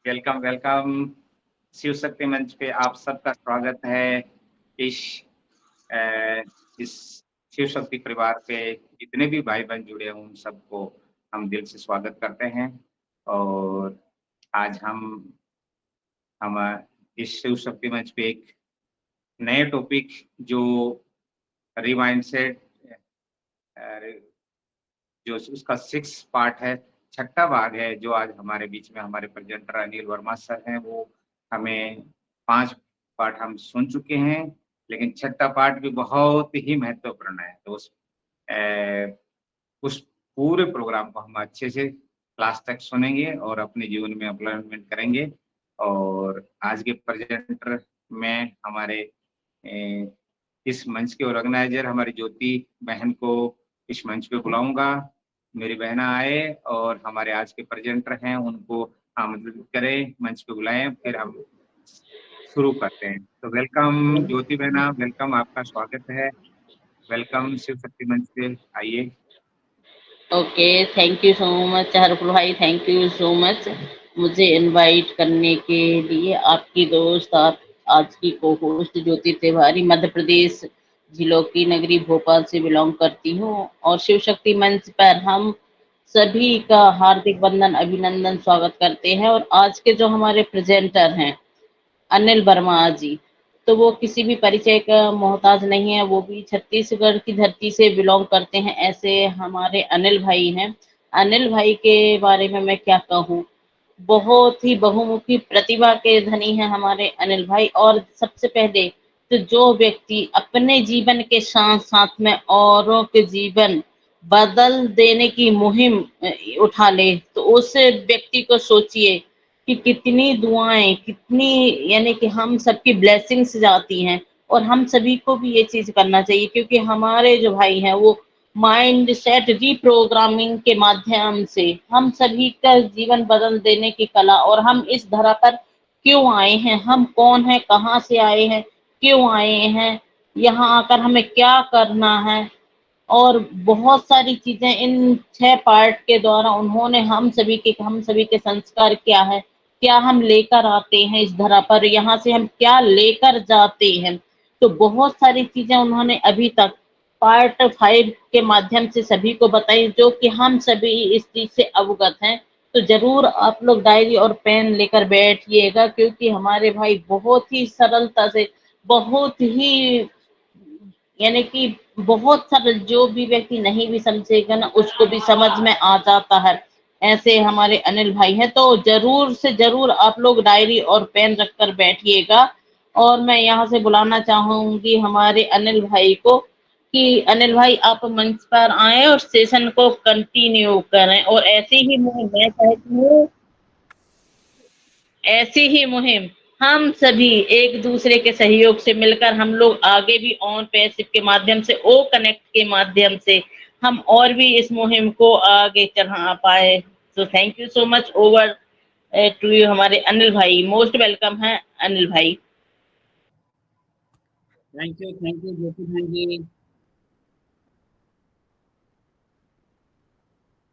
Welcome welcome. Shiv Shakti मंच पे आप सबका स्वागत है। इस अ, इस शिव शक्ति परिवार पे जितने भी भाई बहन जुड़े हैं उन सबको हम दिल से स्वागत करते हैं। और आज हम इस शिव शक्ति मंच पे एक नए टॉपिक जो रिमाइंडसेट जो उसका 6 पार्ट है, छठा भाग है, जो आज हमारे बीच में हमारे प्रेजेंटर अनिल वर्मा सर हैं। वो हमें 5 पार्ट हम सुन चुके हैं, लेकिन छठा पार्ट भी बहुत ही महत्वपूर्ण है। तो उस पूरे प्रोग्राम को हम अच्छे से क्लास तक सुनेंगे और अपने जीवन में इम्प्लीमेंट करेंगे। और आज के प्रेजेंटर में हमारे इस मंच के ऑर्गेनाइजर हमारी ज्योति बहन को इस मंच पे बुलाऊंगा। मेरी बहना आए और हमारे आज के प्रेजेंटर हैं उनको आमंत्रित करें, मंच पे बुलाएं, फिर हम शुरू करते हैं। तो वेलकम ज्योति बहना, वेलकम, आपका स्वागत है। वेलकम शिव शक्ति मंच पे, आइए। Okay, thank you so much Harpul भाई, थैंक यू सो मच मुझे इनवाइट करने के लिए। आपकी दोस्त, आप आज की को होस्ट ज्योति तिवारी, मध्य प्रदेश जिलों की नगरी भोपाल से बिलोंग करती हूँ। और शिव शक्ति मंच पर हम सभी का हार्दिक वंदन, अभिनंदन, स्वागत करते हैं। और आज के जो हमारे प्रेजेंटर हैं अनिल वर्मा जी, तो वो किसी भी परिचय का मोहताज नहीं है। वो भी छत्तीसगढ़ की धरती से बिलोंग करते हैं। ऐसे हमारे अनिल भाई हैं। अनिल भाई के बारे में मैं क्या कहूँ, बहुत ही बहुमुखी प्रतिभा के धनी हैं हमारे अनिल भाई। और सबसे पहले तो जो व्यक्ति अपने जीवन के साथ साथ में औरों के जीवन बदल देने की मुहिम उठा ले, तो उस व्यक्ति को सोचिए कि कितनी दुआएं, कितनी, यानी कि हम सबकी ब्लेसिंग्स जाती हैं। और हम सभी को भी ये चीज करना चाहिए, क्योंकि हमारे जो भाई हैं वो माइंड सेट रीप्रोग्रामिंग के माध्यम से हम सभी का जीवन बदल देने की कला। और हम इस धरा पर क्यों आए हैं, हम कौन है, कहाँ से आए हैं, क्यों आए हैं, यहाँ आकर हमें क्या करना है, और बहुत सारी चीजें इन 6 पार्ट के द्वारा उन्होंने हम सभी के संस्कार क्या है, क्या हम लेकर आते हैं इस धरा पर, यहाँ से हम क्या लेकर जाते हैं। तो बहुत सारी चीजें उन्होंने अभी तक पार्ट 5 के माध्यम से सभी को बताई, जो कि हम सभी इस चीज से अवगत हैं। तो जरूर आप लोग डायरी और पेन लेकर बैठिएगा, क्योंकि हमारे भाई बहुत ही सरलता से, बहुत ही, यानी कि बहुत सरल, जो भी व्यक्ति नहीं भी समझेगा ना उसको भी समझ में आ जाता है। ऐसे हमारे अनिल भाई हैं। तो जरूर से जरूर आप लोग डायरी और पेन रखकर बैठिएगा। और मैं यहाँ से बुलाना चाहूंगी हमारे अनिल भाई को कि अनिल भाई आप मंच पर आए और सेशन को कंटिन्यू करें। और मैं चाहती हूँ ऐसी ही मुहिम हम सभी एक दूसरे के सहयोग से मिलकर हम लोग आगे भी ऑन पैसिव के माध्यम से, ओ कनेक्ट के माध्यम से हम और भी इस मुहिम को आगे चढ़ा पाए। तो thank you so much, over to you हमारे अनिल भाई। मोस्ट वेलकम है अनिल भाई। थैंक यू ज्योति बहन ji,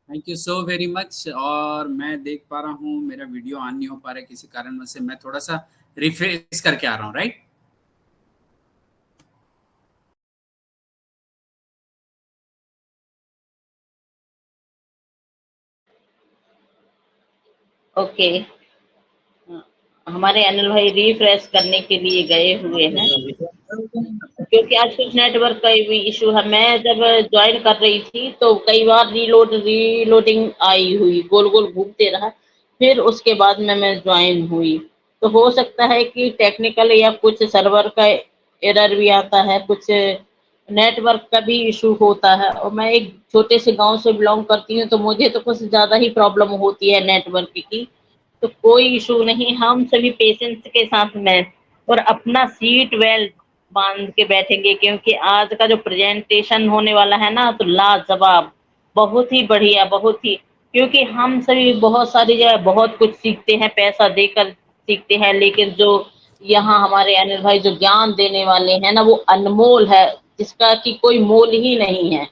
thank you so very much. और मैं देख पा रहा हूँ मेरा वीडियो ऑन नहीं हो पा रहा है किसी कारणवश से। मैं थोड़ा सा रिफ्रेश करके आ रहा हूँ, राइट। ओके, हमारे अनिल भाई रिफ्रेश करने के लिए गए हुए हैं, क्योंकि आज कुछ नेटवर्क का भी इशू है। मैं जब ज्वाइन कर रही थी तो कई बार रीलोडिंग आई हुई, गोल गोल घूमते रहा, फिर उसके बाद में मैं ज्वाइन हुई। तो हो सकता है कि टेक्निकल या कुछ सर्वर का एरर भी आता है, कुछ नेटवर्क का भी इशू होता है। और मैं एक छोटे से गांव से बिलोंग करती हूँ, तो मुझे तो कुछ ज्यादा ही प्रॉब्लम होती है नेटवर्क की। तो कोई इशू नहीं, हम सभी पेशेंस के साथ में और अपना सीट बेल्ट बांध के बैठेंगे, क्योंकि आज का जो प्रेजेंटेशन होने वाला है ना, तो लाजवाब, बहुत ही बढ़िया, बहुत ही, क्योंकि हम सभी बहुत सारी जगह बहुत कुछ सीखते हैं, पैसा देकर सीखते हैं, लेकिन जो यहाँ हमारे अनिल भाई जो ज्ञान देने वाले हैं ना, वो अनमोल है, जिसका कि कोई मोल ही नहीं है।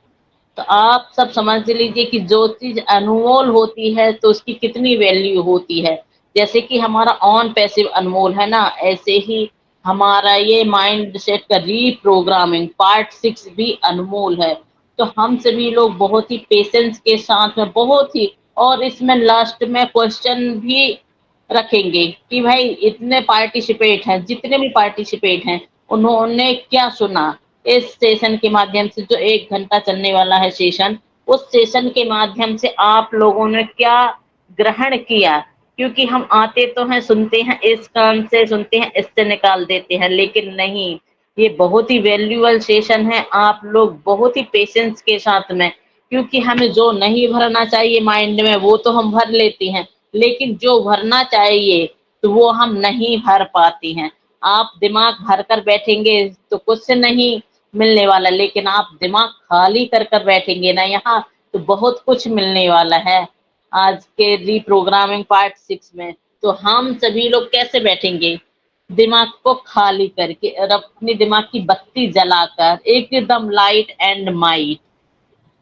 तो आप सब समझ लीजिए कि जो चीज अनमोल होती है तो उसकी कितनी वैल्यू होती है। जैसे कि हमारा ऑन पैसिव अनमोल है ना, ऐसे ही हमारा ये माइंड सेट का रीप्रोग्रामिंग पार्ट 6 भी अनमोल है। तो हम सभी लोग बहुत ही पेशेंस के साथ में बहुत ही, और इसमें लास्ट में क्वेश्चन भी रखेंगे कि भाई इतने पार्टिसिपेट हैं, जितने भी पार्टिसिपेट हैं उन्होंने क्या सुना इस सेशन के माध्यम से, जो 1 घंटा चलने वाला है सेशन, उस सेशन के माध्यम से आप लोगों ने क्या ग्रहण किया। क्योंकि हम आते तो हैं, सुनते हैं, इस कान से सुनते हैं, इससे निकाल देते हैं, लेकिन नहीं, ये बहुत ही वैल्यूएबल सेशन है। आप लोग बहुत ही पेशेंस के साथ में, क्योंकि हमें जो नहीं भरना चाहिए माइंड में वो तो हम भर लेते हैं, लेकिन जो भरना चाहिए तो वो हम नहीं भर पाते हैं। आप दिमाग भर कर बैठेंगे तो कुछ नहीं मिलने वाला, लेकिन आप दिमाग खाली कर कर बैठेंगे ना यहाँ, तो बहुत कुछ मिलने वाला है आज के रीप्रोग्रामिंग पार्ट 6 में। तो हम सभी लोग कैसे बैठेंगे, दिमाग को खाली करके और अपनी दिमाग की बत्ती जलाकर एकदम लाइट एंड माइट।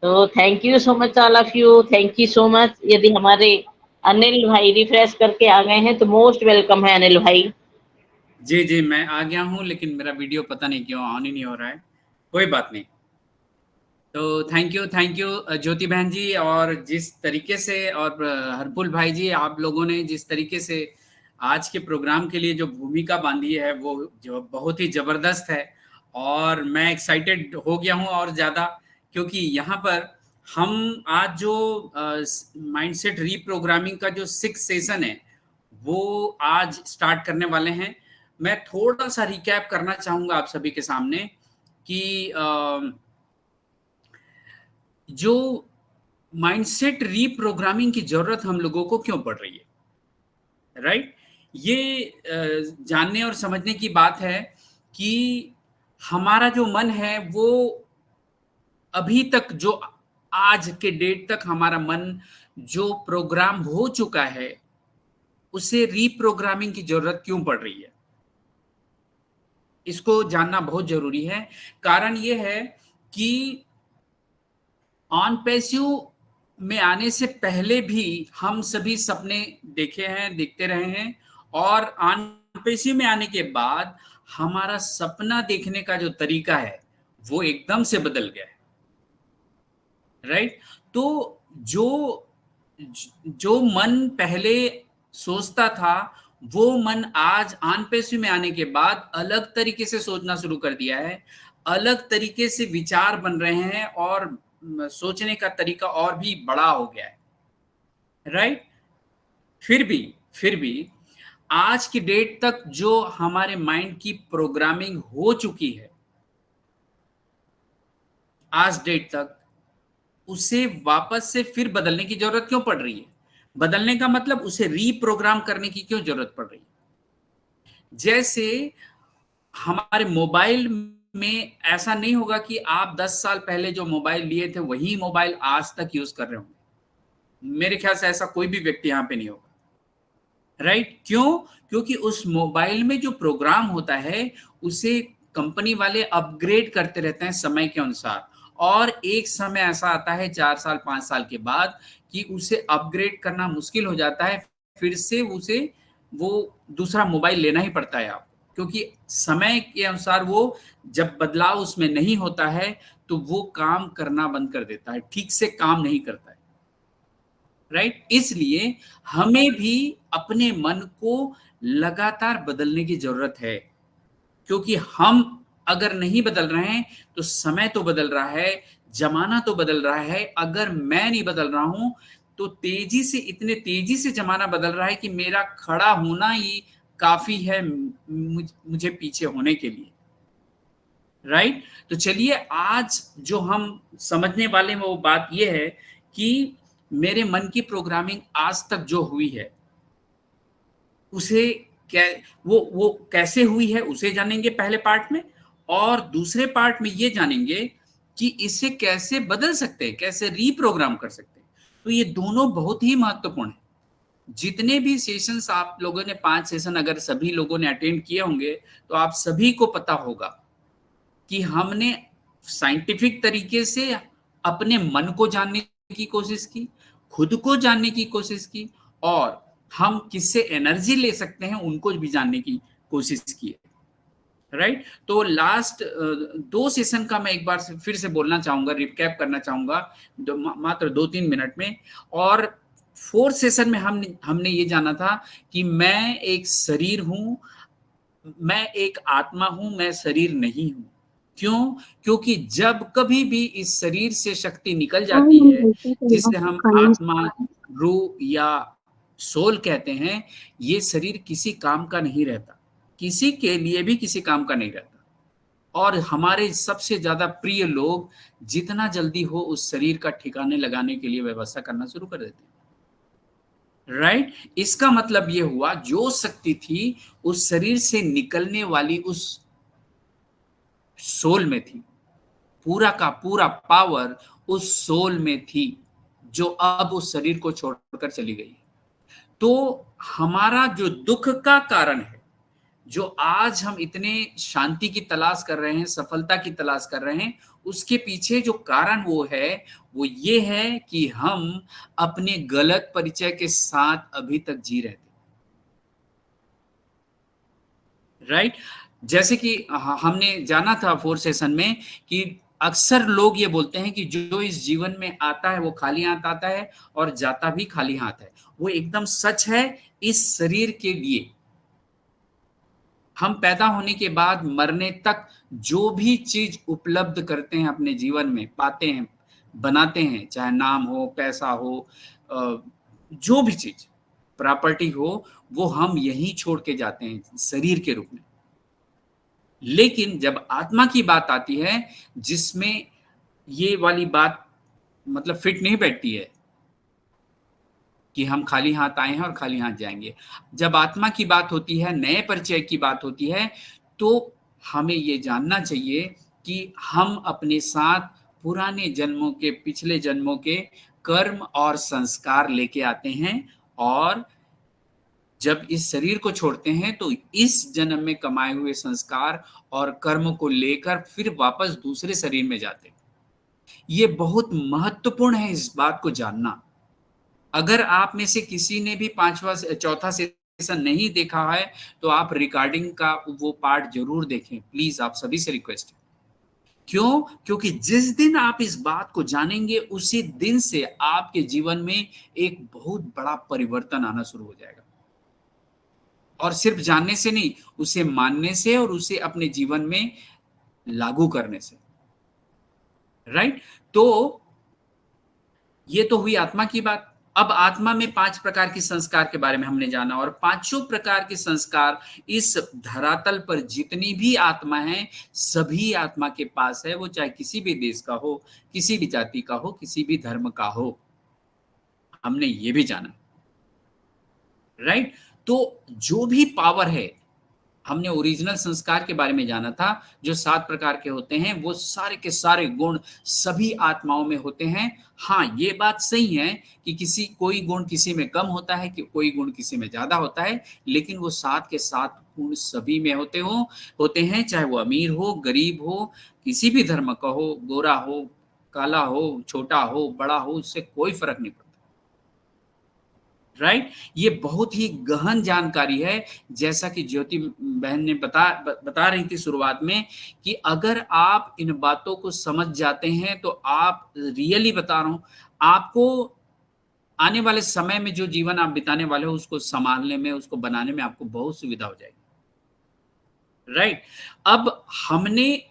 तो thank you so much all of you, thank you so much. यदि हमारे अनिल भाई रिफ्रेश करके आ गए हैं तो मोस्ट वेलकम है अनिल भाई। जी जी, मैं आ गया हूँ, लेकिन मेरा वीडियो पता नहीं क्यों ऑन ही नहीं हो रहा है। कोई बात नहीं। तो थैंक यू ज्योति बहन जी, और जिस तरीके से, और हरपुल भाई जी, आप लोगों ने जिस तरीके से आज के प्रोग्राम के लिए जो भूमिका बांधी है वो जो बहुत ही जबरदस्त है, और मैं एक्साइटेड हो गया हूँ और ज़्यादा, क्योंकि यहाँ पर हम आज जो माइंडसेट रीप्रोग्रामिंग का जो 6 सेशन है वो आज स्टार्ट करने वाले हैं। मैं थोड़ा सा रिकैप करना चाहूँगा आप सभी के सामने कि जो माइंडसेट रीप्रोग्रामिंग की जरूरत हम लोगों को क्यों पड़ रही है, राइट? ये जानने और समझने की बात है कि हमारा जो मन है वो अभी तक, जो आज के डेट तक हमारा मन जो प्रोग्राम हो चुका है, उसे रीप्रोग्रामिंग की जरूरत क्यों पड़ रही है, इसको जानना बहुत जरूरी है। कारण ये है कि ऑन पैसिव में आने से पहले भी हम सभी सपने देखे हैं, देखते रहे हैं, और ऑन पैसिव में आने के बाद हमारा सपना देखने का जो तरीका है वो एकदम से बदल गया है, राइट? तो जो मन पहले सोचता था वो मन आज ऑन पैसिव में आने के बाद अलग तरीके से सोचना शुरू कर दिया है, अलग तरीके से विचार बन रहे हैं, और सोचने का तरीका और भी बड़ा हो गया है, राइट? फिर भी आज की डेट तक जो हमारे माइंड की प्रोग्रामिंग हो चुकी है आज डेट तक, उसे वापस से फिर बदलने की जरूरत क्यों पड़ रही है? बदलने का मतलब उसे रीप्रोग्राम करने की क्यों जरूरत पड़ रही है? जैसे हमारे मोबाइल में ऐसा नहीं होगा कि आप 10 साल पहले जो मोबाइल लिए थे वही मोबाइल आज तक यूज कर रहे होंगे। मेरे ख्याल से ऐसा कोई भी व्यक्ति यहां पे नहीं होगा, राइट? क्यों? क्योंकि उस मोबाइल में जो प्रोग्राम होता है उसे कंपनी वाले अपग्रेड करते रहते हैं समय के अनुसार, और एक समय ऐसा आता है 4 साल 5 साल के बाद कि उसे अपग्रेड करना मुश्किल हो जाता है, फिर से उसे वो दूसरा मोबाइल लेना ही पड़ता है आपको, क्योंकि समय के अनुसार वो जब बदलाव उसमें नहीं होता है तो वो काम करना बंद कर देता है, ठीक से काम नहीं करता है, राइट? इसलिए हमें भी अपने मन को लगातार बदलने की जरूरत है, क्योंकि हम अगर नहीं बदल रहे हैं तो समय तो बदल रहा है, जमाना तो बदल रहा है। अगर मैं नहीं बदल रहा हूं तो तेजी से, इतने तेजी से जमाना बदल रहा है कि मेरा खड़ा होना ही काफी है मुझे पीछे होने के लिए, राइट? तो चलिए आज जो हम समझने वाले हैं वो बात ये है कि मेरे मन की प्रोग्रामिंग आज तक जो हुई है उसे क्या, वो कैसे हुई है उसे जानेंगे पहले पार्ट में, और दूसरे पार्ट में ये जानेंगे कि इसे कैसे बदल सकते हैं, कैसे रीप्रोग्राम कर सकते हैं। तो ये दोनों बहुत ही महत्वपूर्ण है। जितने भी सेशंस आप लोगों ने 5 सेशन अगर सभी लोगों ने अटेंड किए होंगे तो आप सभी को पता होगा कि हमने साइंटिफिक तरीके से अपने मन को जानने की कोशिश की, खुद को जानने की कोशिश की, और हम किससे एनर्जी ले सकते हैं उनको भी जानने की कोशिश की है, राइट। तो लास्ट 2 सेशन का मैं एक बार फिर से बोलना चाहूंगा, रिकैप करना चाहूंगा मात्र 2-3 मिनट में। और 4 सेशन में हमने ये जाना था कि मैं एक शरीर हूं, मैं एक आत्मा हूं, मैं शरीर नहीं हूं। क्यों? क्योंकि जब कभी भी इस शरीर से शक्ति निकल जाती है, जिसे हम आत्मा, रूह या सोल कहते हैं, ये शरीर किसी काम का नहीं रहता, किसी के लिए भी किसी काम का नहीं रहता। और हमारे सबसे ज्यादा प्रिय लोग जितना जल्दी हो उस शरीर का ठिकाने लगाने के लिए व्यवस्था करना शुरू कर देते हैं, राइट। इसका मतलब ये हुआ जो शक्ति थी उस शरीर से निकलने वाली उस सोल में थी, पूरा का पूरा पावर उस सोल में थी, जो अब उस शरीर को छोड़कर चली गई। तो हमारा जो दुख का कारण है, जो आज हम इतने शांति की तलाश कर रहे हैं, सफलता की तलाश कर रहे हैं, उसके पीछे जो कारण वो है, वो ये है कि हम अपने गलत परिचय के साथ अभी तक जी रहे थे, राइट। जैसे कि हमने जाना था 4 सेशन में कि अक्सर लोग ये बोलते हैं कि जो इस जीवन में आता है वो खाली हाथ आता है और जाता भी खाली हाथ है। वो एकदम सच है इस शरीर के लिए। हम पैदा होने के बाद मरने तक जो भी चीज उपलब्ध करते हैं अपने जीवन में, पाते हैं, बनाते हैं, चाहे नाम हो, पैसा हो, जो भी चीज, प्रॉपर्टी हो, वो हम यहीं छोड़ के जाते हैं शरीर के रूप में। लेकिन जब आत्मा की बात आती है, जिसमें ये वाली बात मतलब फिट नहीं बैठती है कि हम खाली हाथ आए हैं और खाली हाथ जाएंगे। जब आत्मा की बात होती है, नए परिचय की बात होती है, तो हमें ये जानना चाहिए कि हम अपने साथ पुराने जन्मों के, पिछले जन्मों के कर्म और संस्कार लेके आते हैं, और जब इस शरीर को छोड़ते हैं तो इस जन्म में कमाए हुए संस्कार और कर्म को लेकर फिर वापस दूसरे शरीर में जाते हैं। ये बहुत महत्वपूर्ण है इस बात को जानना। अगर आप में से किसी ने भी 4था सेशन नहीं देखा है तो आप रिकॉर्डिंग का वो पार्ट जरूर देखें, प्लीज, आप सभी से रिक्वेस्ट है। क्यों? क्योंकि जिस दिन आप इस बात को जानेंगे उसी दिन से आपके जीवन में एक बहुत बड़ा परिवर्तन आना शुरू हो जाएगा। और सिर्फ जानने से नहीं, उसे मानने से और उसे अपने जीवन में लागू करने से, राइट। तो ये तो हुई आत्मा की बात। अब आत्मा में 5 प्रकार के संस्कार के बारे में हमने जाना, और 5 प्रकार के संस्कार इस धरातल पर जितनी भी आत्मा है, सभी आत्मा के पास है, वो चाहे किसी भी देश का हो, किसी भी जाति का हो, किसी भी धर्म का हो। हमने ये भी जाना, राइट। तो जो भी पावर है, हमने ओरिजिनल संस्कार के बारे में जाना था, जो 7 प्रकार के होते हैं, वो सारे के सारे गुण सभी आत्माओं में होते हैं। हाँ, ये बात सही है कि कोई गुण किसी में कम होता है, कि कोई गुण किसी में ज्यादा होता है, लेकिन वो 7 के 7 गुण सभी में होते हैं, चाहे वो अमीर हो, गरीब हो, किसी भी धर्म का हो, गोरा हो, काला हो, छोटा हो, बड़ा हो, उससे कोई फर्क नहीं पड़ता, राइट। ये बहुत ही गहन जानकारी है, जैसा कि ज्योति बहन ने बता रही थी शुरुआत में, कि अगर आप इन बातों को समझ जाते हैं तो आप, रियली बता रहा हूं, आपको आने वाले समय में जो जीवन आप बिताने वाले हो उसको संभालने में, उसको बनाने में आपको बहुत सुविधा हो जाएगी, राइट। अब हमने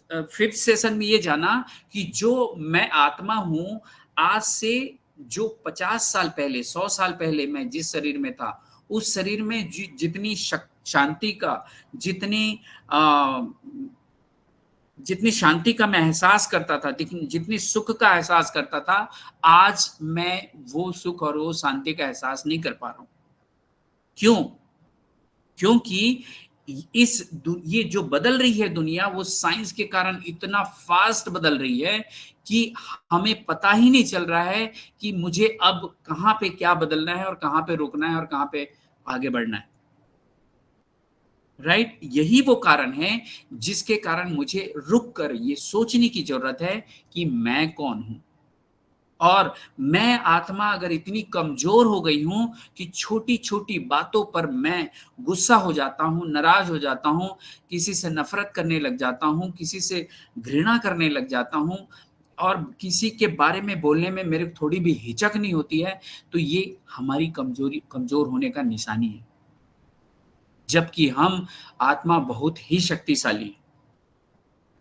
5th सेशन में ये जाना कि जो मैं आत्मा हूं, आज से जो 50 साल पहले, 100 साल पहले मैं जिस शरीर में था, उस शरीर में जितनी शांति का, जितनी शांति का मैं एहसास करता था, जितनी सुख का एहसास करता था, आज मैं वो सुख और वो शांति का एहसास नहीं कर पा रहा हूं। क्यों? क्योंकि ये जो बदल रही है दुनिया, वो साइंस के कारण इतना फास्ट बदल रही है कि हमें पता ही नहीं चल रहा है कि मुझे अब कहां पे क्या बदलना है और कहां पे रुकना है और कहां पे आगे बढ़ना है, राइट। यही वो कारण है जिसके कारण मुझे रुक कर ये सोचने की जरूरत है कि मैं कौन हूं और मैं आत्मा अगर इतनी कमजोर हो गई हूं कि छोटी छोटी बातों पर मैं गुस्सा हो जाता हूं, नाराज हो जाता हूं, किसी से नफरत करने लग जाता हूं, किसी से घृणा करने लग जाता हूं, और किसी के बारे में बोलने में मेरे को थोड़ी भी हिचक नहीं होती है, तो ये हमारी कमजोर होने का निशानी है। जबकि हम आत्मा बहुत ही शक्तिशाली है,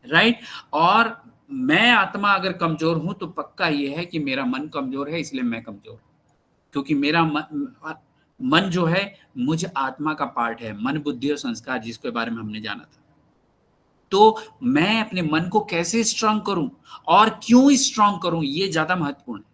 राइट। और मैं आत्मा अगर कमजोर हूं तो पक्का ये है कि मेरा मन कमजोर है, इसलिए मैं कमजोर हूं, क्योंकि मेरा मन जो है मुझ आत्मा का पार्ट है, मन बुद्धि और संस्कार जिसके बारे में हमने जाना था। तो मैं अपने मन को कैसे स्ट्रांग करूं और क्यों स्ट्रांग करूं, ये ज्यादा महत्वपूर्ण है।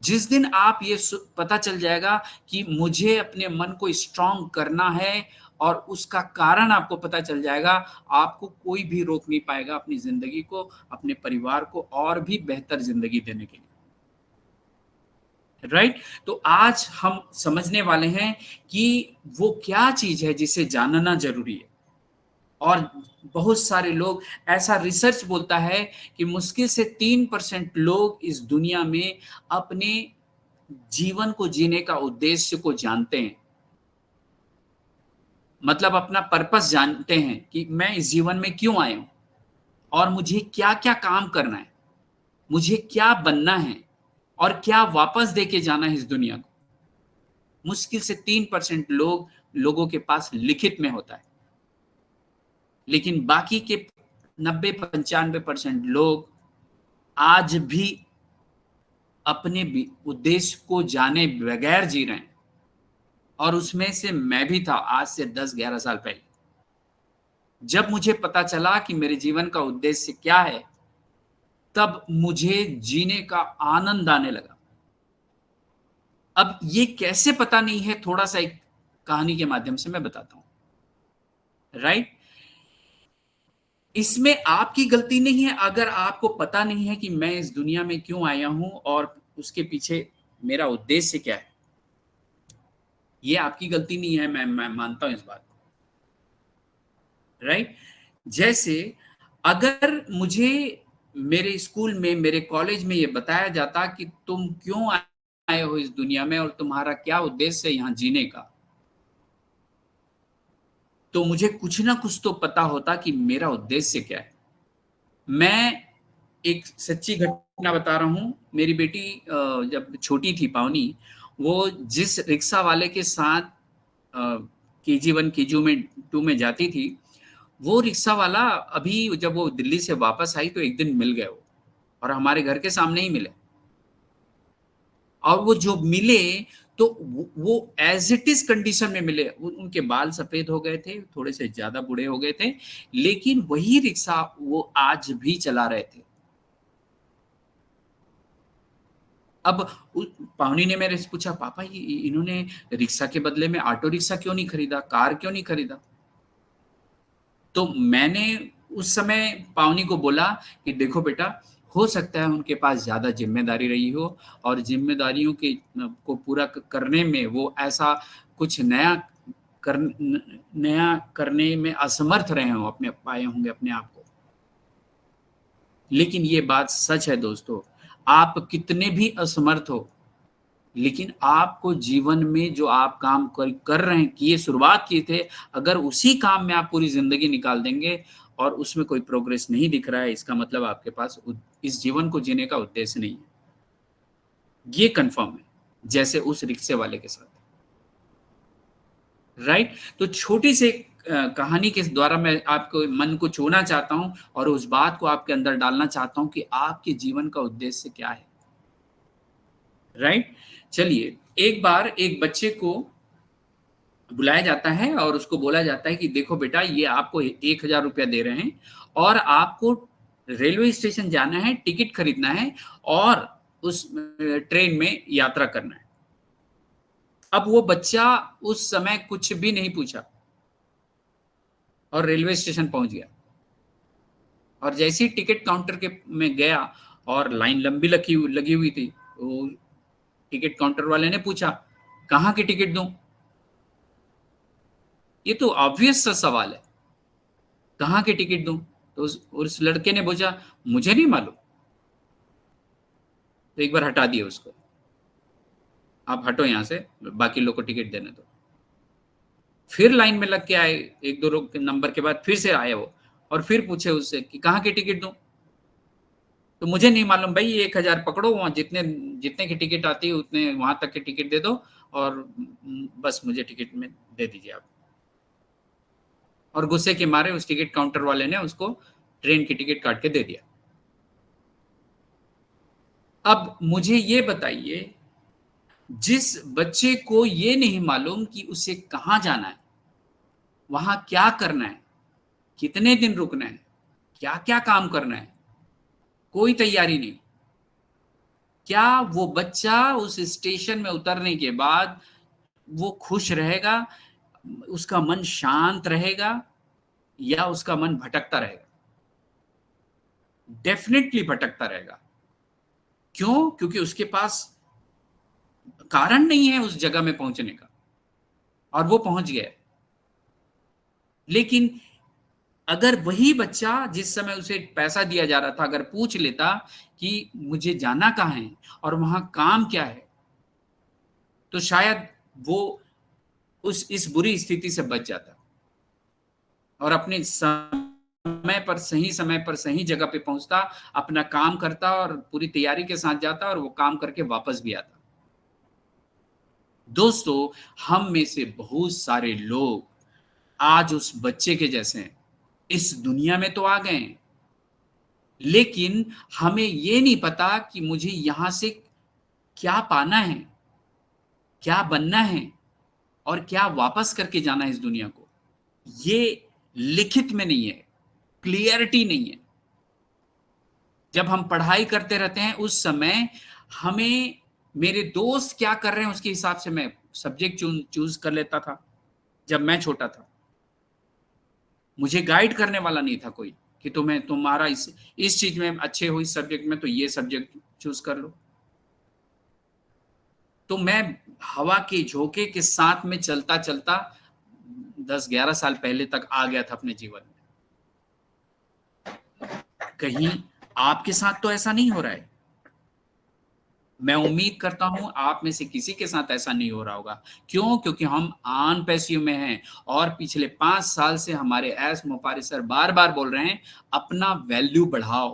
जिस दिन आप ये पता चल जाएगा कि मुझे अपने मन को स्ट्रांग करना है और उसका कारण आपको पता चल जाएगा, आपको कोई भी रोक नहीं पाएगा अपनी जिंदगी को, अपने परिवार को और भी बेहतर जिंदगी देने के लिए, राइट। तो आज हम समझने वाले हैं कि वो क्या चीज है जिसे जानना जरूरी है। और बहुत सारे लोग, ऐसा रिसर्च बोलता है कि मुश्किल से 3% लोग इस दुनिया में अपने जीवन को जीने का उद्देश्य को जानते हैं, मतलब अपना पर्पस जानते हैं कि मैं इस जीवन में क्यों आया हूं और मुझे क्या क्या काम करना है, मुझे क्या बनना है और क्या वापस देके जाना है इस दुनिया को। मुश्किल से 3% लोगों के पास लिखित में होता है, लेकिन बाकी के 90-95% लोग आज भी अपने उद्देश्य को जाने बगैर जी रहे हैं। और उसमें से मैं भी था आज से 10-11 साल पहले। जब मुझे पता चला कि मेरे जीवन का उद्देश्य क्या है, तब मुझे जीने का आनंद आने लगा। अब ये कैसे पता नहीं है, थोड़ा सा एक कहानी के माध्यम से मैं बताता हूं, राइट। इसमें आपकी गलती नहीं है अगर आपको पता नहीं है कि मैं इस दुनिया में क्यों आया हूं और उसके पीछे मेरा उद्देश्य क्या है। ये आपकी गलती नहीं है, मैं मानता हूं इस बात को, राइट। जैसे अगर मुझे मेरे स्कूल में, मेरे कॉलेज में ये बताया जाता कि तुम क्यों आए हो इस दुनिया में और तुम्हारा क्या उद्देश्य है यहां जीने का, तो मुझे कुछ ना कुछ तो पता होता कि मेरा उद्देश्य क्या है। मैं एक सच्ची घटना बता रहा हूं। मेरी बेटी जब छोटी थी, पावनी, वो जिस रिक्शा वाले के साथ KG1 KG2 में जाती थी, वो रिक्शा वाला अभी जब वो दिल्ली से वापस आई तो एक दिन मिल गए वो, और हमारे घर के सामने ही मिले। और वो जो मिले तो वो एज इट इज कंडीशन में मिले। उनके बाल सफेद हो गए थे, थोड़े से ज्यादा बूढ़े हो गए थे, लेकिन वही रिक्शा वो आज भी चला रहे थे। अब पावनी ने मेरे से पूछा, पापा ये इन्होंने रिक्शा के बदले में ऑटो रिक्शा क्यों नहीं खरीदा, कार क्यों नहीं खरीदा? तो मैंने उस समय पावनी को बोला कि देखो बेटा, हो सकता है उनके पास ज्यादा जिम्मेदारी रही हो और जिम्मेदारियों के को पूरा करने में वो ऐसा कुछ नया करने में असमर्थ रहे हो, अपने पाए होंगे अपने आप को। लेकिन ये बात सच है दोस्तों, आप कितने भी असमर्थ हो, लेकिन आपको जीवन में जो आप काम कर रहे हैं, किए शुरुआत किए थे, अगर उसी काम में आप पूरी जिंदगी निकाल देंगे और उसमें कोई प्रोग्रेस नहीं दिख रहा है, इसका मतलब आपके पास इस जीवन को जीने का उद्देश्य नहीं है। ये कंफर्म है, जैसे उस रिक्शे वाले के साथ, राइट। तो छोटी सी कहानी के द्वारा मैं आपको मन को छूना चाहता हूं और उस बात को आपके अंदर डालना चाहता हूं कि आपके जीवन का उद्देश्य क्या है, राइट। चलिए, एक बार एक बच्चे को बुलाया जाता है और उसको बोला जाता है कि देखो बेटा, ये आपको 1000 रुपया दे रहे हैं और आपको रेलवे स्टेशन जाना है, टिकट खरीदना है और उस ट्रेन में यात्रा करना है। अब वो बच्चा उस समय कुछ भी नहीं पूछा और रेलवे स्टेशन पहुंच गया। और जैसे ही टिकट काउंटर के में गया और लाइन लंबी लगी हुई थी, तो टिकट काउंटर वाले ने पूछा, कहाँ की टिकट दूं? ये तो ऑब्वियस सा सवाल है, कहाँ की टिकट दूं? तो उस लड़के ने पूछा, मुझे नहीं मालूम। तो एक बार हटा दिए उसको, आप हटो यहाँ से, बाकी लोग को टिकट देने दो। फिर लाइन में लग के आए, 1-2 लोग के नंबर के बाद फिर से आए वो, और फिर पूछे उससे कि कहाँ की टिकट दूं? तो मुझे नहीं मालूम भाई, 1000 पकड़ो, वहां जितने जितने की टिकट आती है उतने वहां तक की टिकट दे दो, और बस मुझे टिकट में दे दीजिए आप। और गुस्से के मारे उस टिकट काउंटर वाले ने उसको ट्रेन की टिकट काट के दे दिया। अब मुझे ये बताइए, जिस बच्चे को ये नहीं मालूम कि उसे कहाँ जाना है, वहां क्या करना है, कितने दिन रुकना है, क्या क्या काम करना है, कोई तैयारी नहीं, क्या वो बच्चा उस स्टेशन में उतरने के बाद वो खुश रहेगा, उसका मन शांत रहेगा, या उसका मन भटकता रहेगा? डेफिनेटली भटकता रहेगा। क्यों? क्योंकि उसके पास कारण नहीं है उस जगह में पहुंचने का, और वो पहुंच गया। लेकिन अगर वही बच्चा जिस समय उसे पैसा दिया जा रहा था, अगर पूछ लेता कि मुझे जाना कहाँ है और वहां काम क्या है, तो शायद वो उस इस बुरी स्थिति से बच जाता और अपने समय पर सही जगह पे पहुंचता, अपना काम करता और पूरी तैयारी के साथ जाता, और वो काम करके वापस भी आता। दोस्तों, हम में से बहुत सारे लोग आज उस बच्चे के जैसे हैं। इस दुनिया में तो आ गए हैं, लेकिन हमें ये नहीं पता कि मुझे यहां से क्या पाना है, क्या बनना है, और क्या वापस करके जाना है इस दुनिया को। ये लिखित में नहीं है, क्लियरिटी नहीं है। जब हम पढ़ाई करते रहते हैं उस समय हमें मेरे दोस्त क्या कर रहे हैं उसके हिसाब से मैं सब्जेक्ट चूज कर लेता था। जब मैं छोटा था, मुझे गाइड करने वाला नहीं था कोई कि तुम्हारा इस चीज में अच्छे हो, इस सब्जेक्ट में, तो ये सब्जेक्ट चूज कर लो। तो मैं हवा के झोंके के साथ में चलता चलता 10-11 साल पहले तक आ गया था अपने जीवन में। कहीं आपके साथ तो ऐसा नहीं हो रहा है। मैं उम्मीद करता हूं आप में से किसी के साथ ऐसा नहीं हो रहा होगा। क्यों? क्योंकि हम आन पैसियों में हैं, और पिछले 5 साल से हमारे एस मुफारी सर बार बार बोल रहे हैं, अपना वैल्यू बढ़ाओ,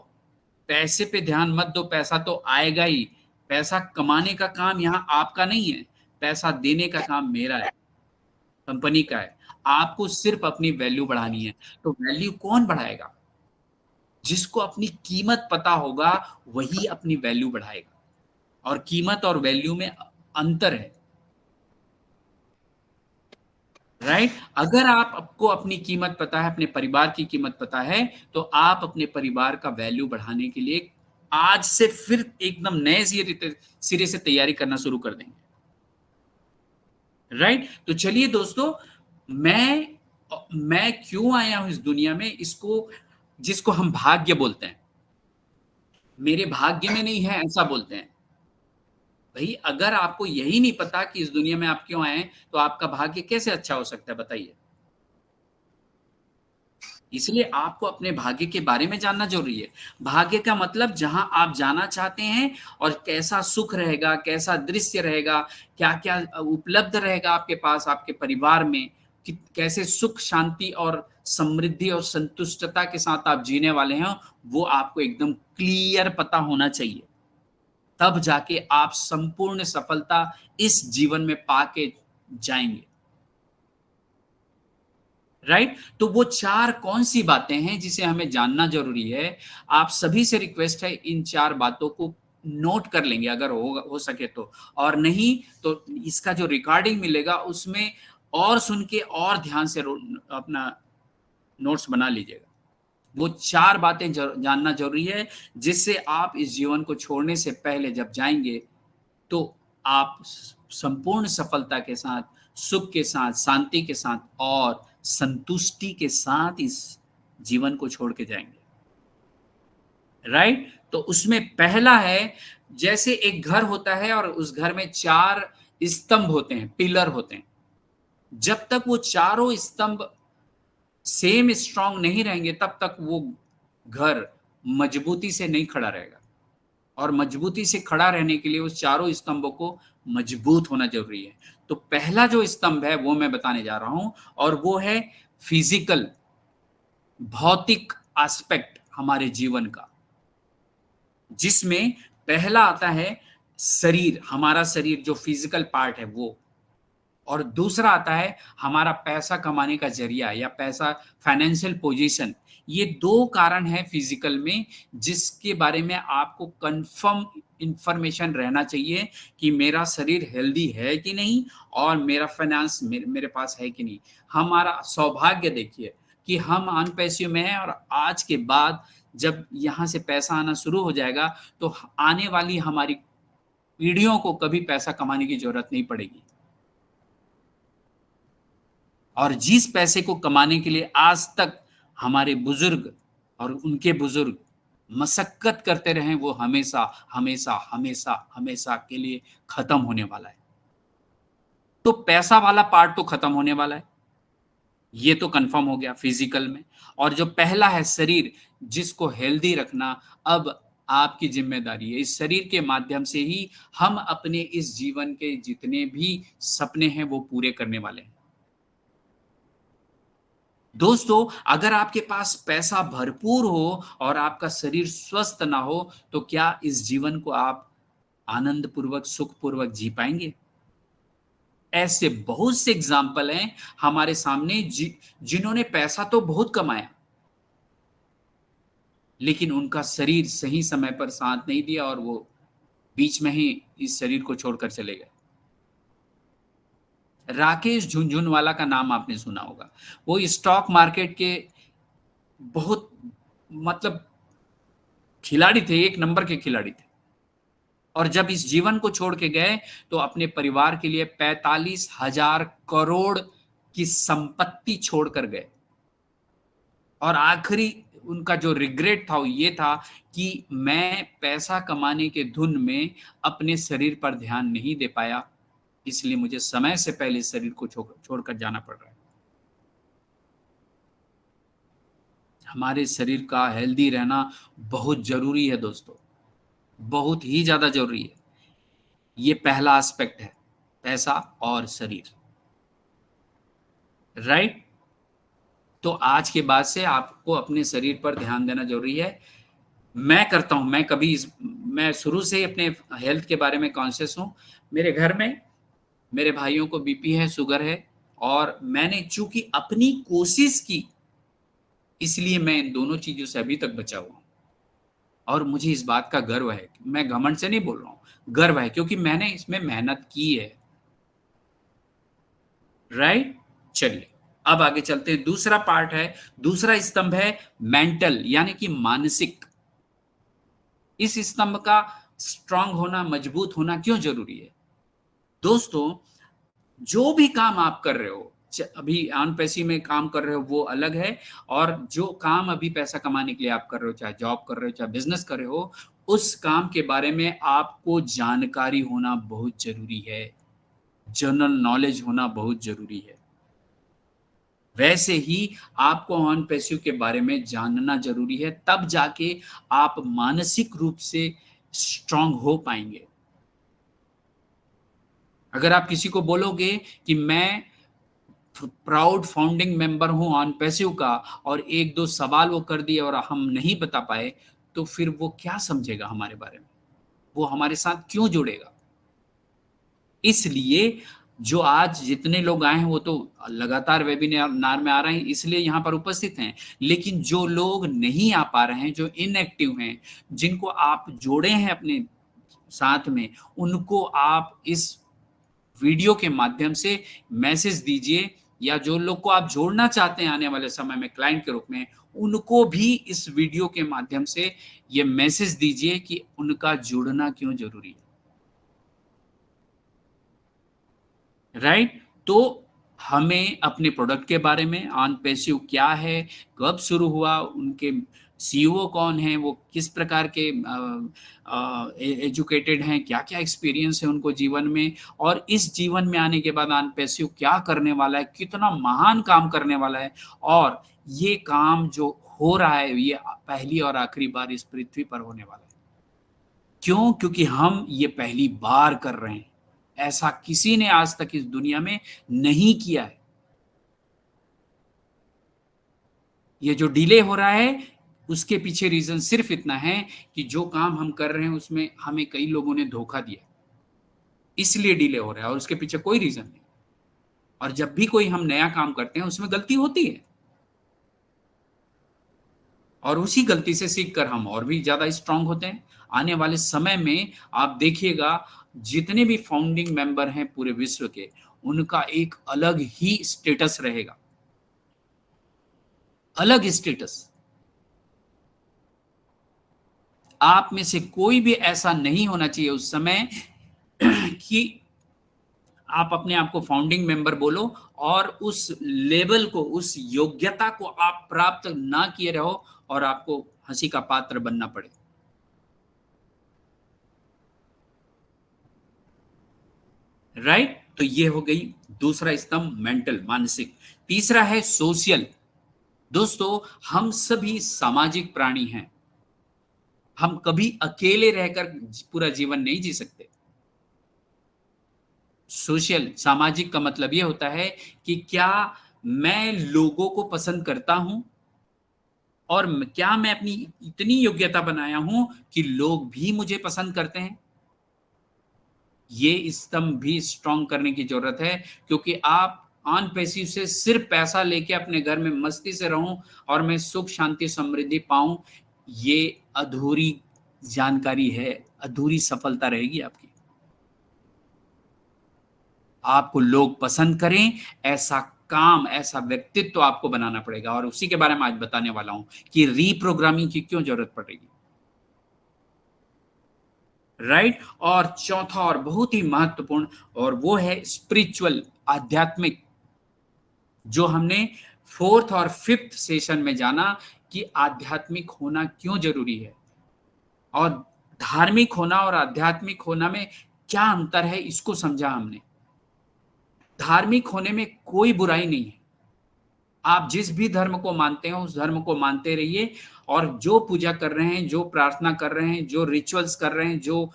पैसे पे ध्यान मत दो, पैसा तो आएगा ही। पैसा कमाने का काम यहाँ आपका नहीं है, पैसा देने का काम मेरा है, कंपनी का है। आपको सिर्फ अपनी वैल्यू बढ़ानी है। तो वैल्यू कौन बढ़ाएगा? जिसको अपनी कीमत पता होगा वही अपनी वैल्यू बढ़ाएगा, और कीमत और वैल्यू में अंतर है, राइट? अगर आपको अपनी कीमत पता है, अपने परिवार की कीमत पता है, तो आप अपने परिवार का वैल्यू बढ़ाने के लिए आज से फिर एकदम नए सिरे से तैयारी करना शुरू कर देंगे, राइट? तो चलिए दोस्तों, मैं क्यों आया हूं इस दुनिया में, इसको जिसको हम भाग्य बोलते हैं, मेरे भाग्य में नहीं है ऐसा बोलते हैं। भाई, अगर आपको यही नहीं पता कि इस दुनिया में आप क्यों आए हैं, तो आपका भाग्य कैसे अच्छा हो सकता है, बताइए? इसलिए आपको अपने भाग्य के बारे में जानना जरूरी है। भाग्य का मतलब जहां आप जाना चाहते हैं, और कैसा सुख रहेगा, कैसा दृश्य रहेगा, क्या क्या उपलब्ध रहेगा आपके पास, आपके परिवार में, कि कैसे सुख, शांति और समृद्धि और संतुष्टता के साथ आप जीने वाले हैं, वो आपको एकदम क्लियर पता होना चाहिए। तब जाके आप संपूर्ण सफलता इस जीवन में पाके जाएंगे, राइट? तो वो 4 कौन सी बातें हैं जिसे हमें जानना जरूरी है? आप सभी से रिक्वेस्ट है, इन 4 बातों को नोट कर लेंगे अगर हो सके तो, और नहीं तो इसका जो रिकॉर्डिंग मिलेगा उसमें और सुन के और ध्यान से अपना नोट्स बना लीजिएगा। वो 4 बातें जानना जरूरी है, जिससे आप इस जीवन को छोड़ने से पहले जब जाएंगे, तो आप संपूर्ण सफलता के साथ, सुख के साथ, शांति के साथ और संतुष्टि के साथ इस जीवन को छोड़ के जाएंगे, राइट? तो उसमें पहला है, जैसे एक घर होता है और उस घर में 4 स्तंभ होते हैं, पिलर होते हैं। जब तक वो चारों स्तंभ सेम स्ट्रांग नहीं रहेंगे, तब तक वो घर मजबूती से नहीं खड़ा रहेगा। और मजबूती से खड़ा रहने के लिए उस चारों स्तंभों को मजबूत होना जरूरी है। तो पहला जो स्तंभ है वो मैं बताने जा रहा हूं, और वो है फिजिकल, भौतिक एस्पेक्ट हमारे जीवन का, जिसमें पहला आता है शरीर, हमारा शरीर जो फिजिकल पार्ट है वो, और दूसरा आता है हमारा पैसा कमाने का जरिया या पैसा, फाइनेंशियल पोजीशन। ये दो कारण है फिजिकल में जिसके बारे में आपको कंफर्म इंफॉर्मेशन रहना चाहिए कि मेरा शरीर हेल्दी है कि नहीं, और मेरा फाइनेंस मेरे पास है कि नहीं। हमारा सौभाग्य देखिए कि हम अन पैसियों में हैं, और आज के बाद जब यहाँ से पैसा आना शुरू हो जाएगा तो आने वाली हमारी पीढ़ियों को कभी पैसा कमाने की जरूरत नहीं पड़ेगी। और जिस पैसे को कमाने के लिए आज तक हमारे बुजुर्ग और उनके बुजुर्ग मशक्कत करते रहे, वो हमेशा हमेशा हमेशा हमेशा के लिए खत्म होने वाला है। तो पैसा वाला पार्ट तो खत्म होने वाला है, ये तो कंफर्म हो गया फिजिकल में। और जो पहला है शरीर, जिसको हेल्दी रखना अब आपकी जिम्मेदारी है। इस शरीर के माध्यम से ही हम अपने इस जीवन के जितने भी सपने हैं वो पूरे करने वाले हैं। दोस्तों, अगर आपके पास पैसा भरपूर हो और आपका शरीर स्वस्थ ना हो तो क्या इस जीवन को आप आनंद पूर्वक, सुख पूर्वक जी पाएंगे? ऐसे बहुत से एग्जाम्पल हैं हमारे सामने जिन्होंने पैसा तो बहुत कमाया, लेकिन उनका शरीर सही समय पर साथ नहीं दिया और वो बीच में ही इस शरीर को छोड़कर चले गए। राकेश झुनझुनवाला का नाम आपने सुना होगा। वो स्टॉक मार्केट के बहुत मतलब खिलाड़ी थे, एक नंबर के खिलाड़ी थे, और जब इस जीवन को छोड़ के गए तो अपने परिवार के लिए 45,000 करोड़ की संपत्ति छोड़कर गए। और आखिरी उनका जो रिग्रेट था वो ये था कि मैं पैसा कमाने के धुन में अपने शरीर पर ध्यान नहीं दे पाया, इसलिए मुझे समय से पहले शरीर को छोड़कर जाना पड़ रहा है। हमारे शरीर का हेल्दी रहना बहुत जरूरी है दोस्तों, बहुत ही ज्यादा जरूरी है। ये पहला एस्पेक्ट है, पैसा और शरीर, राइट। तो आज के बाद से आपको अपने शरीर पर ध्यान देना जरूरी है। मैं करता हूं, मैं शुरू से ही अपने हेल्थ के बारे में कॉन्शियस हूं। मेरे घर में मेरे भाइयों को बीपी है, शुगर है, और मैंने चूंकि अपनी कोशिश की इसलिए मैं इन दोनों चीजों से अभी तक बचा हुआ हूं। और मुझे इस बात का गर्व है, मैं घमंड से नहीं बोल रहा हूं, गर्व है, क्योंकि मैंने इसमें मेहनत की है, राइट। चलिए अब आगे चलते हैं। दूसरा पार्ट है, दूसरा स्तंभ है मेंटल, यानी कि मानसिक। इस स्तंभ का स्ट्रांग होना, मजबूत होना क्यों जरूरी है? दोस्तों, जो भी काम आप कर रहे हो, अभी ऑन पैसे में काम कर रहे हो वो अलग है, और जो काम अभी पैसा कमाने के लिए आप कर रहे हो, चाहे जॉब कर रहे हो चाहे बिजनेस कर रहे हो, उस काम के बारे में आपको जानकारी होना बहुत जरूरी है, जनरल नॉलेज होना बहुत जरूरी है। वैसे ही आपको ऑन पैसिव के बारे में जानना जरूरी है, तब जाके आप मानसिक रूप से स्ट्रांग हो पाएंगे। अगर आप किसी को बोलोगे कि मैं प्राउड फाउंडिंग मेंबर हूं ऑन पैसिव का, और एक दो सवाल वो कर दिए और हम नहीं बता पाए, तो फिर वो क्या समझेगा हमारे बारे में, वो हमारे साथ क्यों जुड़ेगा? इसलिए जो आज जितने लोग आए हैं वो तो लगातार वेबिनार में आ रहे हैं, इसलिए यहाँ पर उपस्थित हैं, लेकिन जो लोग नहीं आ पा रहे हैं, जो इनएक्टिव हैं, जिनको आप जोड़े हैं अपने साथ में, उनको आप इस वीडियो के माध्यम से मैसेज दीजिए, या जो लोग को आप जोड़ना चाहते हैं आने वाले समय में क्लाइंट के रूप में, उनको भी इस वीडियो के माध्यम से ये मैसेज दीजिए कि उनका जुड़ना क्यों जरूरी है, राइट। तो हमें अपने प्रोडक्ट के बारे में, ऑन पैसिव क्या है, कब शुरू हुआ, उनके सीईओ कौन है, वो किस प्रकार के एजुकेटेड हैं, क्या क्या एक्सपीरियंस है उनको जीवन में, और इस जीवन में आने के बाद ऑन पैसिव क्या करने वाला है, कितना महान काम करने वाला है, और ये काम जो हो रहा है ये पहली और आखिरी बार इस पृथ्वी पर होने वाला है। क्यों? क्योंकि हम ये पहली बार कर रहे हैं। ऐसा किसी ने आज तक इस दुनिया में नहीं किया है। ये जो डिले हो रहा है, उसके पीछे रीजन सिर्फ इतना है कि जो काम हम कर रहे हैं उसमें हमें कई लोगों ने धोखा दिया, इसलिए डिले हो रहा है, और उसके पीछे कोई रीजन नहीं। और जब भी कोई हम नया काम करते हैं उसमें गलती होती है, और उसी गलती से सीख कर हम और भी ज्यादा स्ट्रांग होते हैं। आने वाले समय में आप देखिएगा, जितने भी फाउंडिंग मेंबर हैं पूरे विश्व के, उनका एक अलग ही स्टेटस रहेगा, अलग स्टेटस। आप में से कोई भी ऐसा नहीं होना चाहिए उस समय कि आप अपने आप को फाउंडिंग मेंबर बोलो और उस लेवल को, उस योग्यता को आप प्राप्त ना किए रहो और आपको हंसी का पात्र बनना पड़े। राइट? तो ये हो गई दूसरा स्तंभ, मेंटल, मानसिक। तीसरा है सोशल। दोस्तों, हम सभी सामाजिक प्राणी हैं। हम कभी अकेले रहकर पूरा जीवन नहीं जी सकते। सोशल, सामाजिक का मतलब यह होता है कि क्या मैं लोगों को पसंद करता हूं, और क्या मैं अपनी इतनी योग्यता बनाया हूं कि लोग भी मुझे पसंद करते हैं। ये स्तंभ भी स्ट्रांग करने की जरूरत है, क्योंकि आप ऑन पैसिव से सिर्फ पैसा लेके अपने घर में मस्ती से रहूं और मैं सुख शांति समृद्धि पाऊं, ये अधूरी जानकारी है, अधूरी सफलता रहेगी आपकी। आपको लोग पसंद करें, ऐसा काम, ऐसा व्यक्तित्व आपको बनाना पड़ेगा, और उसी के बारे में आज बताने वाला हूं कि रीप्रोग्रामिंग की क्यों जरूरत पड़ेगी। राइट? और चौथा और बहुत ही महत्वपूर्ण, और वो है स्पिरिचुअल, आध्यात्मिक, जो हमने फोर्थ और फिफ्थ सेशन में जाना कि आध्यात्मिक होना क्यों जरूरी है, और धार्मिक होना और आध्यात्मिक होना में क्या अंतर है, इसको समझा हमने। धार्मिक होने में कोई बुराई नहीं है। आप जिस भी धर्म को मानते हो उस धर्म को मानते रहिए, और जो पूजा कर रहे हैं, जो प्रार्थना कर रहे हैं, जो रिचुअल्स कर रहे हैं, जो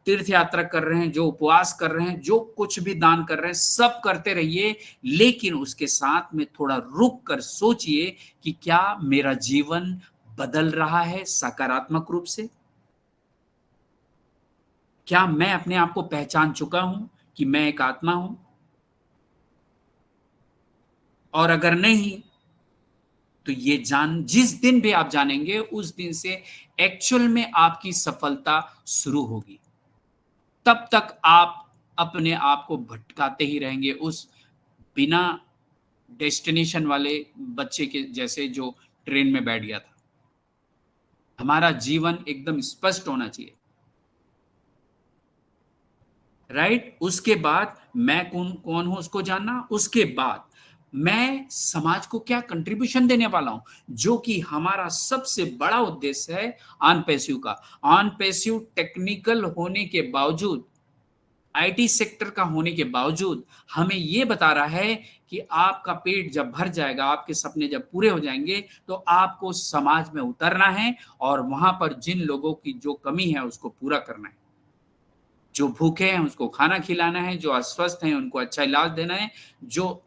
तीर्थ यात्रा कर रहे हैं, जो उपवास कर रहे हैं, जो कुछ भी दान कर रहे हैं, सब करते रहिए। लेकिन उसके साथ में थोड़ा रुक कर सोचिए कि क्या मेरा जीवन बदल रहा है सकारात्मक रूप से? क्या मैं अपने आप को पहचान चुका हूं कि मैं एक आत्मा हूं? और अगर नहीं, तो ये जिस दिन भी आप जानेंगे उस दिन से एक्चुअल में आपकी सफलता शुरू होगी। तब तक आप अपने आप को भटकाते ही रहेंगे, उस बिना डेस्टिनेशन वाले बच्चे के जैसे जो ट्रेन में बैठ गया था। हमारा जीवन एकदम स्पष्ट होना चाहिए। राइट? उसके बाद मैं कौन कौन हूं उसको जानना, उसके बाद मैं समाज को क्या कंट्रीब्यूशन देने वाला हूं, जो कि हमारा सबसे बड़ा उद्देश्य है ऑन पैसिव का। ऑन पैसिव टेक्निकल होने के बावजूद, आईटी सेक्टर का होने के बावजूद, हमें यह बता रहा है कि आपका पेट जब भर जाएगा, आपके सपने जब पूरे हो जाएंगे, तो आपको समाज में उतरना है और वहां पर जिन लोगों की जो कमी है उसको पूरा करना है। जो भूखे हैं उसको खाना खिलाना है, जो अस्वस्थ हैं उनको अच्छा इलाज देना है, जो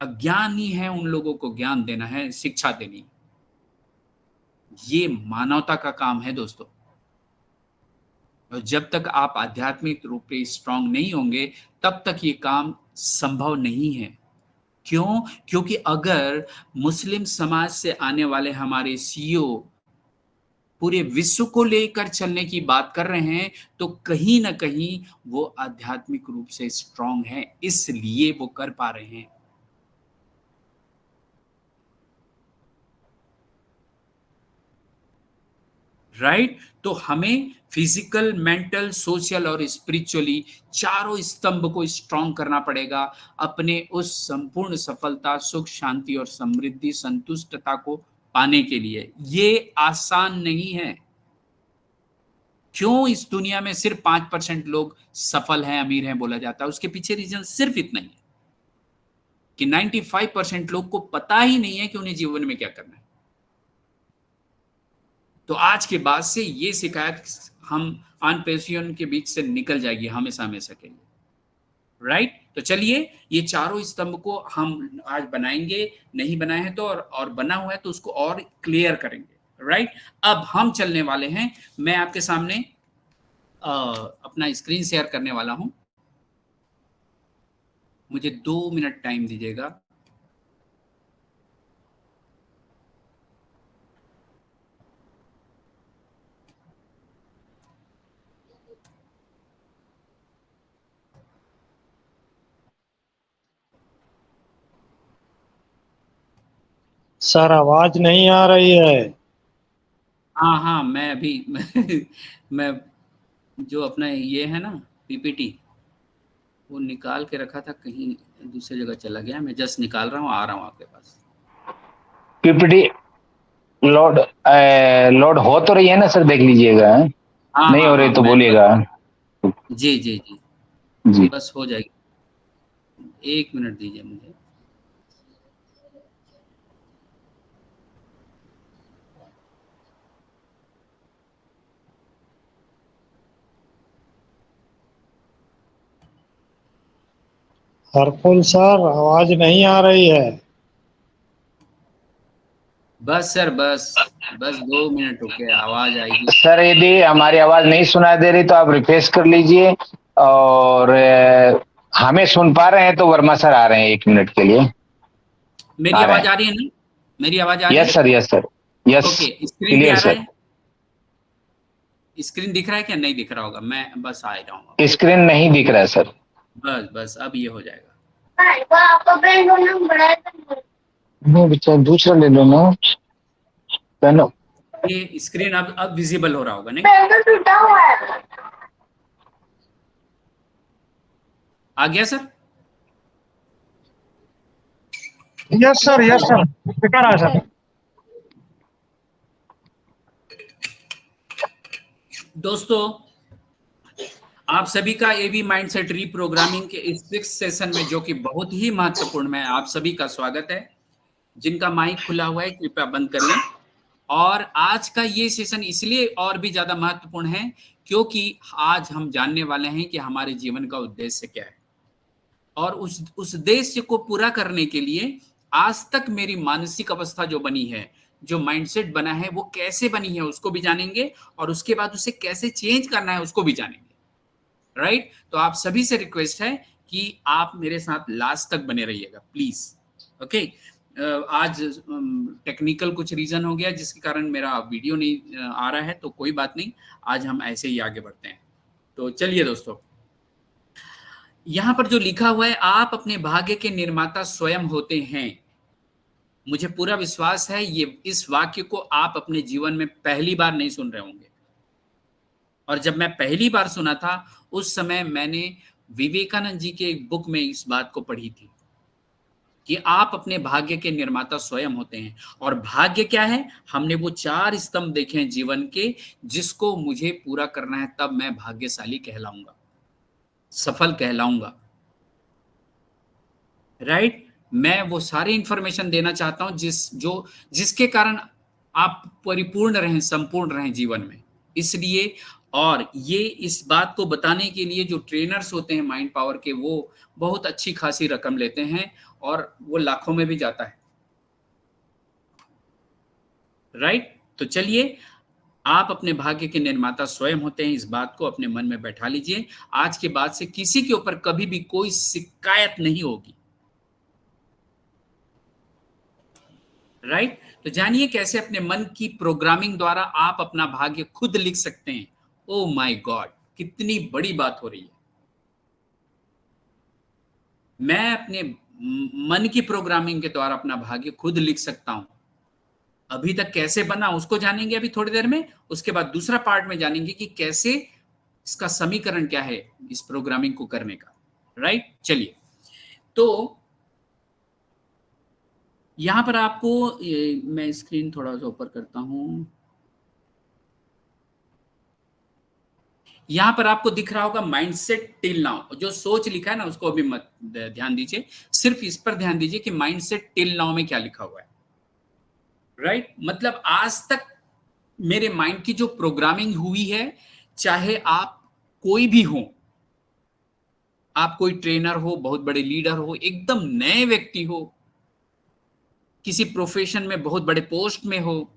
अज्ञानी है उन लोगों को ज्ञान देना है, शिक्षा देनी। ये मानवता का काम है दोस्तों। और जब तक आप आध्यात्मिक रूप से स्ट्रांग नहीं होंगे, तब तक ये काम संभव नहीं है। क्यों? क्योंकि अगर मुस्लिम समाज से आने वाले हमारे सीईओ पूरे विश्व को लेकर चलने की बात कर रहे हैं, तो कहीं ना कहीं वो आध्यात्मिक रूप से स्ट्रांग है, इसलिए वो कर पा रहे हैं। राइट? तो हमें फिजिकल, मेंटल, सोशल और स्पिरिचुअली चारों स्तंभ को स्ट्रांग करना पड़ेगा अपने उस संपूर्ण सफलता, सुख, शांति और समृद्धि, संतुष्टता को पाने के लिए। ये आसान नहीं है। क्यों इस दुनिया में सिर्फ 5% लोग सफल हैं, अमीर हैं बोला जाता है? उसके पीछे रीजन सिर्फ इतना ही है कि 95% लोग को पता ही नहीं है कि उन्हें जीवन में क्या करना है। तो आज के बाद से ये शिकायत हम अनपेशियन के बीच से निकल जाएगी हमेशा हमेशा के लिए, राइट। तो चलिए ये चारों स्तंभ को हम आज बनाएंगे, नहीं बनाए हैं तो और बना हुआ है तो उसको और क्लियर करेंगे, राइट। अब हम चलने वाले हैं, मैं आपके सामने अपना स्क्रीन शेयर करने वाला हूं, मुझे 2 मिनट टाइम दीजिएगा। सर आवाज नहीं आ रही है। हाँ हाँ, मैं अभी मैं जो अपना ये है ना पीपीटी वो निकाल के रखा था, कहीं दूसरी जगह चला गया, मैं जस्ट निकाल रहा हूँ, आ रहा हूँ आपके पास। पीपीटी लोड हो तो रही है ना सर, देख लीजिएगा। हाँ नहीं हाँ हो रही हाँ, तो मैं बोलिएगा। जी जी जी जी बस हो जाएगी, 1 मिनट दीजिए मुझे। हरफुल सर आवाज नहीं आ रही है। बस सर बस 2 मिनट रुके, आवाज आएगी। सर, यदि हमारी आवाज नहीं सुनाई दे रही तो आप रिफ्रेश कर लीजिए, और हमें सुन पा रहे हैं तो वर्मा सर आ रहे हैं 1 मिनट के लिए। मेरी आवाज आ रही है ना? मेरी आवाज आ रही है? Yes sir, yes sir, yes, okay, screen पे क्लियर आ रहा सर। है? स्क्रीन दिख रहा है क्या? नहीं दिख रहा होगा, मैं बस आ रहा हूँ। स्क्रीन नहीं दिख रहा है सर। बस अब ये हो जाएगा। नहीं बच्चा, दूसरा ले लो ना पेनो। ये स्क्रीन अब विजिबल हो रहा होगा नहीं? आ गया सर? यस सर दिखा रहा है सर। दोस्तों, आप सभी का एबी माइंडसेट रीप्रोग्रामिंग के इस 6th सेशन में, जो कि बहुत ही महत्वपूर्ण है, आप सभी का स्वागत है। जिनका माइक खुला हुआ है कृपया बंद कर लें। और आज का ये सेशन इसलिए और भी ज्यादा महत्वपूर्ण है क्योंकि आज हम जानने वाले हैं कि हमारे जीवन का उद्देश्य क्या है, और उस उद्देश्य को पूरा करने के लिए आज तक मेरी मानसिक अवस्था जो बनी है, जो माइंडसेट बना है, वो कैसे बनी है उसको भी जानेंगे, और उसके बाद उसे कैसे चेंज करना है उसको भी जानेंगे, राइट। तो आप सभी से रिक्वेस्ट है कि आप मेरे साथ लास्ट तक बने रहिएगा प्लीज, ओके। आज टेक्निकल कुछ रीजन हो गया जिसके कारण मेरा वीडियो नहीं आ रहा है, तो कोई बात नहीं, आज हम ऐसे ही आगे बढ़ते हैं। तो चलिए दोस्तों, यहां पर जो लिखा हुआ है, आप अपने भाग्य के निर्माता स्वयं होते हैं। मुझे पूरा विश्वास है ये इस वाक्य को आप अपने जीवन में पहली बार नहीं सुन रहे होंगे, और जब मैं पहली बार सुना था उस समय मैंने विवेकानंद जी के एक बुक में इस बात को पढ़ी थी कि आप अपने भाग्य के निर्माता स्वयं होते हैं। और भाग्य क्या है? हमने वो 4 स्तंभ देखे हैं जीवन के, जिसको मुझे पूरा करना है, तब मैं भाग्यशाली कहलाऊंगा, सफल कहलाऊंगा, राइट। मैं वो सारी इंफॉर्मेशन देना चाहता हूं जिसके कारण आप परिपूर्ण रहें, संपूर्ण रहें जीवन में। इसलिए, और ये इस बात को बताने के लिए जो ट्रेनर्स होते हैं माइंड पावर के, वो बहुत अच्छी खासी रकम लेते हैं, और वो लाखों में भी जाता है, राइट। तो चलिए, आप अपने भाग्य के निर्माता स्वयं होते हैं, इस बात को अपने मन में बैठा लीजिए। आज के बाद से किसी के ऊपर कभी भी कोई शिकायत नहीं होगी, राइट। तो जानिए कैसे अपने मन की प्रोग्रामिंग द्वारा आप अपना भाग्य खुद लिख सकते हैं। ओ माय गॉड, कितनी बड़ी बात हो रही है। मैं अपने मन की प्रोग्रामिंग के द्वारा अपना भाग्य खुद लिख सकता हूं। अभी तक कैसे बना उसको जानेंगे अभी थोड़ी देर में, उसके बाद दूसरा पार्ट में जानेंगे कि कैसे इसका समीकरण क्या है इस प्रोग्रामिंग को करने का, राइट। चलिए, तो यहां पर आपको मैं स्क्रीन थोड़ा सा ऊपर करता हूं, यहां पर आपको दिख रहा होगा माइंडसेट टिल नाउ, जो सोच लिखा है ना उसको अभी मत ध्यान दीजिए, सिर्फ इस पर ध्यान दीजिए कि माइंडसेट टिल नाउ में क्या लिखा हुआ है, राइट। मतलब आज तक मेरे माइंड की जो प्रोग्रामिंग हुई है, चाहे आप कोई भी हो, आप कोई ट्रेनर हो, बहुत बड़े लीडर हो, एकदम नए व्यक्ति हो, किसी प्रोफेशन में बहुत बड़े पोस्ट में हो,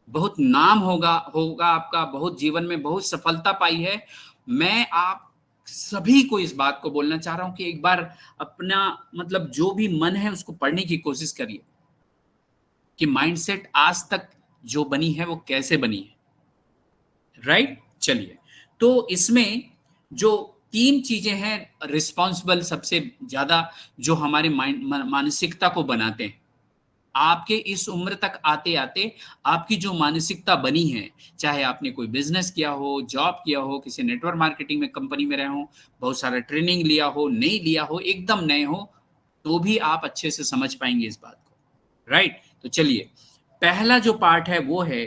बहुत नाम होगा होगा आपका, बहुत जीवन में बहुत सफलता पाई है, मैं आप सभी को इस बात को बोलना चाह रहा हूं कि एक बार अपना मतलब जो भी मन है उसको पढ़ने की कोशिश करिए कि माइंडसेट आज तक जो बनी है वो कैसे बनी है। राइट, चलिए, तो इसमें जो 3 चीजें हैं रिस्पॉन्सिबल सबसे ज्यादा जो हमारे मानसिकता को बनाते हैं, आपके इस उम्र तक आते आते आपकी जो मानसिकता बनी है, चाहे आपने कोई बिजनेस किया हो, जॉब किया हो, किसी नेटवर्क मार्केटिंग में कंपनी में रहे हो, बहुत सारा ट्रेनिंग लिया हो, नहीं लिया हो, एकदम नए हो, तो भी आप अच्छे से समझ पाएंगे इस बात को। राइट, तो चलिए, पहला जो पार्ट है वो है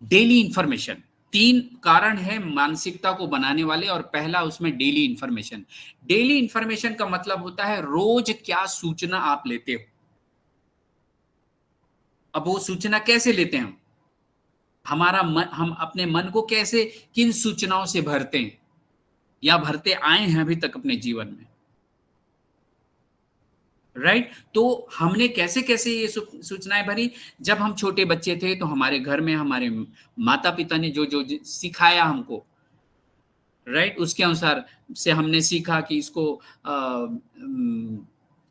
डेली इंफॉर्मेशन। 3 कारण है मानसिकता को बनाने वाले, और पहला उसमें डेली इंफॉर्मेशन। डेली इंफॉर्मेशन का मतलब होता है रोज क्या सूचना आप लेते हो। अब वो सूचना कैसे लेते हैं हम अपने मन को कैसे किन सूचनाओं से भरते हैं या भरते आए हैं अभी तक अपने जीवन में। राइट, तो हमने कैसे कैसे ये सूचनाएं भरी। जब हम छोटे बच्चे थे तो हमारे घर में हमारे माता पिता ने जो जो सिखाया हमको, राइट, उसके अनुसार से हमने सीखा कि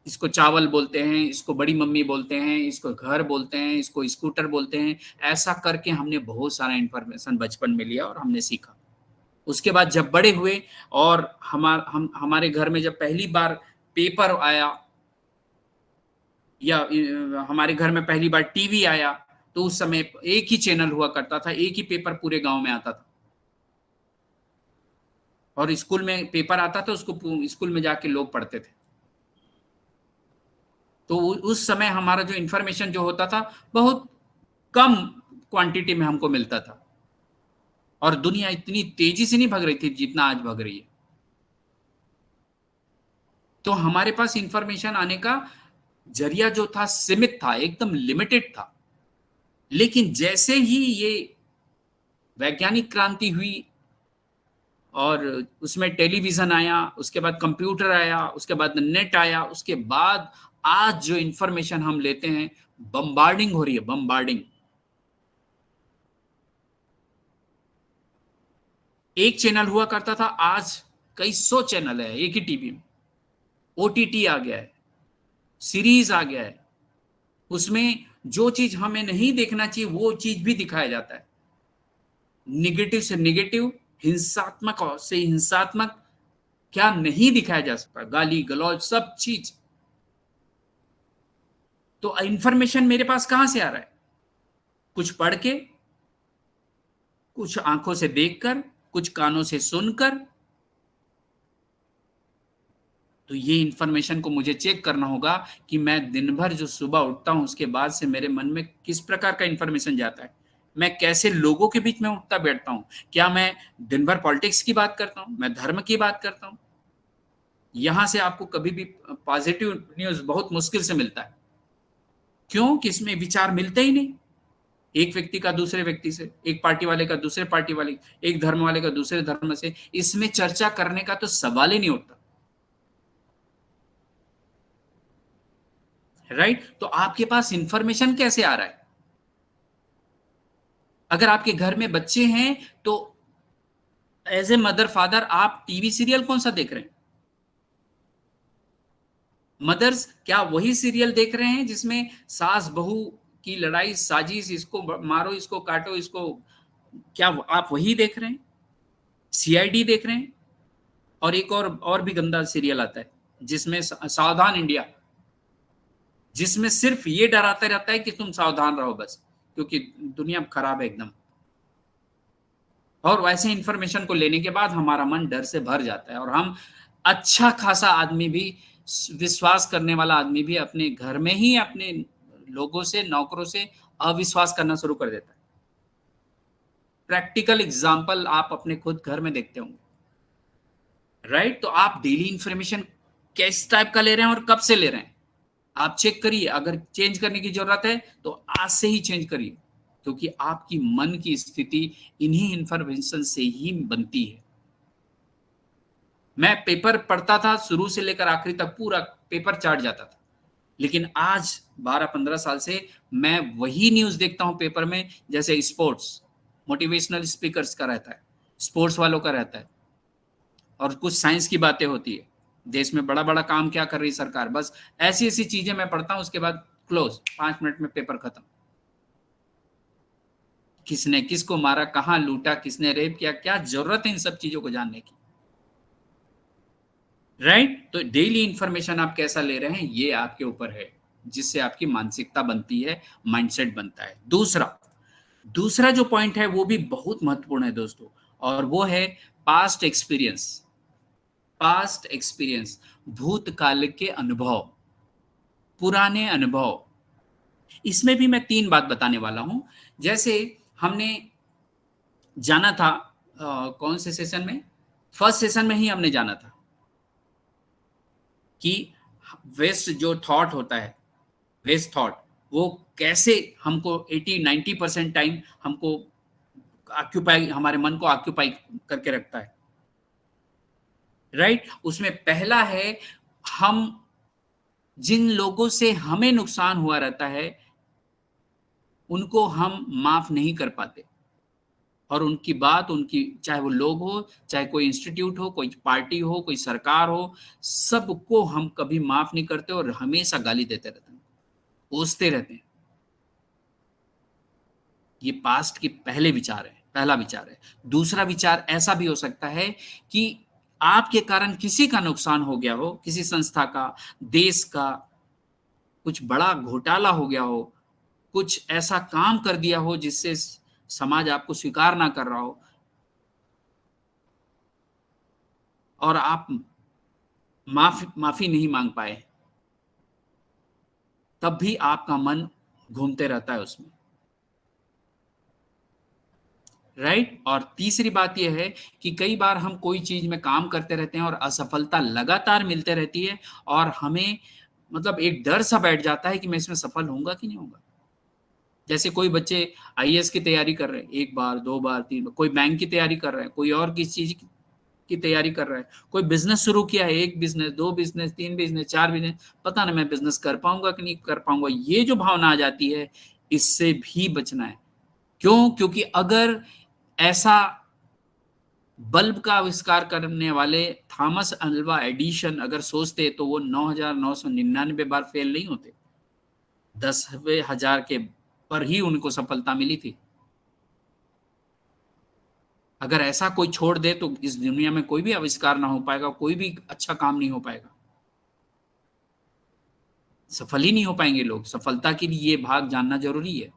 इसको चावल बोलते हैं, इसको बड़ी मम्मी बोलते हैं, इसको घर बोलते हैं, इसको स्कूटर बोलते हैं। ऐसा करके हमने बहुत सारा इंफॉर्मेशन बचपन में लिया और हमने सीखा। उसके बाद जब बड़े हुए और हमारे घर में जब पहली बार पेपर आया या हमारे घर में पहली बार टीवी आया, तो उस समय एक ही चैनल हुआ करता था, एक ही पेपर पूरे गांव में आता था, और स्कूल में पेपर आता था, उसको स्कूल में जाके लोग पढ़ते थे। तो उस समय हमारा जो इंफॉर्मेशन जो होता था बहुत कम क्वांटिटी में हमको मिलता था, और दुनिया इतनी तेजी से नहीं भाग रही थी जितना आज भाग रही है। तो हमारे पास इंफॉर्मेशन आने का जरिया जो था सीमित था, एकदम लिमिटेड था। लेकिन जैसे ही ये वैज्ञानिक क्रांति हुई और उसमें टेलीविजन आया, उसके बाद कंप्यूटर आया, उसके बाद नेट आया, उसके बाद आज जो इंफॉर्मेशन हम लेते हैं, बम्बार्डिंग हो रही है, बम्बार्डिंग। एक चैनल हुआ करता था, आज कई 100 चैनल है एक ही टीवी में। ओटीटी आ गया है, सीरीज आ गया है, उसमें जो चीज हमें नहीं देखना चाहिए वो चीज भी दिखाया जाता है। निगेटिव से निगेटिव, हिंसात्मक से हिंसात्मक क्या नहीं दिखाया जा सकता, गाली गलौज सब चीज। तो इंफॉर्मेशन मेरे पास कहां से आ रहा है? कुछ पढ़ के, कुछ आंखों से देखकर, कुछ कानों से सुनकर। तो ये इंफॉर्मेशन को मुझे चेक करना होगा कि मैं दिन भर जो सुबह उठता हूं उसके बाद से मेरे मन में किस प्रकार का इंफॉर्मेशन जाता है, मैं कैसे लोगों के बीच में उठता बैठता हूं। क्या मैं दिन भर पॉलिटिक्स की बात करता हूं, मैं धर्म की बात करता हूं। यहां से आपको कभी भी पॉजिटिव न्यूज बहुत मुश्किल से मिलता है। क्यों? कि इसमें विचार मिलते ही नहीं, एक व्यक्ति का दूसरे व्यक्ति से, एक पार्टी वाले का दूसरे पार्टी वाले, एक धर्म वाले का दूसरे धर्म से, इसमें चर्चा करने का तो सवाल ही नहीं उठता। राइट, तो आपके पास इंफॉर्मेशन कैसे आ रहा है? अगर आपके घर में बच्चे हैं तो एज ए मदर फादर आप टीवी सीरियल कौन सा देख रहे हैं? मदर्स क्या वही सीरियल देख रहे हैं जिसमें सास बहू की लड़ाई साजिश, इसको मारो, इसको काटो, इसको, क्या आप वही देख रहे हैं? सीआईडी देख रहे हैं? और एक और भी गंदा सीरियल आता है जिसमें सावधान इंडिया, जिसमें सिर्फ ये डराता रहता है कि तुम सावधान रहो बस, क्योंकि दुनिया खराब है एकदम। और वैसे इंफॉर्मेशन को लेने के बाद हमारा मन डर से भर जाता है, और हम अच्छा खासा आदमी भी, विश्वास करने वाला आदमी भी अपने घर में ही अपने लोगों से, नौकरों से अविश्वास करना शुरू कर देता है। प्रैक्टिकल एग्जाम्पल आप अपने खुद घर में देखते होंगे। राइट, तो आप डेली इंफॉर्मेशन किस टाइप का ले रहे हैं और कब से ले रहे हैं? आप चेक करिए, अगर चेंज करने की जरूरत है तो आज से ही चेंज करिए, क्योंकि आपकी मन की स्थिति इन्हीं इंफॉर्मेशन से ही बनती है। मैं पेपर पढ़ता था शुरू से लेकर आखिरी तक, पूरा पेपर चाट जाता था, लेकिन आज 12-15 साल से मैं वही न्यूज देखता हूं पेपर में, जैसे स्पोर्ट्स, मोटिवेशनल स्पीकर्स का रहता है, स्पोर्ट्स वालों का रहता है, और कुछ साइंस की बातें होती है, देश में बड़ा बड़ा काम क्या कर रही सरकार, बस ऐसी ऐसी चीजें मैं पढ़ता हूं, उसके बाद क्लोज, 5 मिनट में पेपर खत्म। किसने किसको मारा, कहां लूटा, किसने रेप किया, क्या जरूरत है इन सब चीजों को जानने की, राइट? तो डेली इंफॉर्मेशन आप कैसा ले रहे हैं ये आपके ऊपर है, जिससे आपकी मानसिकता बनती है, माइंडसेट बनता है। दूसरा जो पॉइंट है वो भी बहुत महत्वपूर्ण है दोस्तों, और वो है पास्ट एक्सपीरियंस, भूतकाल के अनुभव, पुराने अनुभव। इसमें भी मैं 3 बात बताने वाला हूं। जैसे हमने जाना था कौन से सेशन में, फर्स्ट सेशन में ही हमने जाना था कि वेस्ट जो थॉट होता है, वेस्ट थॉट, वो कैसे हमको 80-90% टाइम हमको ऑक्यूपाई, हमारे मन को ऑक्यूपाई करके रखता है, राइट? उसमें पहला है, हम जिन लोगों से हमें नुकसान हुआ रहता है उनको हम माफ नहीं कर पाते, और उनकी बात, उनकी, चाहे वो लोग हो, चाहे कोई इंस्टीट्यूट हो, कोई पार्टी हो, कोई सरकार हो, सबको हम कभी माफ नहीं करते और हमेशा गाली देते रहते हैं, कोसते रहते हैं। ये पास्ट के पहला विचार है। दूसरा विचार ऐसा भी हो सकता है कि आपके कारण किसी का नुकसान हो गया हो, किसी संस्था का, देश का, कुछ बड़ा घोटाला हो गया हो, कुछ ऐसा काम कर दिया हो जिससे समाज आपको स्वीकार ना कर रहा हो, और आप माफी नहीं मांग पाए, तब भी आपका मन घूमते रहता है उसमें, राइट? और तीसरी बात यह है कि कई बार हम कोई चीज में काम करते रहते हैं और असफलता लगातार मिलते रहती है, और हमें मतलब एक डर सा बैठ जाता है कि मैं इसमें सफल होऊंगा कि नहीं होगा। जैसे कोई बच्चे आईएएस की तैयारी कर रहे हैं, 1 बार 2 बार 3 बार, कोई बैंक की तैयारी कर रहा है, कोई और किस चीज की तैयारी कर रहा है, कोई बिजनेस शुरू किया है, 1 बिजनेस, 2 बिजनेस, 3 बिजनेस, 4 बिजनेस, पता नहीं मैं बिजनेस कर पाऊंगा कि नहीं कर पाऊंगा। ये जो भावना आ जाती है, इससे भी बचना है। क्यों? क्योंकि अगर ऐसा बल्ब का आविष्कार करने वाले थॉमस अल्वा एडिशन अगर सोचते तो वो 9,999 बार फेल नहीं होते, 10वें हजार के पर ही उनको सफलता मिली थी। अगर ऐसा कोई छोड़ दे तो इस दुनिया में कोई भी आविष्कार ना हो पाएगा, कोई भी अच्छा काम नहीं हो पाएगा, सफल ही नहीं हो पाएंगे लोग। सफलता के लिए ये भाग जानना जरूरी है,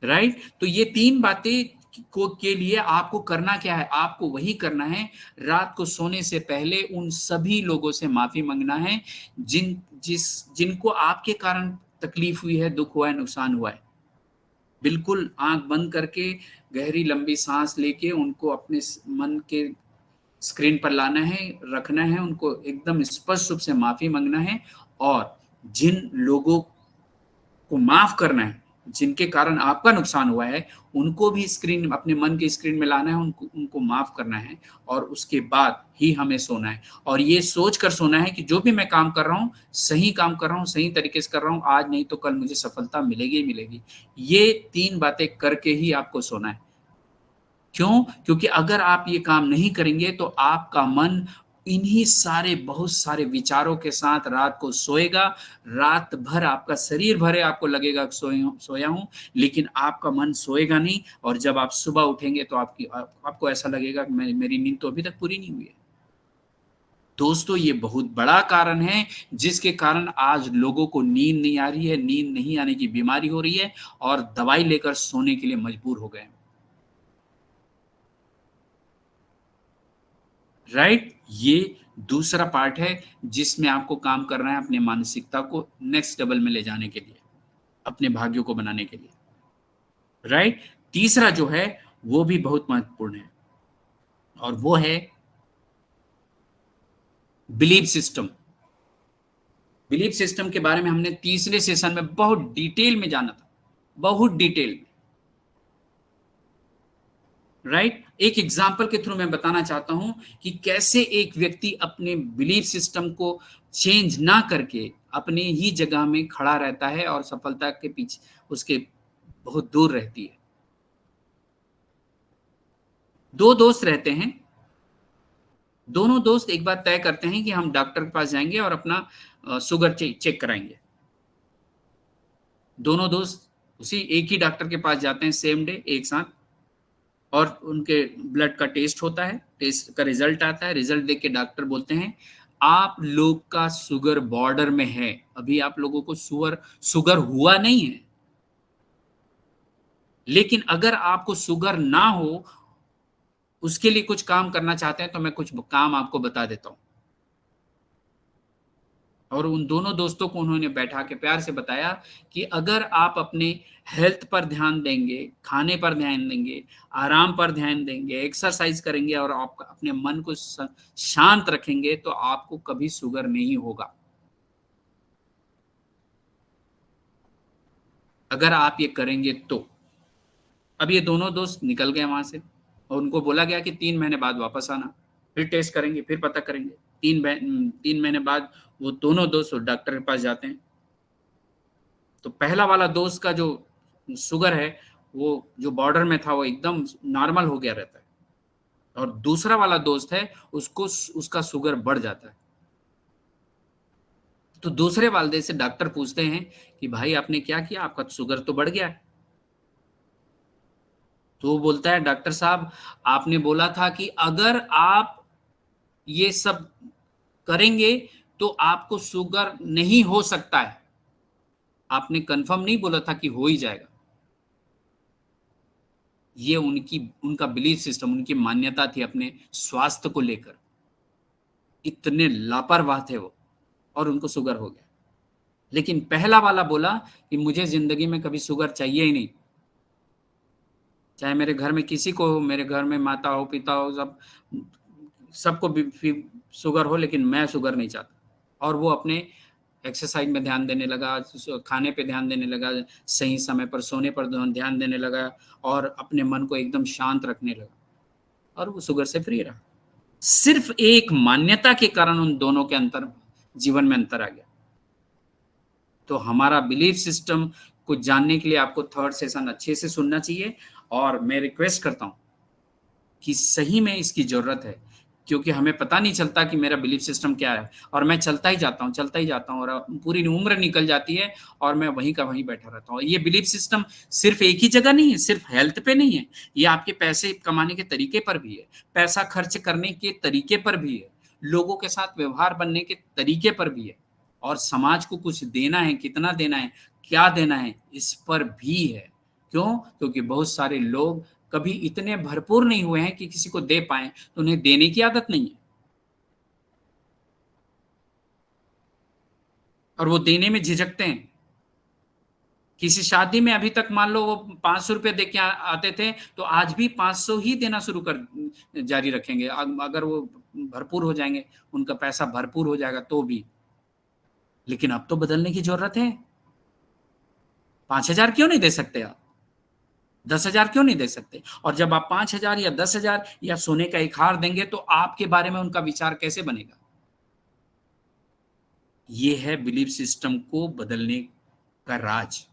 राइट? तो ये 3 बातें के लिए आपको करना क्या है? आपको वही करना है, रात को सोने से पहले उन सभी लोगों से माफी मांगना है जिनको आपके कारण तकलीफ हुई है, दुख हुआ है, नुकसान हुआ है। बिल्कुल आंख बंद करके गहरी लंबी सांस लेके उनको अपने मन के स्क्रीन पर लाना है, रखना है, उनको एकदम स्पष्ट रूप से माफी मांगना है, और जिन लोगों को माफ करना है, जिनके कारण आपका नुकसान हुआ है, उनको भी स्क्रीन, अपने मन की स्क्रीन में लाना है, उनको माफ करना है, और उसके बाद ही हमें सोना है। और ये सोच कर सोना है कि जो भी मैं काम कर रहा हूँ, सही काम कर रहा हूँ, सही तरीके से कर रहा हूँ, आज नहीं तो कल मुझे सफलता मिलेगी ही मिलेगी। ये 3 बातें करके ही आपको सोना है। क्यों? क्योंकि अगर आप ये काम नहीं करेंगे तो आपका मन इन्हीं सारे, बहुत सारे विचारों के साथ रात को सोएगा, रात भर आपका शरीर भरे आपको लगेगा सोया हूं, लेकिन आपका मन सोएगा नहीं, और जब आप सुबह उठेंगे तो आपको ऐसा लगेगा कि मेरी नींद तो अभी तक पूरी नहीं हुई है। दोस्तों, ये बहुत बड़ा कारण है जिसके कारण आज लोगों को नींद नहीं आ रही है, नींद नहीं आने की बीमारी हो रही है, और दवाई लेकर सोने के लिए मजबूर हो गए, राइट? ये दूसरा पार्ट है जिसमें आपको काम करना है, अपने मानसिकता को नेक्स्ट लेवल में ले जाने के लिए, अपने भाग्यों को बनाने के लिए, राइट? तीसरा जो है वो भी बहुत महत्वपूर्ण है, और वो है बिलीफ सिस्टम। बिलीफ सिस्टम के बारे में हमने तीसरे सेशन में बहुत डिटेल में जाना था, बहुत डिटेल में, राइट। एक एग्जाम्पल के थ्रू मैं बताना चाहता हूं कि कैसे एक व्यक्ति अपने बिलीफ सिस्टम को चेंज ना करके अपने ही जगह में खड़ा रहता है और सफलता के पीछे उसके बहुत दूर रहती है। दो दोस्त रहते हैं, दोनों दोस्त एक बात तय करते हैं कि हम डॉक्टर के पास जाएंगे और अपना शुगर चेक कराएंगे। दोनों दोस्त उसी एक ही डॉक्टर के पास जाते हैं सेम डे, एक साथ, और उनके ब्लड का टेस्ट होता है, टेस्ट का रिजल्ट आता है। रिजल्ट देख के डॉक्टर बोलते हैं आप लोग का शुगर बॉर्डर में है, अभी आप लोगों को शुगर हुआ नहीं है, लेकिन अगर आपको शुगर ना हो, उसके लिए कुछ काम करना चाहते हैं तो मैं कुछ काम आपको बता देता हूं। और उन दोनों दोस्तों को उन्होंने बैठा के प्यार से बताया कि अगर आप अपने हेल्थ पर ध्यान देंगे, खाने पर ध्यान देंगे, आराम पर ध्यान देंगे, एक्सरसाइज करेंगे और आप अपने मन को शांत रखेंगे तो आपको कभी शुगर नहीं होगा। अगर आप ये करेंगे तो। अब ये दोनों दोस्त निकल गए वहां से और उनको बोला गया कि 3 महीने बाद वापस आना, फिर टेस्ट करेंगे, फिर पता करेंगे। 3 महीने बाद वो दोनों दोस्त डॉक्टर के पास जाते हैं। तो पहला वाला दोस्त का जो शुगर है वो जो बॉर्डर में था वो एकदम नॉर्मल हो गया रहता है, और दूसरा वाला दोस्त है उसका शुगर बढ़ जाता है। तो दूसरे वाले से डॉक्टर पूछते हैं कि भाई आपने क्या किया, आपका शुगर तो बढ़ गया है। तो वो बोलता है डॉक्टर साहब आपने बोला था कि अगर आप ये सब करेंगे तो आपको शुगर नहीं हो सकता है, आपने कंफर्म नहीं बोला था कि हो ही जाएगा। ये उनका बिलीफ सिस्टम, उनकी मान्यता थी अपने स्वास्थ्य को लेकर। इतने लापरवाह थे वो, और उनको शुगर हो गया। लेकिन पहला वाला बोला कि मुझे जिंदगी में कभी शुगर चाहिए ही नहीं, चाहे मेरे घर में किसी को हो, मेरे घर में माता हो, पिता हो, सबको भी शुगर हो, लेकिन मैं शुगर नहीं चाहता। और वो अपने एक्सरसाइज में ध्यान देने लगा, खाने पे ध्यान देने लगा, सही समय पर सोने पर ध्यान देने लगा, और अपने मन को एकदम शांत रखने लगा, और वो शुगर से फ्री रहा। सिर्फ एक मान्यता के कारण उन दोनों के जीवन में अंतर आ गया। तो हमारा बिलीफ सिस्टम को जानने के लिए आपको थर्ड सेशन अच्छे से सुनना चाहिए, और मैं रिक्वेस्ट करता हूं कि सही में इसकी जरूरत है, क्योंकि हमें पता नहीं चलता कि मेरा बिलीफ सिस्टम क्या है, और मैं चलता ही जाता हूँ और पूरी उम्र निकल जाती है और मैं वहीं का वहीं बैठा रहता हूँ। ये बिलीफ सिस्टम सिर्फ एक ही जगह नहीं है, सिर्फ हेल्थ पे नहीं है, ये आपके पैसे कमाने के तरीके पर भी है, पैसा खर्च करने के तरीके पर भी है, लोगों के साथ व्यवहार बनने के तरीके पर भी है, और समाज को कुछ देना है, कितना देना है, क्या देना है, इस पर भी है। क्यों? क्योंकि बहुत सारे लोग कभी इतने भरपूर नहीं हुए हैं कि किसी को दे पाए, तो उन्हें देने की आदत नहीं है, और वो देने में झिझकते हैं। किसी शादी में अभी तक मान लो वो 500 रुपए दे के आते थे, तो आज भी 500 ही देना शुरू कर जारी रखेंगे, अगर वो भरपूर हो जाएंगे, उनका पैसा भरपूर हो जाएगा तो भी। लेकिन अब तो बदलने की जरूरत है। 5,000 क्यों नहीं दे सकते आप? 10,000 क्यों नहीं दे सकते? और जब आप 5,000 या 10,000 या सोने का एक हार देंगे तो आपके बारे में उनका विचार कैसे बनेगा? ये है बिलीफ सिस्टम को बदलने का राज,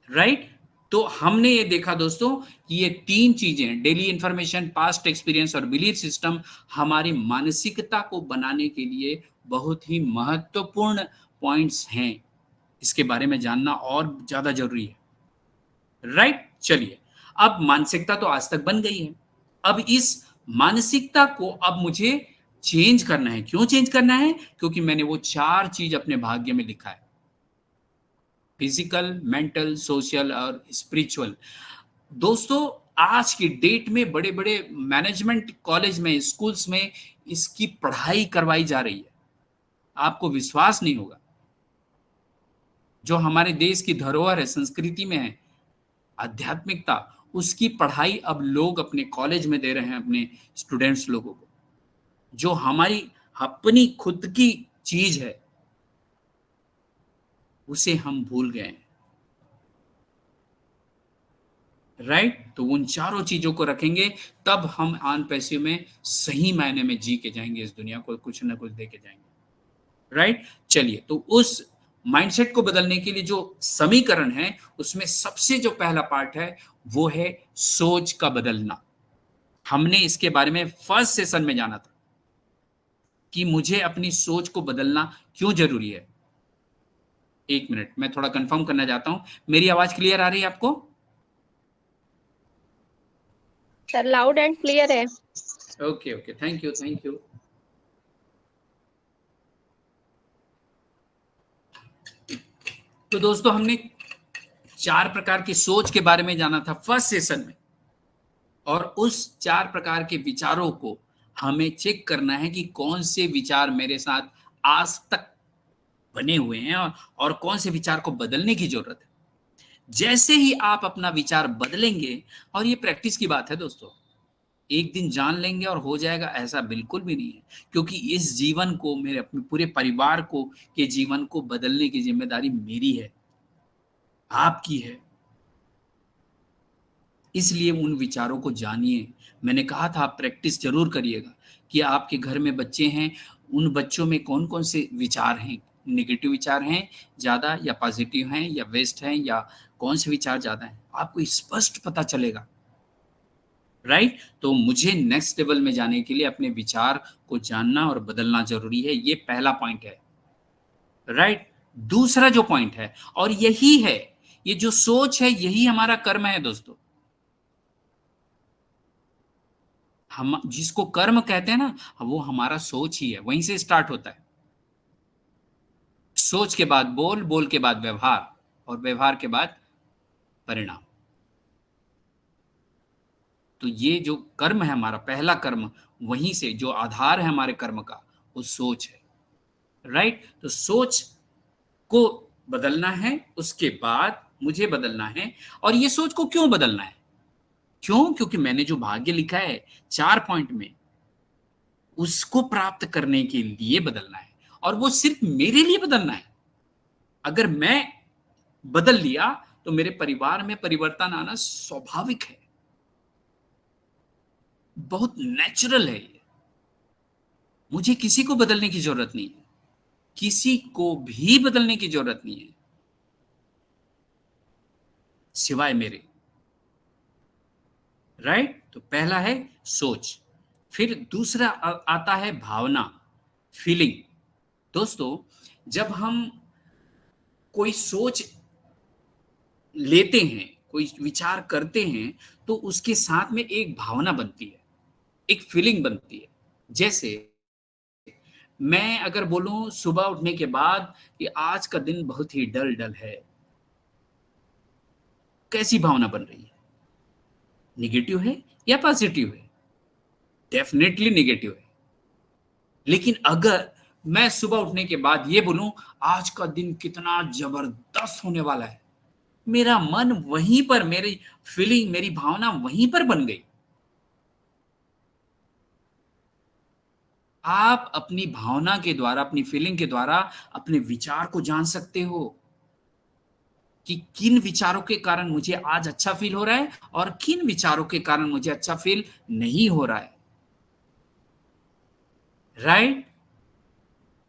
राइट? तो हमने ये देखा दोस्तों कि ये 3 चीजें, डेली इंफॉर्मेशन, पास्ट एक्सपीरियंस और बिलीफ सिस्टम, हमारी मानसिकता को बनाने के लिए बहुत ही महत्वपूर्ण पॉइंट्स हैं। इसके बारे में जानना और ज्यादा जरूरी है, राइट? चलिए, अब मानसिकता तो आज तक बन गई है। अब इस मानसिकता को अब मुझे चेंज करना है। क्यों चेंज करना है? क्योंकि मैंने वो 4 चीज अपने भाग्य में लिखा है, फिजिकल, मेंटल, सोशल और स्पिरिचुअल। दोस्तों, आज की डेट में बड़े बड़े मैनेजमेंट कॉलेज में, स्कूल्स में इसकी पढ़ाई करवाई जा रही है। आपको विश्वास नहीं होगा, जो हमारे देश की धरोहर है, संस्कृति में है, आध्यात्मिकता, उसकी पढ़ाई अब लोग अपने कॉलेज में दे रहे हैं अपने स्टूडेंट्स लोगों को। जो हमारी अपनी खुद की चीज है उसे हम भूल गए हैं। राइट, तो उन चारों चीजों को रखेंगे तब हम आन पैसे में सही मायने में जी के जाएंगे, इस दुनिया को कुछ ना कुछ दे के जाएंगे। राइट, चलिए, तो उस माइंडसेट को बदलने के लिए जो समीकरण है उसमें सबसे जो पहला पार्ट है वो है सोच का बदलना। हमने इसके बारे में फर्स्ट सेशन में जाना था कि मुझे अपनी सोच को बदलना क्यों जरूरी है। एक मिनट, मैं थोड़ा कंफर्म करना चाहता हूं, मेरी आवाज क्लियर आ रही है आपको? सर लाउड एंड क्लियर है। Okay okay, thank you thank you. तो दोस्तों, हमने 4 प्रकार की सोच के बारे में जाना था फर्स्ट सेशन में, और उस 4 प्रकार के विचारों को हमें चेक करना है कि कौन से विचार मेरे साथ आज तक बने हुए हैं और कौन से विचार को बदलने की जरूरत है। जैसे ही आप अपना विचार बदलेंगे, और ये प्रैक्टिस की बात है दोस्तों, एक दिन जान लेंगे और हो जाएगा, ऐसा बिल्कुल भी नहीं है, क्योंकि इस जीवन को, मेरे अपने पूरे परिवार को के जीवन को बदलने की जिम्मेदारी मेरी है, आपकी है। इसलिए उन विचारों को जानिए। मैंने कहा था आप प्रैक्टिस जरूर करिएगा कि आपके घर में बच्चे हैं, उन बच्चों में कौन कौन से विचार हैं, नेगेटिव विचार हैं ज्यादा या पॉजिटिव हैं या वेस्ट हैं, या कौन से विचार ज्यादा हैं, आपको स्पष्ट पता चलेगा। राइट, तो मुझे नेक्स्ट लेवल में जाने के लिए अपने विचार को जानना और बदलना जरूरी है, ये पहला पॉइंट है। राइट, दूसरा जो पॉइंट है, और यही है, ये जो सोच है यही हमारा कर्म है दोस्तों। हम जिसको कर्म कहते हैं ना, वो हमारा सोच ही है, वहीं से स्टार्ट होता है। सोच के बाद बोल, बोल के बाद व्यवहार, और व्यवहार के बाद परिणाम। तो ये जो कर्म है हमारा, पहला कर्म, वहीं से जो आधार है हमारे कर्म का, वो सोच है। राइट, तो सोच को बदलना है, उसके बाद मुझे बदलना है। और ये सोच को क्यों बदलना है? क्यों? क्योंकि मैंने जो भाग्य लिखा है 4 पॉइंट में, उसको प्राप्त करने के लिए बदलना है, और वो सिर्फ मेरे लिए बदलना है। अगर मैं बदल लिया तो मेरे परिवार में परिवर्तन आना स्वाभाविक है, बहुत नेचुरल है ये। मुझे किसी को बदलने की जरूरत नहीं है, किसी को भी बदलने की जरूरत नहीं है सिवाय मेरे। राइट, तो पहला है सोच, फिर दूसरा आता है भावना, फीलिंग। दोस्तों, जब हम कोई सोच लेते हैं, कोई विचार करते हैं, तो उसके साथ में एक भावना बनती है, एक फीलिंग बनती है। जैसे मैं अगर बोलूं सुबह उठने के बाद कि आज का दिन बहुत ही डल डल है, कैसी भावना बन रही है? निगेटिव है या पॉजिटिव है? डेफिनेटली निगेटिव है। लेकिन अगर मैं सुबह उठने के बाद ये बोलूं आज का दिन कितना जबरदस्त होने वाला है, मेरा मन वहीं पर, मेरी फीलिंग, मेरी भावना वहीं पर बन गई। आप अपनी भावना के द्वारा, अपनी फीलिंग के द्वारा अपने विचार को जान सकते हो कि किन विचारों के कारण मुझे आज अच्छा फील हो रहा है और किन विचारों के कारण मुझे अच्छा फील नहीं हो रहा है। राइट,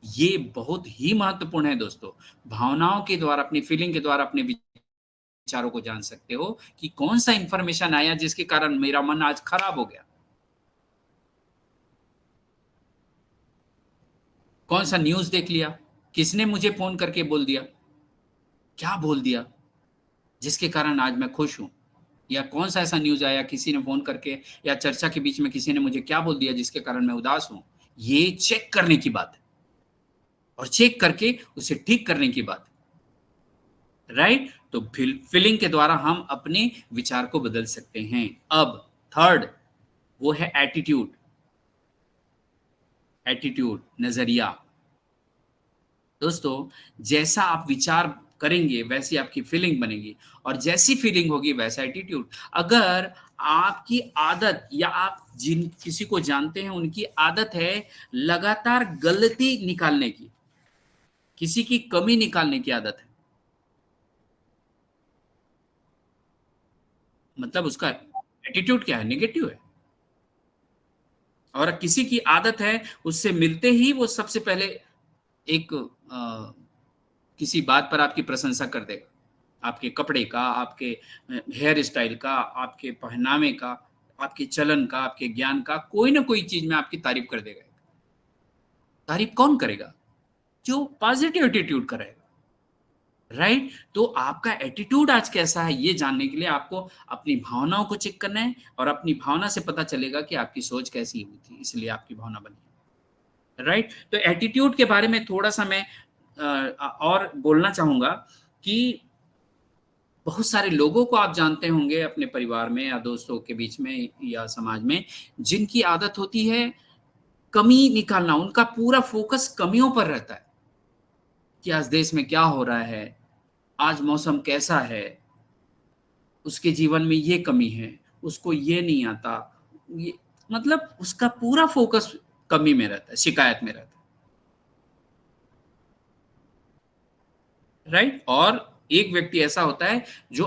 ये बहुत ही महत्वपूर्ण है दोस्तों। भावनाओं के द्वारा, अपनी फीलिंग के द्वारा अपने विचारों को जान सकते हो कि कौन सा इंफॉर्मेशन आया जिसके कारण मेरा मन आज खराब हो गया, कौन सा न्यूज देख लिया, किसने मुझे फोन करके बोल दिया, क्या बोल दिया जिसके कारण आज मैं खुश हूं, या कौन सा ऐसा न्यूज आया, किसी ने फोन करके या चर्चा के बीच में किसी ने मुझे क्या बोल दिया जिसके कारण मैं उदास हूं। ये चेक करने की बात है, और चेक करके उसे ठीक करने की बात है। राइट, तो फीलिंग के द्वारा हम अपने विचार को बदल सकते हैं। अब थर्ड, वो है एटीट्यूड। एटीट्यूड, नजरिया। दोस्तों, जैसा आप विचार करेंगे वैसी आपकी फीलिंग बनेगी, और जैसी फीलिंग होगी वैसा एटीट्यूड। अगर आपकी आदत, या आप जिन किसी को जानते हैं उनकी आदत है लगातार गलती निकालने की, किसी की कमी निकालने की आदत है, मतलब उसका एटीट्यूड क्या है, नेगेटिव है। और किसी की आदत है उससे मिलते ही वो सबसे पहले एक किसी बात पर आपकी प्रशंसा कर देगा, आपके कपड़े का, आपके हेयर स्टाइल का, आपके पहनावे का, आपके चलन का, आपके ज्ञान का, कोई ना कोई चीज में आपकी तारीफ कर देगा। तारीफ कौन करेगा? जो पॉजिटिव एटीट्यूड करेगा, राइट। तो आपका एटीट्यूड आज कैसा है ये जानने के लिए आपको अपनी भावनाओं को चेक करना है, और अपनी भावना से पता चलेगा कि आपकी सोच कैसी हुई थी, इसलिए आपकी भावना बनी, राइट। तो एटीट्यूड के बारे में थोड़ा सा मैं और बोलना चाहूंगा कि बहुत सारे लोगों को आप जानते होंगे अपने परिवार में या दोस्तों के बीच में या समाज में, जिनकी आदत होती है कमी निकालना। उनका पूरा फोकस कमियों पर रहता है कि आज देश में क्या हो रहा है, आज मौसम कैसा है, उसके जीवन में ये कमी है, उसको ये नहीं आता, ये मतलब उसका पूरा फोकस कमी में रहता है, शिकायत में रहता है, राइट। और एक व्यक्ति ऐसा होता है जो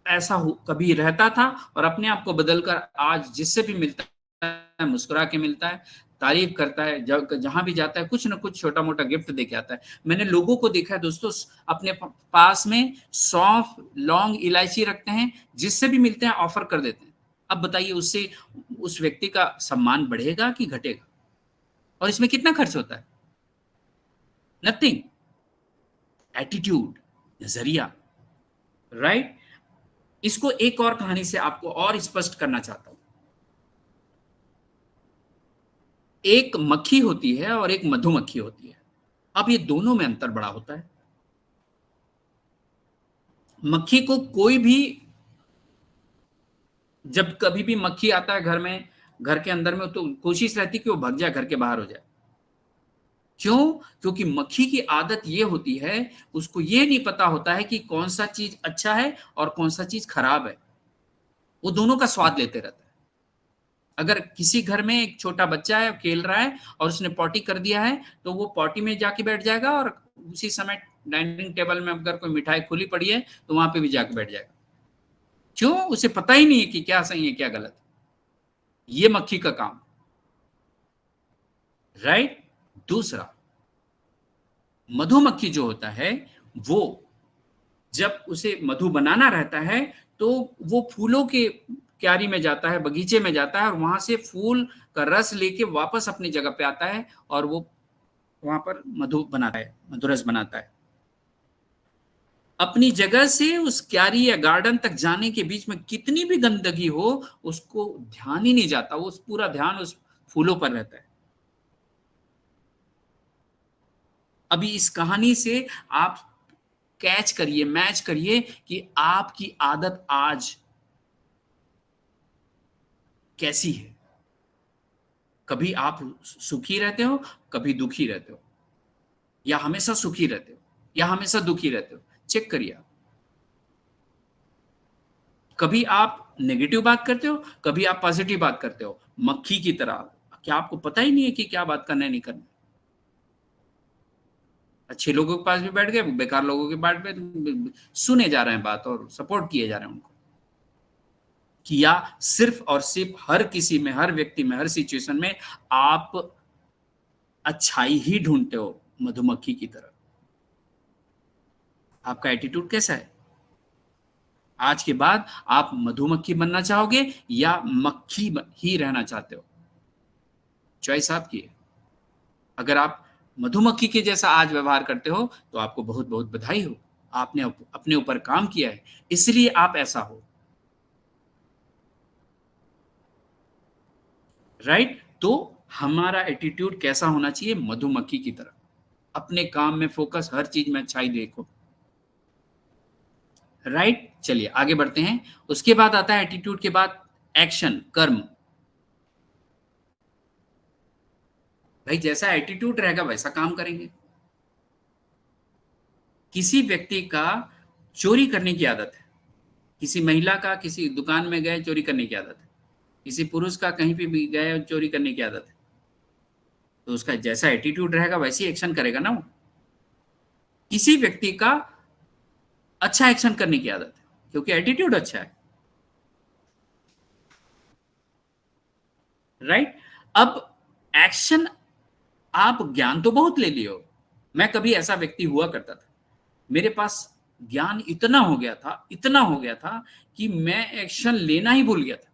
ऐसा कभी रहता था और अपने आप को बदलकर आज जिससे भी मिलता है मुस्कुरा के मिलता है, तारीफ करता है, जहां भी जाता है कुछ ना कुछ छोटा मोटा गिफ्ट दे के आता है। मैंने लोगों को देखा है दोस्तों, अपने पास में सौंफ, लौंग, इलायची रखते हैं, जिससे भी मिलते हैं ऑफर कर देते हैं। अब बताइए उससे उस व्यक्ति का सम्मान बढ़ेगा कि घटेगा? और इसमें कितना खर्च होता है? नथिंग। एटीट्यूड, नजरिया, राइट। इसको एक और कहानी से आपको और स्पष्ट करना चाहता हूं। एक मक्खी होती है और एक मधुमक्खी होती है। अब ये दोनों में अंतर बड़ा होता है। मक्खी को कोई भी, जब कभी भी मक्खी आता है घर में, घर के अंदर में, तो कोशिश रहती है कि वो भाग जाए, घर के बाहर हो जाए। क्यों? क्योंकि मक्खी की आदत ये होती है, उसको ये नहीं पता होता है कि कौन सा चीज अच्छा है और कौन सा चीज खराब है। वो दोनों का स्वाद लेते रहता है। अगर किसी घर में एक छोटा बच्चा है, खेल रहा है और उसने पॉटी कर दिया है, तो वो पॉटी में जाके बैठ जाएगा, और उसी समय डाइनिंग टेबल में अगर कोई मिठाई खुली पड़ी है तो वहां पे भी जाके बैठ जाएगा। क्यों? उसे पता ही नहीं है कि क्या सही है क्या गलत है। ये मक्खी का काम, राइट। दूसरा, मधुमक्खी जो होता है, वो जब उसे मधु बनाना रहता है तो वो फूलों के क्यारी में जाता है, बगीचे में जाता है, और वहां से फूल का रस लेके वापस अपनी जगह पे आता है, और वो वहां पर मधु बनाता है, मधुरस बनाता है। अपनी जगह से उस क्यारी या गार्डन तक जाने के बीच में कितनी भी गंदगी हो, उसको ध्यान ही नहीं जाता, वो पूरा ध्यान उस फूलों पर रहता है। अभी इस कहानी से आप कैच करिए, मैच करिए कि आपकी आदत आज कैसी है। कभी आप सुखी रहते हो, कभी दुखी रहते हो, या हमेशा सुखी रहते हो, या हमेशा दुखी रहते हो। चेक करिए आप। कभी आप नेगेटिव बात करते हो, कभी आप पॉजिटिव बात करते हो, मक्खी की तरह। क्या आपको पता ही नहीं है कि क्या बात करना है, नहीं करना? अच्छे लोगों के पास भी बैठ गए, बेकार लोगों के पास में सुने जा रहे हैं बात और सपोर्ट किए जा रहे हैं उनको। कि या सिर्फ और सिर्फ हर किसी में, हर व्यक्ति में, हर सिचुएशन में आप अच्छाई ही ढूंढते हो, मधुमक्खी की तरह। आपका एटीट्यूड कैसा है? आज के बाद आप मधुमक्खी बनना चाहोगे या मक्खी ही रहना चाहते हो? चॉइस आपकी है। अगर आप मधुमक्खी के जैसा आज व्यवहार करते हो तो आपको बहुत बहुत बधाई हो, आपने अपने ऊपर काम किया है, इसलिए आप ऐसा हो, राइट। तो हमारा एटीट्यूड कैसा होना चाहिए? मधुमक्खी की तरह। अपने काम में फोकस, हर चीज में अच्छाई देखो, राइट। चलिए आगे बढ़ते हैं। उसके बाद आता है एटीट्यूड के बाद एक्शन, कर्म। भाई जैसा एटीट्यूड रहेगा वैसा काम करेंगे। किसी व्यक्ति का चोरी करने की आदत है, किसी महिला का किसी दुकान में गए चोरी करने की आदत है, किसी पुरुष का कहीं पे भी गए चोरी करने की आदत है, तो उसका जैसा एटीट्यूड रहेगा वैसी एक्शन करेगा ना वो। किसी व्यक्ति का अच्छा एक्शन करने की आदत है, क्योंकि एटीट्यूड अच्छा है, राइट। अब एक्शन, आप ज्ञान तो बहुत ले लिए हो। मैं कभी ऐसा व्यक्ति हुआ करता था, मेरे पास ज्ञान इतना हो गया था, इतना हो गया था कि मैं एक्शन लेना ही भूल गया था।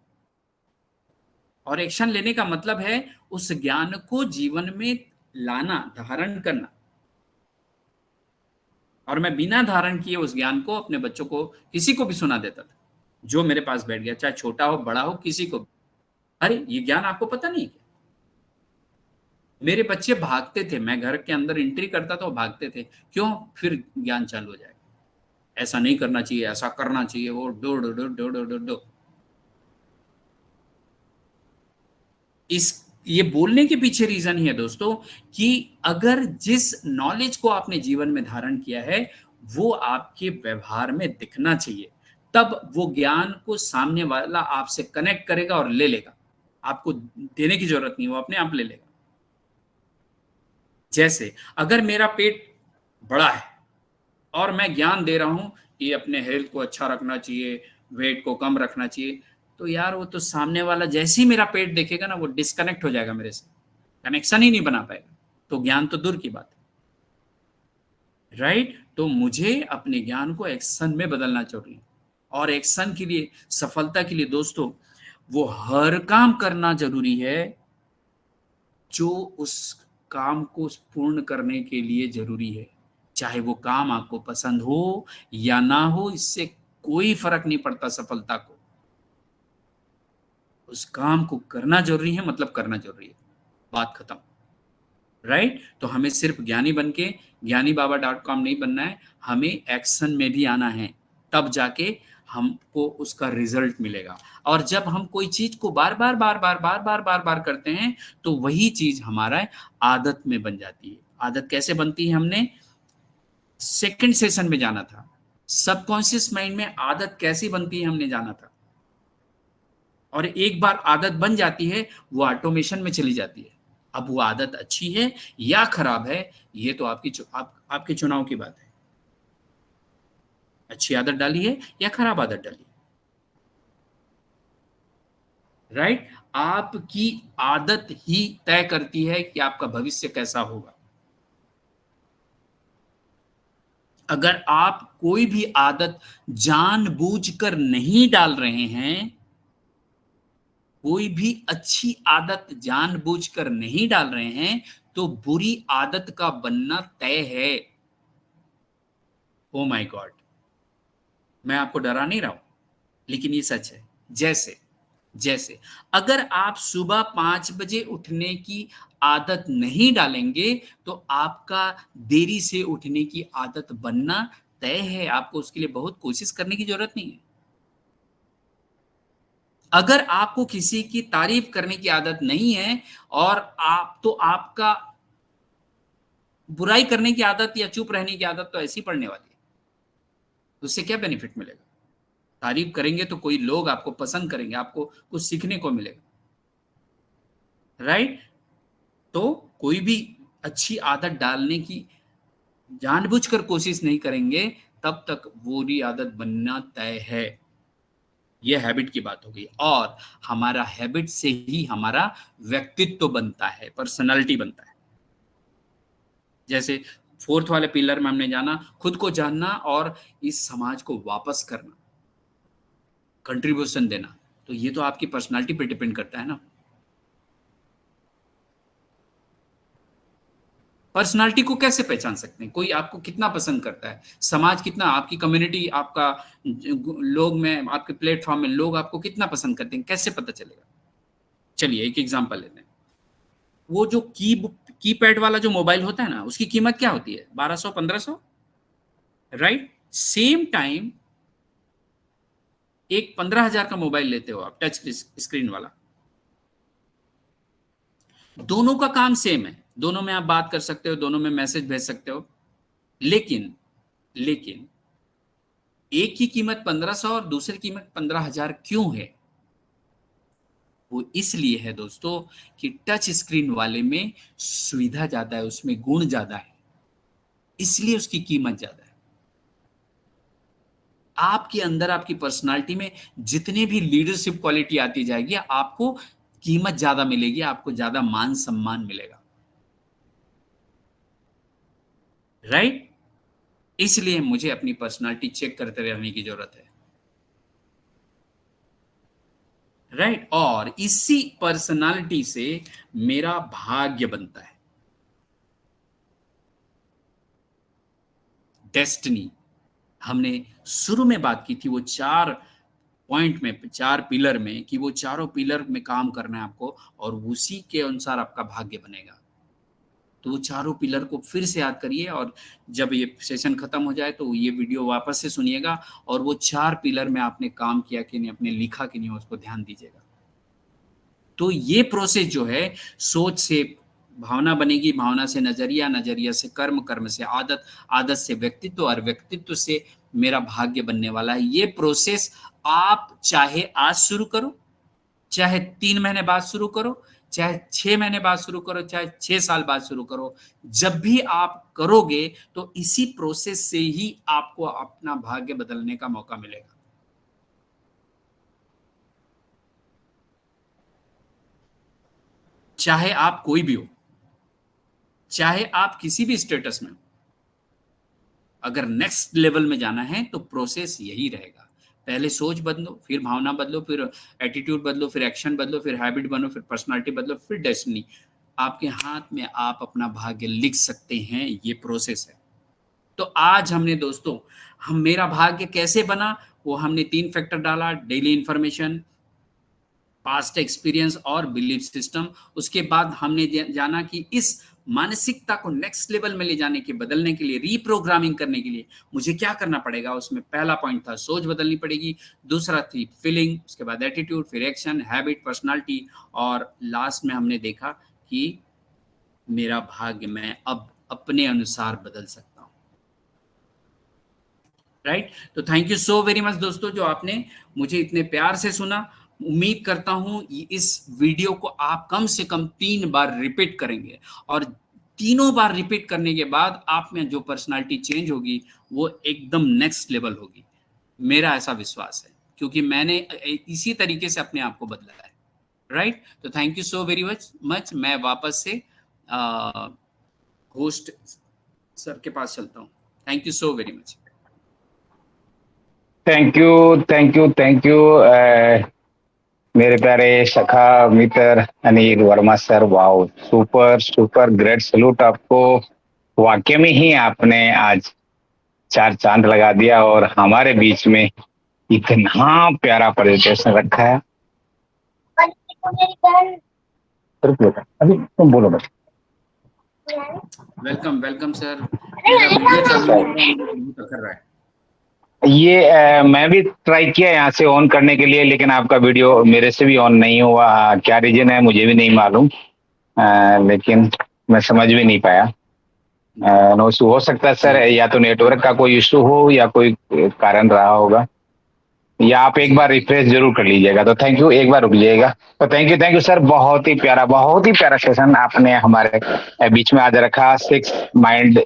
और एक्शन लेने का मतलब है उस ज्ञान को जीवन में लाना, धारण करना। और मैं बिना धारण किए उस ज्ञान को अपने बच्चों को, किसी को भी सुना देता था जो मेरे पास बैठ गया, चाहे छोटा हो बड़ा हो, किसी को भी। अरे ये ज्ञान आपको पता नहीं क्या? मेरे बच्चे भागते थे, मैं घर के अंदर एंट्री करता था, वो भागते थे। क्यों? फिर ज्ञान चालू हो जाएगा, ऐसा नहीं करना चाहिए, ऐसा करना चाहिए, वो डो डो डो डो डो डो डो। इस ये बोलने के पीछे रीजन ही है दोस्तों कि अगर जिस नॉलेज को आपने जीवन में धारण किया है वो आपके व्यवहार में दिखना चाहिए, तब वो ज्ञान को सामने वाला आपसे कनेक्ट करेगा और ले लेगा। आपको देने की जरूरत नहीं, वो अपने आप ले लेगा। जैसे अगर मेरा पेट बड़ा है और मैं ज्ञान दे रहा हूं कि अपने हेल्थ को अच्छा रखना चाहिए, वेट को कम रखना चाहिए, तो यार वो तो सामने वाला जैसे ही मेरा पेट देखेगा ना, वो डिस्कनेक्ट हो जाएगा मेरे से, कनेक्शन ही नहीं बना पाएगा। तो ज्ञान तो दूर की बात है, राइट। तो मुझे अपने ज्ञान को एक्शन में बदलना चाहिए। और एक्शन के लिए, सफलता के लिए दोस्तों, वो हर काम करना जरूरी है जो उस काम को पूर्ण करने के लिए जरूरी है। चाहे वो काम आपको पसंद हो या ना हो, इससे कोई फर्क नहीं पड़ता सफलता को। उस काम को करना जरूरी है, मतलब करना जरूरी है, बात खत्म, राइट। तो हमें सिर्फ ज्ञानी बन के ज्ञानीबाबा.com नहीं बनना है, हमें एक्शन में भी आना है, तब जाके हमको उसका रिजल्ट मिलेगा। और जब हम कोई चीज को बार बार बार बार बार बार बार बार करते हैं तो वही चीज हमारा आदत में बन जाती है। आदत कैसे बनती है, हमने सेकंड सेशन में जाना था। सबकॉन्शियस माइंड में आदत कैसी बनती है हमने जाना था। और एक बार आदत बन जाती है वो ऑटोमेशन में चली जाती है। अब वो आदत अच्छी है या खराब है, ये तो आपके चुनाव की बात है। अच्छी आदत डाली है या खराब आदत डाली है, राइट। आपकी आदत ही तय करती है कि आपका भविष्य कैसा होगा। अगर आप कोई भी आदत जानबूझकर नहीं डाल रहे हैं, कोई भी अच्छी आदत जानबूझकर नहीं डाल रहे हैं, तो बुरी आदत का बनना तय है। ओ माय गॉड, मैं आपको डरा नहीं रहा हूं, लेकिन ये सच है। जैसे जैसे अगर आप सुबह 5 बजे उठने की आदत नहीं डालेंगे तो आपका देरी से उठने की आदत बनना तय है। आपको उसके लिए बहुत कोशिश करने की जरूरत नहीं है। अगर आपको किसी की तारीफ करने की आदत नहीं है और आपका बुराई करने की आदत या चुप रहने की आदत तो ऐसी पड़ने वाली है, उससे क्या बेनिफिट मिलेगा? तारीफ करेंगे तो कोई लोग आपको पसंद करेंगे, आपको कुछ सीखने को मिलेगा, राइट। तो कोई भी अच्छी आदत डालने की जानबूझकर कोशिश नहीं करेंगे, तब तक बुरी आदत बनना तय है। यह हैबिट की बात हो गई। और हमारा हैबिट से ही हमारा व्यक्तित्व बनता है, पर्सनालिटी बनता है। जैसे 4th वाले पिलर में हमने जाना, खुद को जानना और इस समाज को वापस करना, कंट्रीब्यूशन देना। तो ये तो आपकी पर्सनालिटी पे डिपेंड करता है ना। पर्सनालिटी को कैसे पहचान सकते हैं? कोई आपको कितना पसंद करता है, समाज कितना, आपकी कम्युनिटी, आपका लोग में, आपके प्लेटफॉर्म में लोग आपको कितना पसंद करते हैं, कैसे पता चलेगा? चलिए एक एग्जांपल लेते हैं। वो जो कीपैड वाला जो मोबाइल होता है ना, उसकी कीमत क्या होती है? 1200-1500, राइट। सेम टाइम एक 15,000 का मोबाइल लेते हो आप, टच स्क्रीन वाला, दोनों का काम सेम है, दोनों में आप बात कर सकते हो, दोनों में मैसेज भेज सकते हो, लेकिन एक की कीमत 1500 और दूसरी कीमत 15,000 क्यों है? वो इसलिए है दोस्तों कि टच स्क्रीन वाले में सुविधा ज्यादा है, उसमें गुण ज्यादा है, इसलिए उसकी कीमत ज्यादा है। आपके अंदर, आपकी पर्सनालिटी में जितने भी लीडरशिप क्वालिटी आती जाएगी, आपको कीमत ज्यादा मिलेगी, आपको ज्यादा मान सम्मान मिलेगा, राइट? इसलिए मुझे अपनी पर्सनालिटी चेक करते रहने की जरूरत है, राइट? और इसी पर्सनालिटी से मेरा भाग्य बनता है, डेस्टिनी। हमने शुरू में बात की थी वो 4 पॉइंट में, 4 पिलर में, कि वो चारों पिलर में काम करना है आपको और उसी के अनुसार आपका भाग्य बनेगा। तो वो चारों पिलर को फिर से याद करिए, और जब ये सेशन खत्म हो जाए तो ये वीडियो वापस से सुनिएगा, और वो 4 पिलर में आपने काम किया कि नहीं, आपने लिखा कि नहीं, उसको ध्यान दीजिएगा। तो ये प्रोसेस जो है, सोच से भावना बनेगी, भावना से नजरिया, नजरिया से कर्म, कर्म से आदत, आदत से व्यक्तित्व, और व्यक्तित्व से मेरा भाग्य बनने वाला है। ये प्रोसेस आप चाहे आज शुरू करो, चाहे 3 महीने बाद शुरू करो, चाहे 6 महीने बाद शुरू करो, चाहे 6 साल बाद शुरू करो, जब भी आप करोगे तो इसी प्रोसेस से ही आपको अपना भाग्य बदलने का मौका मिलेगा। चाहे आप कोई भी हो, चाहे आप किसी भी स्टेटस में हो, अगर नेक्स्ट लेवल में जाना है तो प्रोसेस यही रहेगा। पहले सोच बदलो, फिर भावना बदलो, फिर एटीट्यूड बदलो, फिर एक्शन बदलो, फिर हैबिट बनो, फिर पर्सनालिटी बदलो, फिर डेस्टिनी। आपके हाथ में आप अपना भाग्य लिख सकते हैं, ये प्रोसेस है। तो आज हमने दोस्तों, मेरा भाग्य कैसे बना, वो हमने 3 फैक्टर डाला, डेली इंफॉर्मेशन, पास्ट एक्सपीरियंस और बिलीफ सिस्टम। उसके बाद हमने जाना कि इस मानसिकता को नेक्स्ट लेवल में ले जाने के, बदलने के लिए, रीप्रोग्रामिंग करने के लिए मुझे क्या करना पड़ेगा। उसमें पहला पॉइंट था सोच बदलनी पड़ेगी, दूसरा थी फीलिंग, उसके बाद एटीट्यूड, फिर एक्शन, हैबिट, पर्सनालिटी, और लास्ट में हमने देखा कि मेरा भाग्य मैं अब अपने अनुसार बदल सकता हूं, राइट? तो thank you so very much दोस्तों, जो आपने मुझे इतने प्यार से सुना। उम्मीद करता हूं इस वीडियो को आप कम से कम 3 बार रिपीट करेंगे, और तीनों बार रिपीट करने के बाद आप में जो पर्सनालिटी चेंज होगी वो एकदम नेक्स्ट लेवल होगी, मेरा ऐसा विश्वास है, क्योंकि मैंने इसी तरीके से अपने आप को बदला है, राइट? तो thank you so very much. मैं वापस से होस्ट सर के पास चलता हूं। Thank you so very much. Thank you मेरे प्यारे सखा मित्र Anil Verma sir. Wow, super great salute आपको। वाकई में ही आपने आज 4 चांद लगा दिया और हमारे बीच में इतना प्यारा प्रेजेंटेशन रखा है। अभी तुम बोलो बस। Welcome sir. मेरा वीडियो चालू कर रहा है। ये मैं भी ट्राई किया यहाँ से ऑन करने के लिए, लेकिन आपका वीडियो मेरे से भी ऑन नहीं हुआ। क्या रीजन है मुझे भी नहीं मालूम, लेकिन मैं समझ भी नहीं पाया। नो इशू हो सकता है सर, या तो नेटवर्क का कोई इशू हो या कोई कारण रहा होगा, या आप एक बार रिफ्रेश जरूर कर लीजिएगा। तो थैंक यू, एक बार रुक जाइएगा। तो थैंक यू सर, बहुत ही प्यारा सेशन आपने हमारे बीच में आज रखा। 6 माइंड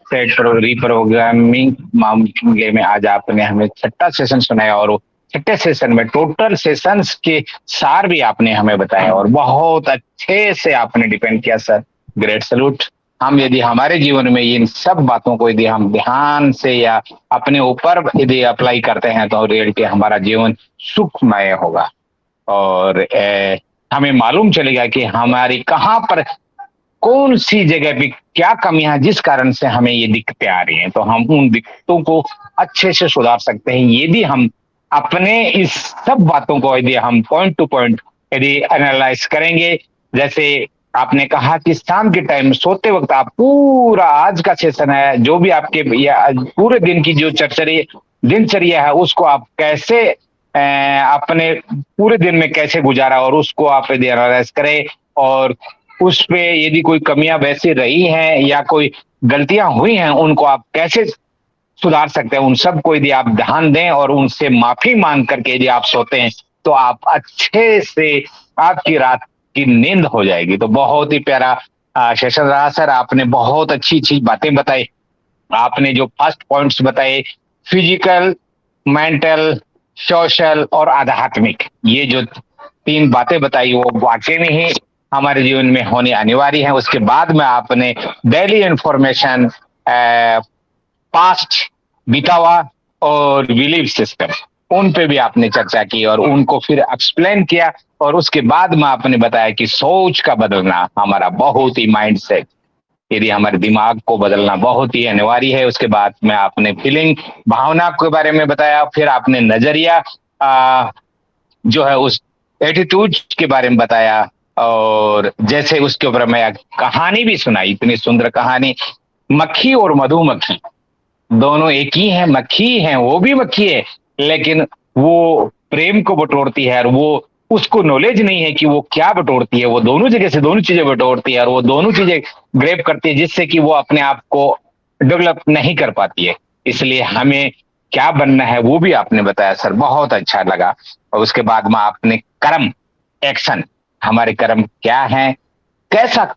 सेट रीप्रोग्रामिंग मामले में आज आपने हमें 6ठा सेशन सुनाया, और 6ठे सेशन में टोटल सेशंस के सार भी आपने हमें बताया, और बहुत अच्छे से आपने डिपेंड किया सर। Great salute. हम यदि हमारे जीवन में इन सब बातों को यदि हम ध्यान से या अपने ऊपर यदि अप्लाई करते हैं तो रियलिटी हमारा जीवन सुखमय होगा, और हमें मालूम चलेगा कि हमारी कहाँ पर कौन सी जगह पे क्या कमियां हैं जिस कारण से हमें ये दिक्कतें आ रही हैं। तो हम उन दिक्कतों को अच्छे से सुधार सकते हैं यदि हम अपने इस सब बातों को यदि हम पॉइंट टू पॉइंट यदि एनालाइज करेंगे। जैसे आपने कहा कि शाम के टाइम सोते वक्त आप पूरा आज का सेशन है, जो भी आपके पूरे दिन की जो दिनचर्या है उसको आप कैसे अपने पूरे दिन में कैसे गुजारा, और उसको आप यदि एनालाइज करें, और उस पे यदि कोई कमियां वैसी रही हैं या कोई गलतियां हुई हैं उनको आप कैसे सुधार सकते हैं, उन सब को यदि आप ध्यान दें और उनसे माफी मांग करके यदि आप सोते हैं तो आप अच्छे से आपकी रात की नींद हो जाएगी। तो बहुत ही प्यारा सेशन रहा सर, आपने बहुत अच्छी बातें बताई, आपने जो फर्स्ट पॉइंट्स बताए, फिजिकल, मेंटल, सोशल और आध्यात्मिक, ये जो 3 बातें बताई वो वाकई में ही हमारे जीवन में होनी अनिवार्य है। उसके बाद में आपने डेली इंफॉर्मेशन, पास्ट, बीता हुआ और बिलीफ सिस्टम, उन पे भी आपने चर्चा की और उनको फिर एक्सप्लेन किया। और उसके बाद में आपने बताया कि सोच का बदलना हमारा बहुत ही माइंड सेट, यदि हमारे दिमाग को बदलना बहुत ही अनिवार्य है। उसके बाद में आपने फीलिंग, भावना के बारे में बताया। फिर आपने नजरिया जो है उस एटीट्यूड के बारे में बताया। और जैसे उसके ऊपर मैं कहानी भी सुनाई, इतनी सुंदर कहानी, मक्खी और मधुमक्खी दोनों एक ही हैं, मक्खी हैं, वो भी मक्खी है, लेकिन वो प्रेम को बटोरती है और वो उसको नॉलेज नहीं है कि वो क्या बटोरती है। वो दोनों जगह से दोनों चीजें बटोरती है और वो दोनों चीजें ग्रैब करती है, जिससे कि वो अपने आप को डेवलप नहीं कर पाती है। इसलिए हमें क्या बनना है वो भी आपने बताया सर, बहुत अच्छा लगा। और उसके बाद में आपने कर्म, एक्शन, हमारे कर्म क्या है, कैसा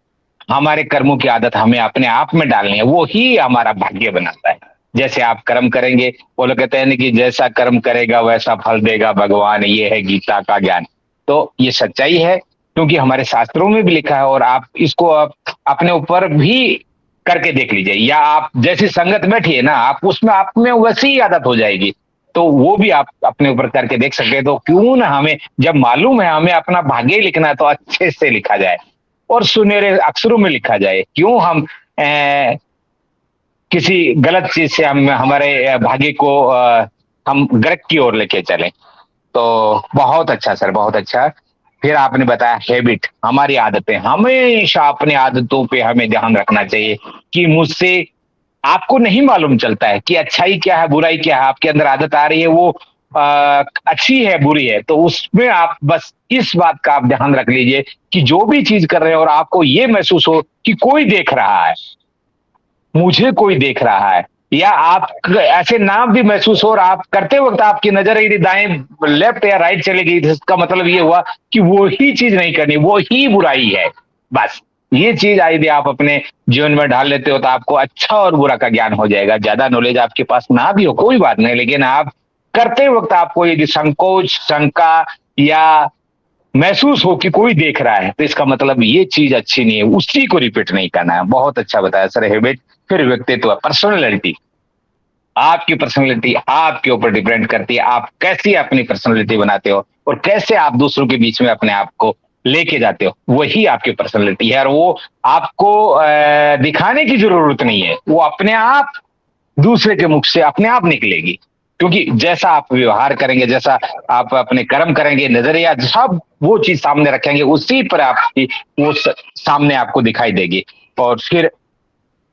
हमारे कर्मों की आदत हमें अपने आप में डालनी है, वो ही हमारा भाग्य बनाता है। जैसे आप कर्म करेंगे, वो लोग कहते हैं कि जैसा कर्म करेगा वैसा फल देगा भगवान, ये है गीता का ज्ञान। तो ये सच्चाई है, क्योंकि हमारे शास्त्रों में भी लिखा है और आप इसको आप अपने ऊपर भी करके देख लीजिए, या आप जैसी संगत बैठिए ना, आप उसमें आप में वैसी ही आदत हो जाएगी। तो वो भी आप अपने ऊपर करके देख सकते हैं। तो क्यों ना हमें, जब मालूम है हमें अपना भाग्य लिखना है, तो अच्छे से लिखा जाए और सुनहरे अक्षरों में लिखा जाए। क्यों हम किसी गलत चीज से हम हमारे भाग्य को हम गर्क की ओर लेके चलें। तो बहुत अच्छा सर, बहुत अच्छा। फिर आपने बताया हैबिट, हमारी आदतें, हमेशा अपनी आदतों पे हमें ध्यान रखना चाहिए कि मुझसे आपको नहीं मालूम चलता है कि अच्छाई क्या है, बुराई क्या है। आपके अंदर आदत आ रही है, वो अच्छी है बुरी है, तो उसमें आप बस इस बात का आप ध्यान रख लीजिए कि जो भी चीज कर रहे हैं और आपको ये महसूस हो कि कोई देख रहा है, मुझे कोई देख रहा है, या आप ऐसे ना भी महसूस हो और आप करते वक्त आपकी नजर यदि दाएं लेफ्ट या राइट चली गई, तो इसका मतलब ये हुआ कि वो ही चीज नहीं करनी, वो ही बुराई है। बस ये चीज यदि आप अपने जीवन में ढाल लेते हो तो आपको अच्छा और बुरा का ज्ञान हो जाएगा। ज्यादा नॉलेज आपके पास ना भी हो कोई बात नहीं, लेकिन आप करते वक्त आपको यदि संकोच, शंका या महसूस हो कि कोई देख रहा है, तो इसका मतलब ये चीज अच्छी नहीं है, उसी को रिपीट नहीं करना है। बहुत अच्छा बताया सर। हैबिट, फिर व्यक्तित्व, पर्सनैलिटी, आपकी पर्सनैलिटी आपके ऊपर डिपेंड करती है। आप कैसी अपनी पर्सनैलिटी बनाते हो और कैसे आप दूसरों के बीच में अपने आप को लेके जाते हो, वही आपकी पर्सनैलिटी है। और वो आपको दिखाने की जरूरत नहीं है, वो अपने आप दूसरे के मुख से अपने आप निकलेगी। क्योंकि जैसा आप व्यवहार करेंगे, जैसा आप अपने कर्म करेंगे, नजरिया सब वो चीज सामने रखेंगे, उसी पर आपकी वो सामने आपको दिखाई देगी। और फिर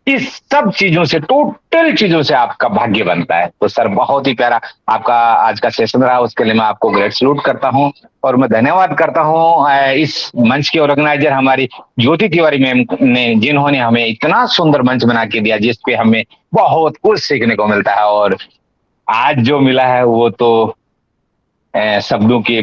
इस सब चीजों से, टोटल चीजों से आपका भाग्य बनता है। तो सर बहुत ही प्यारा आपका आज का सेशन रहा, उसके लिए मैं आपको ग्रेट सैल्यूट करता हूं और मैं धन्यवाद करता हूं इस मंच के ऑर्गेनाइजर हमारी ज्योति तिवारी मैम ने, जिन्होंने हमें इतना सुंदर मंच बना के दिया, जिसपे हमें बहुत कुछ सीखने को मिलता है। और आज जो मिला है वो तो शब्दों के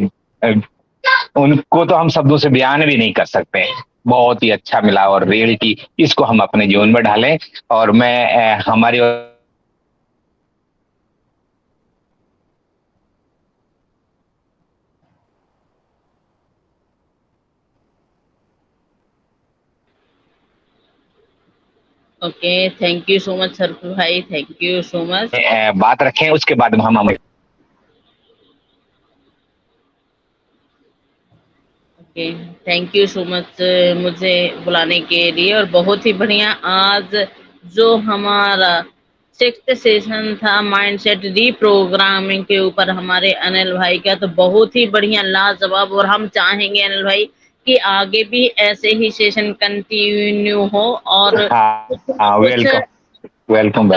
उनको तो हम शब्दों से बयान भी नहीं कर सकते। बहुत ही अच्छा मिला और रियलिटी इसको हम अपने जीवन में ढालें। और मैं हमारी okay, thank you so much sir भाई, थैंक यू सो मच। बात रखें, उसके बाद हम okay, thank you so much मुझे बुलाने के लिए। और बहुत ही बढ़िया आज जो हमारा 6th सेशन था माइंडसेट रीप्रोग्रामिंग के ऊपर हमारे अनिल भाई का, तो बहुत ही बढ़िया लाजवाब। और हम चाहेंगे अनिल भाई कि आगे भी ऐसे ही सेशन कंटिन्यू हो और वेलकम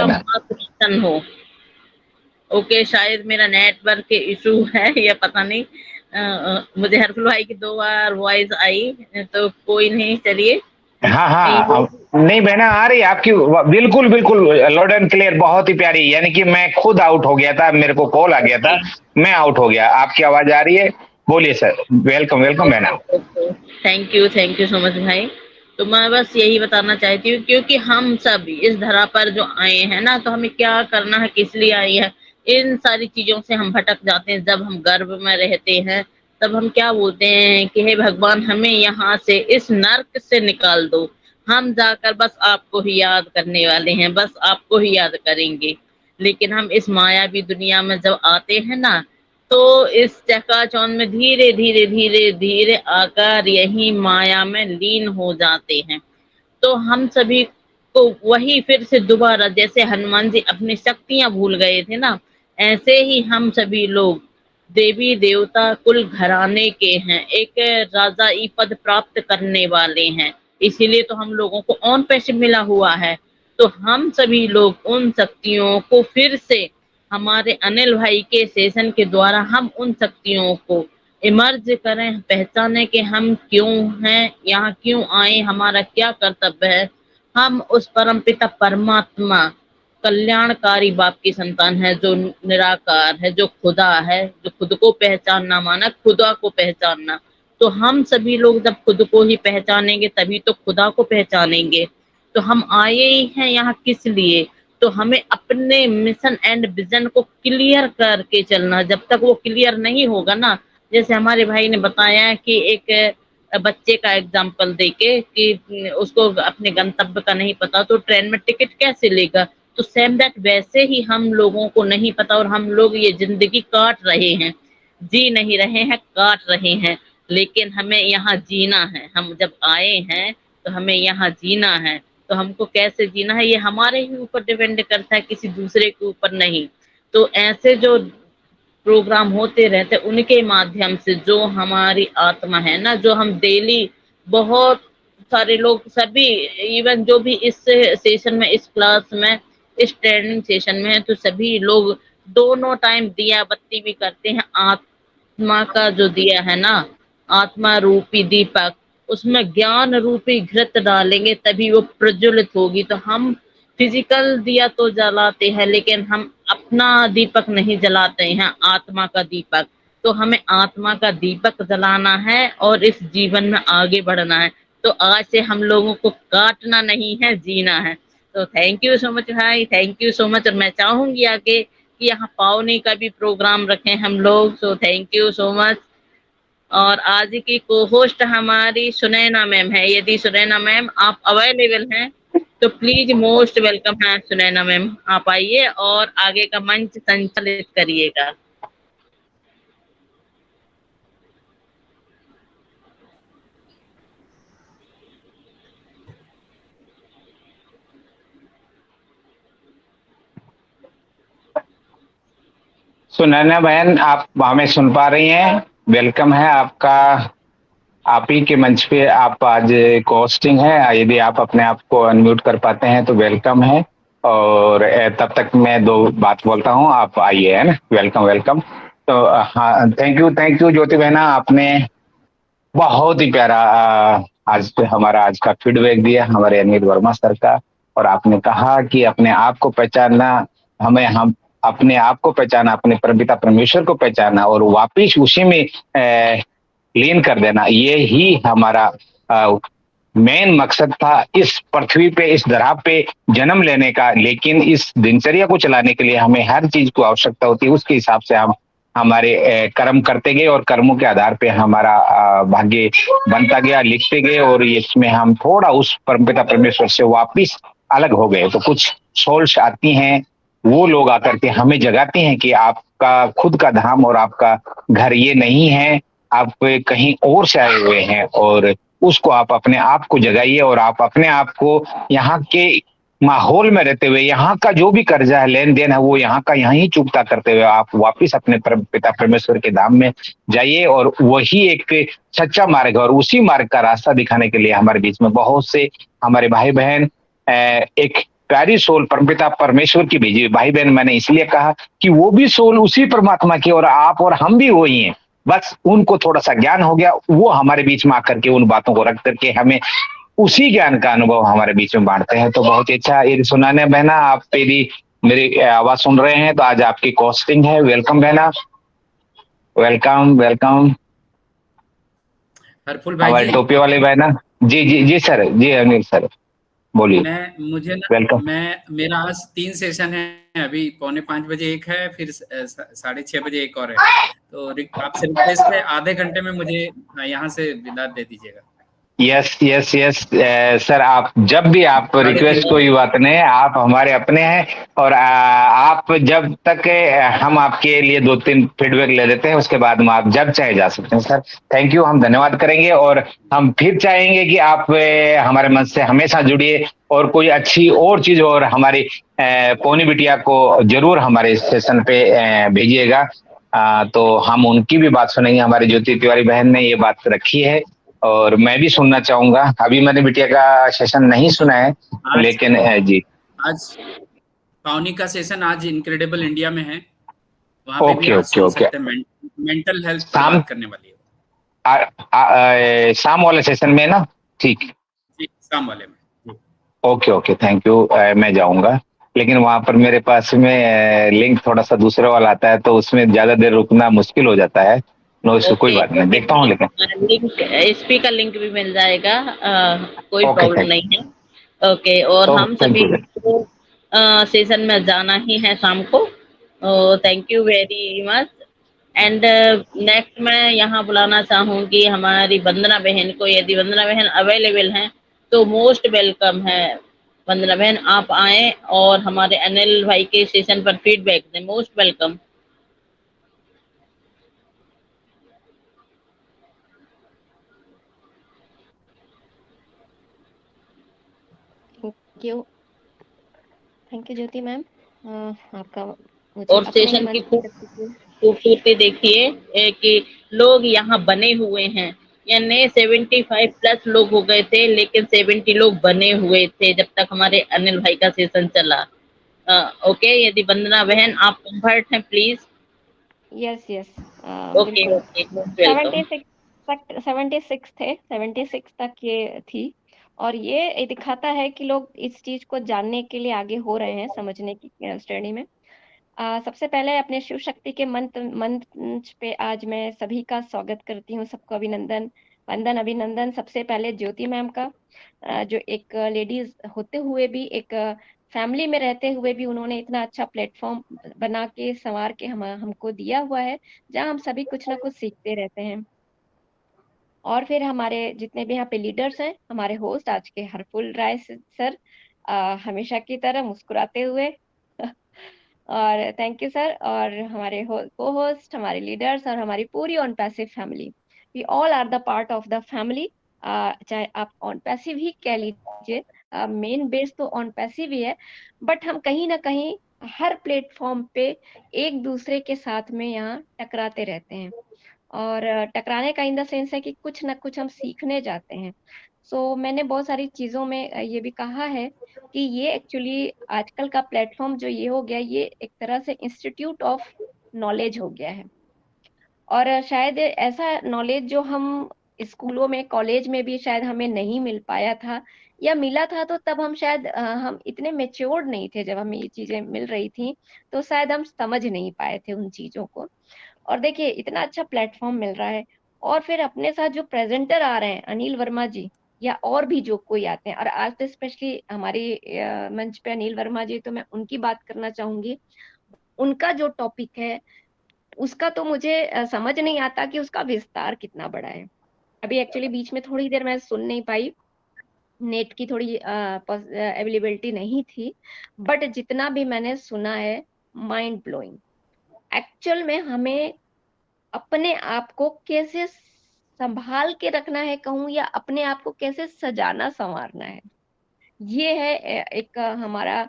हो। ओके, शायद मेरा नेटवर्क के इशू है या पता नहीं। मुझे हरफुल भाई की 2 बार वॉइस आई, तो कोई नहीं, चलिए। हाँ, नहीं बहना आ रही है आपकी, बिल्कुल बिल्कुल लाउड एंड क्लियर, बहुत ही प्यारी। यानी कि मैं खुद आउट हो गया था, मेरे को कॉल आ गया था, मैं आउट हो गया। आपकी आवाज आ रही है, बोलिए सर। वेलकम वेलकम बहना। थैंक यू सो मच भाई। तो मैं बस यही बताना चाहती हूँ, क्योंकि हम सब इस धरा पर जो आए हैं ना, तो हमें क्या करना है, किस लिए आए हैं, इन सारी चीजों से हम भटक जाते हैं। जब हम गर्भ में रहते हैं तब हम क्या बोलते हैं कि हे भगवान, हमें यहाँ से, इस नर्क से निकाल दो। हम जाकर बस आपको ही याद करने वाले हैं, बस आपको ही याद करेंगे। लेकिन हम इस मायावी दुनिया में जब आते हैं ना, तो इस चकाचौंध में धीरे धीरे धीरे धीरे आकर यही माया में लीन हो जाते हैं। तो हम सभी को वही फिर से दोबारा, जैसे हनुमान जी अपनी शक्तियां भूल गए थे ना, ऐसे ही हम सभी लोग देवी देवता कुल घराने के हैं, एक राजाई पद प्राप्त करने वाले हैं। इसीलिए तो हम लोगों को ऑन पैसे मिला हुआ है। तो हम सभी लोग उन शक्तियों को फिर से, हमारे अनिल भाई के सेशन के द्वारा हम उन शक्तियों को इमर्ज करें, पहचाने कि हम क्यों हैं, यहाँ क्यों आए, हमारा क्या कर्तव्य है। हम उस परमपिता परमात्मा कल्याणकारी बाप की संतान है, जो निराकार है, जो खुदा है, जो खुद को पहचानना माना खुदा को पहचानना। तो हम सभी लोग जब खुद को ही पहचानेंगे तभी तो खुदा को पहचानेंगे। तो हम आए ही हैं यहाँ किस लिए, तो हमें अपने मिशन एंड विजन को क्लियर करके चलना। जब तक वो क्लियर नहीं होगा ना, जैसे हमारे भाई ने बताया कि एक बच्चे का एग्जाम्पल देके कि उसको अपने गंतव्य का नहीं पता तो ट्रेन में टिकट कैसे लेगा, तो सेम दैट वैसे ही हम लोगों को नहीं पता और हम लोग ये जिंदगी काट रहे हैं, जी नहीं रहे हैं, काट रहे हैं। लेकिन हमें यहाँ जीना है। हम जब आए हैं तो हमें यहाँ जीना है। तो हमको कैसे जीना है ये हमारे ही ऊपर डिपेंड करता है, किसी दूसरे के ऊपर नहीं। तो ऐसे जो प्रोग्राम होते रहते, उनके माध्यम से जो हमारी आत्मा है ना, जो हम डेली, बहुत सारे लोग, सभी, इवन जो भी इस सेशन में, इस क्लास में, इस ट्रेनिंग सेशन में है, तो सभी लोग दोनों टाइम दिया बत्ती भी करते हैं। आत्मा का जो दिया है ना, आत्मा रूपी दीपक, उसमें ज्ञान रूपी घृत डालेंगे तभी वो प्रज्वलित होगी। तो हम फिजिकल दिया तो जलाते हैं, लेकिन हम अपना दीपक नहीं जलाते हैं, आत्मा का दीपक। तो हमें आत्मा का दीपक जलाना है और इस जीवन में आगे बढ़ना है। तो आज से हम लोगों को काटना नहीं है, जीना है। तो थैंक यू सो मच भाई, थैंक यू सो मच। और मैं चाहूंगी आगे कि यहाँ पावनी का भी प्रोग्राम रखें हम लोग। So thank you so much. और आज की को होस्ट हमारी सुनैना मैम है। यदि सुनैना मैम आप अवेलेबल हैं तो प्लीज मोस्ट वेलकम है सुनैना मैम, आप आइए और आगे का मंच संचालित करिएगा। सुनैना बहन, आप हमें सुन पा रही हैं? वेलकम है आपका। आप ही के मंच पे आप आज होस्टिंग है। यदि आप अपने आप को अनम्यूट कर पाते हैं तो वेलकम है। और तब तक मैं दो बात बोलता हूँ, आप आइए, है ना। Welcome welcome. तो हाँ, थैंक यू ज्योति बहना, आपने बहुत ही प्यारा आज हमारा आज का फीडबैक दिया हमारे अनिल वर्मा सर का। और आपने कहा कि अपने आप को पहचानना, हम अपने आप को पहचाना, अपने परमपिता परमेश्वर को पहचाना और वापिस उसी में लीन कर देना, ये ही हमारा मेन मकसद था इस पृथ्वी पे, इस धरा पे जन्म लेने का। लेकिन इस दिनचर्या को चलाने के लिए हमें हर चीज को आवश्यकता होती है, उसके हिसाब से हम हमारे कर्म करते गए और कर्मों के आधार पे हमारा भाग्य बनता गया, लिखते गए। और इसमें हम थोड़ा उस परमपिता परमेश्वर से वापिस अलग हो गए। तो कुछ सोल्स आती हैं, वो लोग आकर के हमें जगाती हैं कि आपका खुद का धाम और आपका घर ये नहीं है, आप कहीं और से आए हुए हैं। और उसको आप अपने आप को जगाइए और आप अपने आप को यहाँ के माहौल में रहते हुए, यहाँ का जो भी कर्जा है, लेन देन है, वो यहाँ का यहाँ ही चुकता करते हुए आप वापिस अपने पिता परमेश्वर के धाम में जाइए। और वही एक सच्चा मार्ग है और उसी मार्ग का रास्ता दिखाने के लिए हमारे बीच में बहुत से हमारे भाई बहन, एक प्यारी सोल परमपिता परमेश्वर की भेजी भाई बहन। मैंने इसलिए कहा कि वो भी सोल उसी परमात्मा की और आप और हम भी वही हैं। बस उनको थोड़ा सा ज्ञान हो गया, वो हमारे बीच में आकर के उन बातों को रख करके हमें उसी ज्ञान का अनुभव हमारे बीच में बांटते हैं। तो बहुत ही अच्छा। ये सुनाने बहना, आप यदि मेरी आवाज सुन रहे हैं तो आज आपकी कोस्टिंग है। वेलकम बहना, वेलकम वेलकम। हरफुल भाई हमारे टोपी वाले बहना, जी जी जी सर, जी अनिल सर बोलिए। मुझे ना वेलकम। मेरा आज 3 सेशन है, अभी 4:45 एक है, फिर 6:30 एक और है। तो आपसे रिक्वेस्ट है आधे घंटे में मुझे यहाँ से विदा दे दीजिएगा। यस यस यस सर, आप जब भी आप 3:30 रिक्वेस्ट, कोई बात नहीं, आप हमारे अपने हैं। और आप जब तक हम आपके लिए 2-3 फीडबैक ले लेते हैं, उसके बाद में आप जब चाहे जा सकते हैं सर। थैंक यू, हम धन्यवाद करेंगे और हम फिर चाहेंगे कि आप हमारे मंच से हमेशा जुड़िए और कोई अच्छी और चीज और हमारी पौनी बिटिया को जरूर हमारे सेशन पे भेजिएगा। तो हम उनकी भी बात सुनेंगे। हमारी ज्योति तिवारी बहन ने ये बात रखी है और मैं भी सुनना चाहूंगा। अभी मैंने बिटिया का सेशन नहीं सुना है, आज लेकिन जी। आज पावनी का सेशन आज इनक्रेडिबल इंडिया में है, वहां पे भी ओके आज ओके सुन ओके। सकते हैं। मेंटल हेल्थ पर शाम बात करने वाली है शाम वाले सेशन में ना? ठीक। जी, शाम वाले में। Okay okay, thank you. मैं जाऊंगा, लेकिन वहां पर मेरे पास में लिंक थोड़ा सा दूसरे वाला आता है, तो उसमें ज्यादा देर रुकना मुश्किल हो जाता है। नो इशू, कोई ओके, बात नहीं, देखता हूँ लेकिन। लिंक, स्पीकर लिंक भी मिल जाएगा, कोई ओके प्रॉब्लम थैंक नहीं है। ओके, और यू, हम थैंक सभी यू। को सेशन में जाना ही है शाम को। Thank you very much. And next मैं यहाँ बुलाना चाहूंगी हमारी वंदना बहन को। यदि वंदना बहन अवेलेबल हैं तो मोस्ट वेलकम है। वंदना बहन आप आए और हमारे अनिल भाई के सेशन पर फीडबैक दें। Most welcome. Thank you. Thank you Jyoti ma'am. आपका मुझे और अपने ही सेशन की मंच पे रखने के लिए। खूबसूरती देखिए कि लोग यहाँ बने हुए हैं। यानी 75 प्लस लोग हो गए थे, लेकिन 70 लोग बने हुए थे जब तक हमारे अनिल भाई का सेशन चला। ओके, यदि वंदना बहन आप कंफर्ट हैं प्लीज। यस यस, ओके बिल्कुल। Okay, most welcome. 76 थे, 76 तक ये थी। और ये दिखाता है कि लोग इस चीज को जानने के लिए आगे हो रहे हैं, समझने की श्रेणी में। सबसे पहले अपने शिव शक्ति के मंच पे आज मैं सभी का स्वागत करती हूँ। सबको अभिनंदन, वंदन, अभिनंदन। सबसे पहले ज्योति मैम का, जो एक लेडीज होते हुए भी, एक फैमिली में रहते हुए भी उन्होंने इतना अच्छा प्लेटफॉर्म बना के संवार के हमको दिया हुआ है, जहाँ हम सभी कुछ ना कुछ सीखते रहते हैं। और फिर हमारे जितने भी यहाँ पे लीडर्स हैं, हमारे होस्ट आज के हरफुल राय सर, हमेशा की तरह मुस्कुराते हुए और थैंक यू सर। और हमारे को होस्ट, हमारे लीडर्स और हमारी पूरी OnPassive family, we all are the part of the family. चाहे आप ऑन पैसिव ही कह लीजिए, मेन बेस तो ऑन पैसिव ही है, बट हम कहीं ना कहीं हर प्लेटफॉर्म पे एक दूसरे के साथ में यहाँ टकराते रहते हैं। और टकराने का इन द सेंस है कि कुछ ना कुछ हम सीखने जाते हैं। मैंने बहुत सारी चीजों में ये भी कहा है कि ये एक्चुअली आजकल का प्लेटफॉर्म जो ये हो गया, ये एक तरह से इंस्टीट्यूट ऑफ नॉलेज हो गया है। और शायद ऐसा नॉलेज जो हम स्कूलों में, कॉलेज में भी शायद हमें नहीं मिल पाया था, या मिला था तो तब हम शायद हम इतने मेच्योर्ड नहीं थे जब हमें ये चीजें मिल रही थी, तो शायद हम समझ नहीं पाए थे उन चीजों को। और देखिए इतना अच्छा प्लेटफॉर्म मिल रहा है, और फिर अपने साथ जो प्रेजेंटर आ रहे हैं अनिल वर्मा जी, या और भी जो कोई आते हैं, और आज तो स्पेशली हमारे मंच पे अनिल वर्मा जी, तो मैं उनकी बात करना चाहूंगी। उनका जो टॉपिक है उसका तो मुझे समझ नहीं आता कि उसका विस्तार कितना बड़ा है। अभी एक्चुअली बीच में थोड़ी देर मैं सुन नहीं पाई, नेट की थोड़ी अवेलेबिलिटी नहीं थी, बट जितना भी मैंने सुना है, माइंड ब्लोइंग। एक्चुअल में हमें अपने आप को कैसे संभाल के रखना है कहूँ, या अपने आप को कैसे सजाना संवारना है, ये है एक हमारा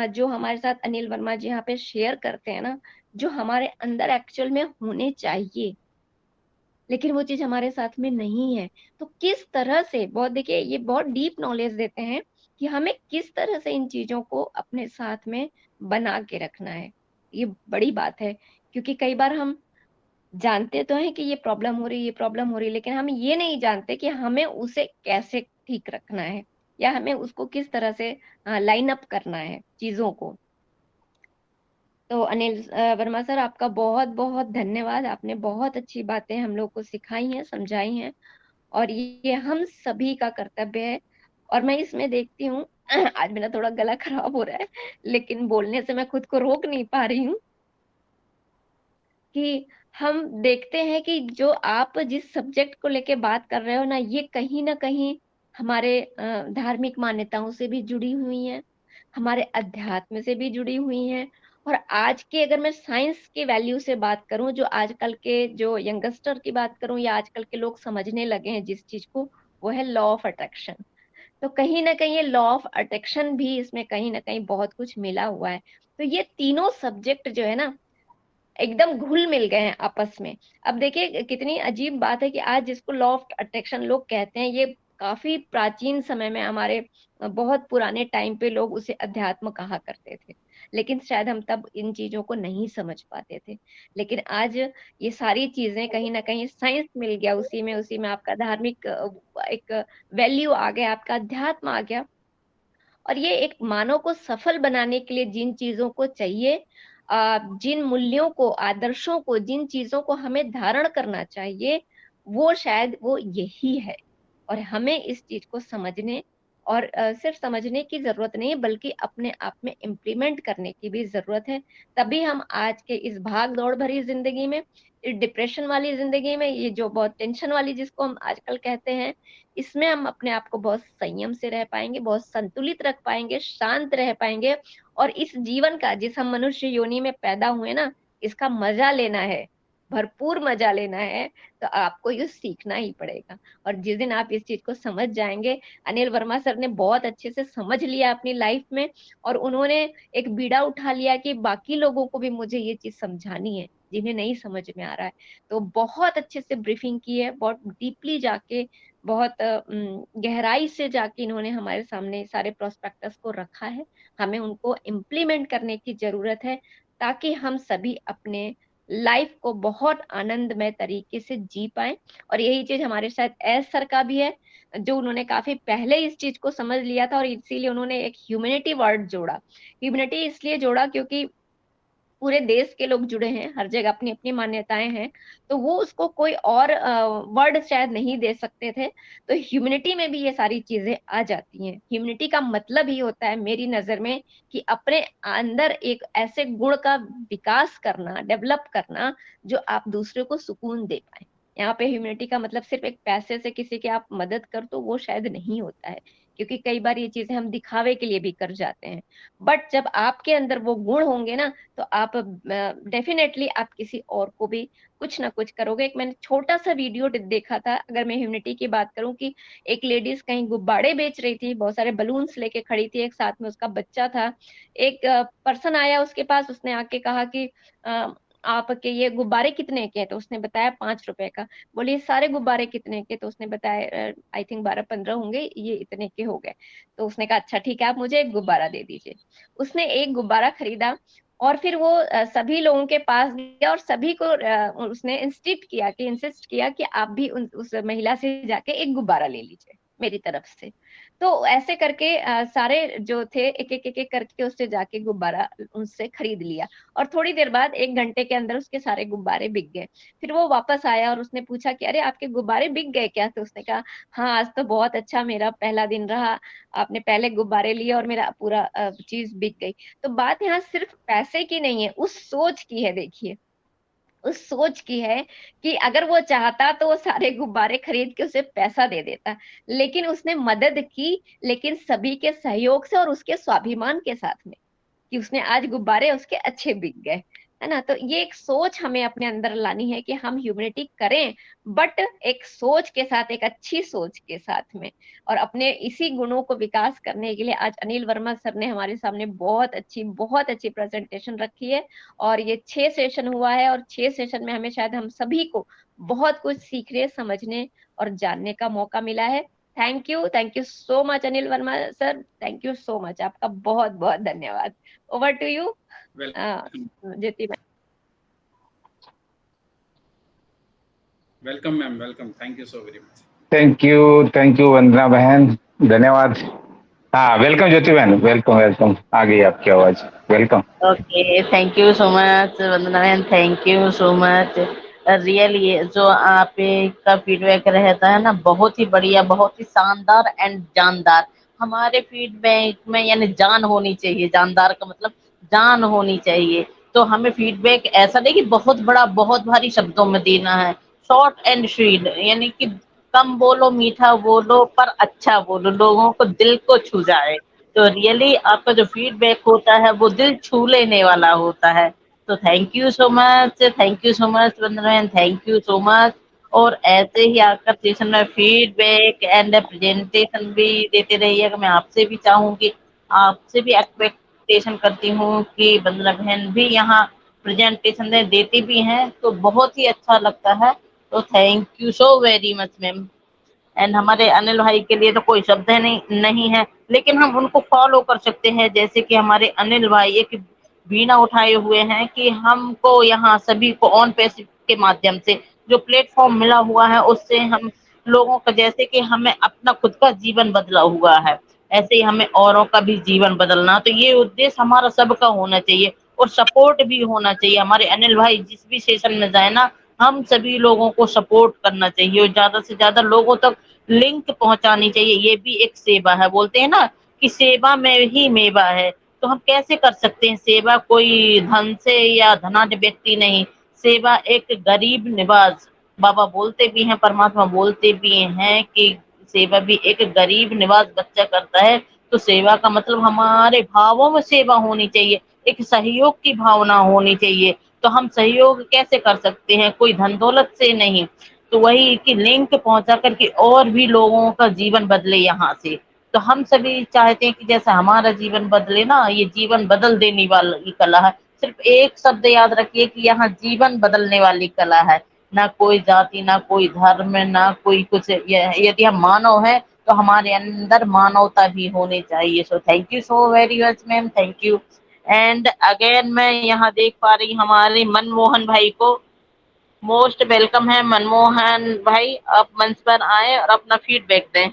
जो हमारे साथ अनिल वर्मा जी यहाँ पे शेयर करते हैं ना, जो हमारे अंदर एक्चुअल में होने चाहिए, लेकिन वो चीज हमारे साथ में नहीं है। तो किस तरह से, बहुत देखिए ये बहुत डीप नॉलेज देते हैं कि हमें किस तरह से इन चीजों को अपने साथ में बना के रखना है। ये बड़ी बात है, क्योंकि कई बार हम जानते तो हैं कि ये प्रॉब्लम हो रही है, ये प्रॉब्लम हो रही है, लेकिन हम ये नहीं जानते कि हमें उसे कैसे ठीक रखना है, या हमें उसको किस तरह से लाइन अप करना है चीजों को। तो अनिल वर्मा सर, आपका बहुत बहुत धन्यवाद। आपने बहुत अच्छी बातें हम लोग को सिखाई हैं, समझाई हैं। और ये हम सभी का कर्तव्य है। और मैं इसमें देखती हूँ आज मेरा थोड़ा गला खराब हो रहा है, लेकिन बोलने से मैं खुद को रोक नहीं पा रही हूँ कि हम देखते हैं कि जो आप जिस सब्जेक्ट को लेके बात कर रहे हो ना, ये कहीं न कहीं हमारे धार्मिक मान्यताओं से भी जुड़ी हुई हैं, हमारे अध्यात्म से भी जुड़ी हुई हैं। और आज के अगर मैं साइंस की वैल्यू से बात करूँ, जो आजकल के जो यंगस्टर की बात करूँ या आजकल के लोग समझने लगे हैं जिस चीज़ को, वो है लॉ ऑफ अट्रैक्शन। तो कहीं न कहीं ये लॉ ऑफ अट्रैक्शन भी इसमें कहीं न कहीं बहुत कुछ मिला हुआ है। तो ये तीनों सब्जेक्ट जो है ना, एकदम घुल-मिल गए हैं आपस में। अब देखिए कितनी अजीब बात है कि आज जिसको लॉ ऑफ अट्रैक्शन लोग कहते हैं, ये काफ़ी प्राचीन समय में हमारे बहुत पुराने टाइम पे लोग उसे अध्यात्म कहा करते थे। लेकिन शायद हम तब इन चीज़ों को नहीं समझ पाते थे। लेकिन आज ये सारी चीज़ें कहीं न कहीं साइंस मिल गया उसी में आपका धार्मिक एक वैल्यू आ गया, आपका अध्यात्म आ गया। और ये एक मानव को सफल बनाने के लिए जिन चीज़ों को चाहिए, जिन मूल्यों को, आदर्शों को, जिन चीज़ों को हमें धारण करना चाहिए, वो शायद वो यही है। और हमें इस चीज़ को समझने और सिर्फ़ समझने की ज़रूरत नहीं है, बल्कि अपने आप में इम्प्लीमेंट करने की भी ज़रूरत है। तभी हम आज के इस भाग-दौड़ भरी ज़िंदगी में, इस डिप्रेशन वाली ज़िंदगी में, ये जो बहुत टेंशन वाली जिसको हम आजकल कहते हैं, इसमें हम अपने आप को बहुत संयम से रह पाएँगे, बहुत संतुलित रख पाएँगे, शांत रह पाएँगे और इस जीवन का जिस हम मनुष्य योनि में पैदा हुए ना, इसका मज़ा लेना है, भरपूर मज़ा लेना है, तो आपको ये सीखना ही पड़ेगा। और जिस दिन आप इस चीज़ को समझ जाएँगे, अनिल वर्मा सर ने बहुत अच्छे से समझ लिया अपनी लाइफ़ में और उन्होंने एक बीड़ा उठा लिया कि बाकी लोगों को भी मुझे ये चीज़ समझानी है, जिन्हें नहीं समझ में आ रहा है। तो बहुत अच्छे से ब्रीफिंग की है, बहुत डीपली जाके बहुत गहराई से जाके इन्होंने हमारे सामने सारे प्रोस्पेक्टस को रखा है। हमें उनको इम्प्लीमेंट करने की ज़रूरत है, ताकि हम सभी अपने लाइफ़ को बहुत आनंदमय तरीके से जी पाएँ। और यही चीज़ हमारे शायद एस सर का भी है, जो उन्होंने काफ़ी पहले इस चीज़ को समझ लिया था और इसीलिए उन्होंने एक ह्यूमैनिटी वर्ड जोड़ा। ह्यूमैनिटी इसलिए जोड़ा क्योंकि पूरे देश के लोग जुड़े हैं, हर जगह अपनी-अपनी मान्यताएँ हैं, तो वो उसको कोई और वर्ड शायद नहीं दे सकते थे, तो ह्यूमैनिटी में भी ये सारी चीज़ें आ जाती हैं। ह्यूमैनिटी का मतलब ही होता है मेरी नज़र में कि अपने अंदर एक ऐसे गुण का विकास करना, डेवलप करना, जो आप दूसरे को सुकून दे पाएँ। यहाँ पे ह्यूमैनिटी का मतलब सिर्फ़ एक पैसे से किसी की आप मदद कर दो, वो शायद नहीं होता है, क्योंकि कई बार ये चीज़ें हम दिखावे के लिए भी कर जाते हैं। बट जब आपके अंदर वो गुण होंगे ना, तो आप डेफिनेटली आप किसी और को भी कुछ ना कुछ करोगे। एक मैंने छोटा-सा वीडियो देखा था, अगर मैं ह्यूमैनिटी की बात करूँ कि एक लेडीज़ कहीं गुब्बारे बेच रही थी, बहुत सारे बलून्स लेके खड़ी थी, एक साथ में उसका बच्चा था। एक पर्सन आया उसके पास, उसने आके कहा कि अ, आपके ये गुब्बारे कितने के हैं? तो उसने बताया ₹5 का। बोली, "ये सारे गुब्बारे कितने के?" तो उसने बताया आई थिंक 12-15 होंगे, ये इतने के हो गए। तो उसने कहा, "अच्छा ठीक है, आप मुझे 1 गुब्बारा दे दीजिए।" उसने 1 गुब्बारा खरीदा और फिर वो सभी लोगों के पास गया और सभी को उसने इंसिस्ट किया कि आप भी उस महिला से जाके 1 गुब्बारा ले लीजिए, मेरी तरफ से। तो ऐसे करके सारे जो थे एक-एक करके उससे जाके गुब्बारा उनसे खरीद लिया और थोड़ी देर बाद 1 घंटे के अंदर उसके सारे गुब्बारे बिक गए। फिर वो वापस आया और उसने पूछा कि, "अरे! आपके गुब्बारे बिक गए क्या?" तो उसने कहा, "हाँ, आज तो बहुत अच्छा मेरा पहला दिन रहा। आपने पहले गुब्बारे लिए और मेरा पूरा चीज़ बिक गई।" तो बात यहाँ सिर्फ पैसे की नहीं है, उस सोच की है देखिए। उस सोच की है कि अगर वो चाहता तो वो सारे गुब्बारे खरीद के उसे पैसा दे देता। लेकिन उसने मदद की, लेकिन सभी के सहयोग से और उसके स्वाभिमान के साथ में। कि उसने आज गुब्बारे उसके अच्छे बिक गए, है ना? तो ये एक सोच हमें अपने अंदर लानी है कि हम ह्यूमैनिटी करें, बट एक सोच के साथ, एक अच्छी सोच के साथ में और अपने इसी गुणों को विकास करने के लिए आज अनिल वर्मा सर ने हमारे सामने बहुत अच्छी प्रेज़ेंटेशन रखी है और ये 6 सेशन हुआ है और 6 सेशन में हमें शायद हम सभी को बहुत कुछ सीखने, समझने और जानने का मौका मिला है। Thank you so much Anil Verma sir, thank you so much. आपका बहुत-बहुत धन्यवाद। Over to you Jyoti ma'am. Welcome ma'am, welcome, thank you so very much. Thank you Vandana बहन, धन्यवाद। हाँ, वेलकम ज्योति बहन, वेलकम, आ गई आपकी आवाज, welcome. Okay, thank you so much Vandana बहन, thank you so much. Really जो आप का फीडबैक रहता है ना, बहुत ही बढ़िया, बहुत ही शानदार एंड जानदार। हमारे फीडबैक में यानी जान होनी चाहिए, जानदार का मतलब जान होनी चाहिए। तो हमें फीडबैक ऐसा नहीं कि बहुत बड़ा बहुत भारी शब्दों में देना है, शॉर्ट एंड स्वीट, यानी कि कम बोलो मीठा बोलो पर अच्छा बोलो, लोगों को दिल को छू जाए। तो रियली आपका जो फीडबैक होता है वो दिल छू लेने वाला होता है। तो thank you so much, thank you so much Vandana, thank you so much. और ऐसे ही आकर सेशन में फीडबैक एंड प्रेजेंटेशन भी देते रहिएगा। मैं आपसे भी चाहूंगी, आपसे भी एक्सपेक्टेशन करती हूँ कि वंदना बहन भी यहाँ प्रेजेंटेशन देती भी हैं, तो बहुत ही अच्छा लगता है। तो thank you so very much ma'am. And हमारे अनिल भाई के लिए तो कोई शब्द है नहीं है, लेकिन हम उनको फॉलो कर सकते हैं। जैसे कि हमारे अनिल भाई एक बीना उठाए हुए हैं कि हमको यहाँ सभी को ऑन पैसिव के माध्यम से जो प्लेटफॉर्म मिला हुआ है उससे हम लोगों का, जैसे कि हमें अपना खुद का जीवन बदला हुआ है, ऐसे ही हमें औरों का भी जीवन बदलना। तो ये उद्देश्य हमारा सबका होना चाहिए और सपोर्ट भी होना चाहिए। हमारे अनिल भाई जिस भी सेशन में जाए ना, हम सभी लोगों को सपोर्ट करना चाहिए और ज्यादा से ज्यादा लोगों तक लिंक पहुंचानी चाहिए। ये भी एक सेवा है, बोलते हैं ना कि सेवा में ही मेवा है। तो हम कैसे कर सकते हैं सेवा? कोई धन से या धनाढ्य व्यक्ति नहीं, सेवा एक गरीब निवाज, बाबा बोलते भी हैं, परमात्मा बोलते भी हैं कि सेवा भी एक गरीब निवाज बच्चा करता है। तो सेवा का मतलब हमारे भावों में सेवा होनी चाहिए, एक सहयोग की भावना होनी चाहिए। तो हम सहयोग कैसे कर सकते हैं? कोई धन दौलत से नहीं, तो वही कि लिंक पहुंचा करके और भी लोगों का जीवन बदले यहाँ से। तो हम सभी चाहते हैं कि जैसा हमारा जीवन बदले ना, ये जीवन बदल देने वाली कला है। सिर्फ एक शब्द याद रखिए कि यहाँ जीवन बदलने वाली कला है, ना कोई जाति, ना कोई धर्म, ना कोई कुछ। यदि हम मानव है तो हमारे अंदर मानवता भी होनी चाहिए। So thank you so very much ma'am, thank you. And again मैं यहाँ देख पा रही हमारे मनमोहन भाई को, मोस्ट वेलकम है मनमोहन भाई, आप मंच पर आए और अपना फीडबैक दें।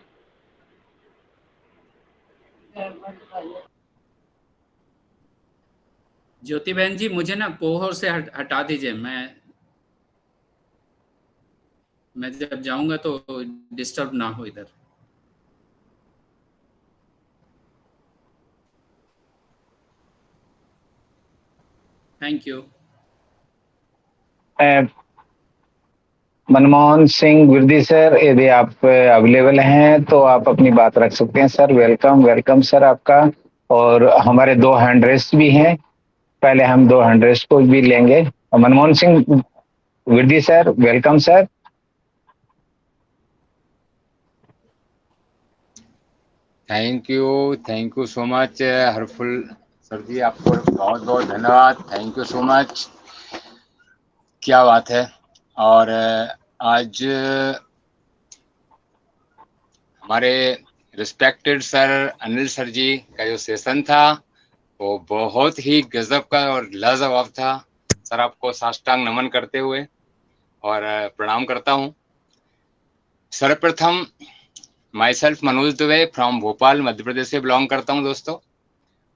ज्योति बहन जी, मुझे ना कोहर से हटा दीजिए। मैं जब जाऊंगा तो डिस्टर्ब ना हो इधर। Thank you. Manmohan Singh Virdi sir, यदि आप अवेलेबल हैं तो आप अपनी बात रख सकते हैं सर। वेलकम वेलकम सर आपका। और हमारे 2 हैंड रेस्ट भी हैं, पहले हम 2 हैंड रेस्ट को भी लेंगे। Manmohan Singh Virdi sir, welcome sir. Thank you so much Harphul sir ji, आपको बहुत बहुत धन्यवाद। थैंक यू सो मच, क्या बात है। और आज हमारे रिस्पेक्टेड सर अनिल सर जी का जो सेशन था वो बहुत ही गजब का और लाजवाब था। सर आपको साष्टांग नमन करते हुए और प्रणाम करता हूँ। सर्वप्रथम myself Manoj Dubey from Bhopal Madhya Pradesh से बिलोंग करता हूँ दोस्तों,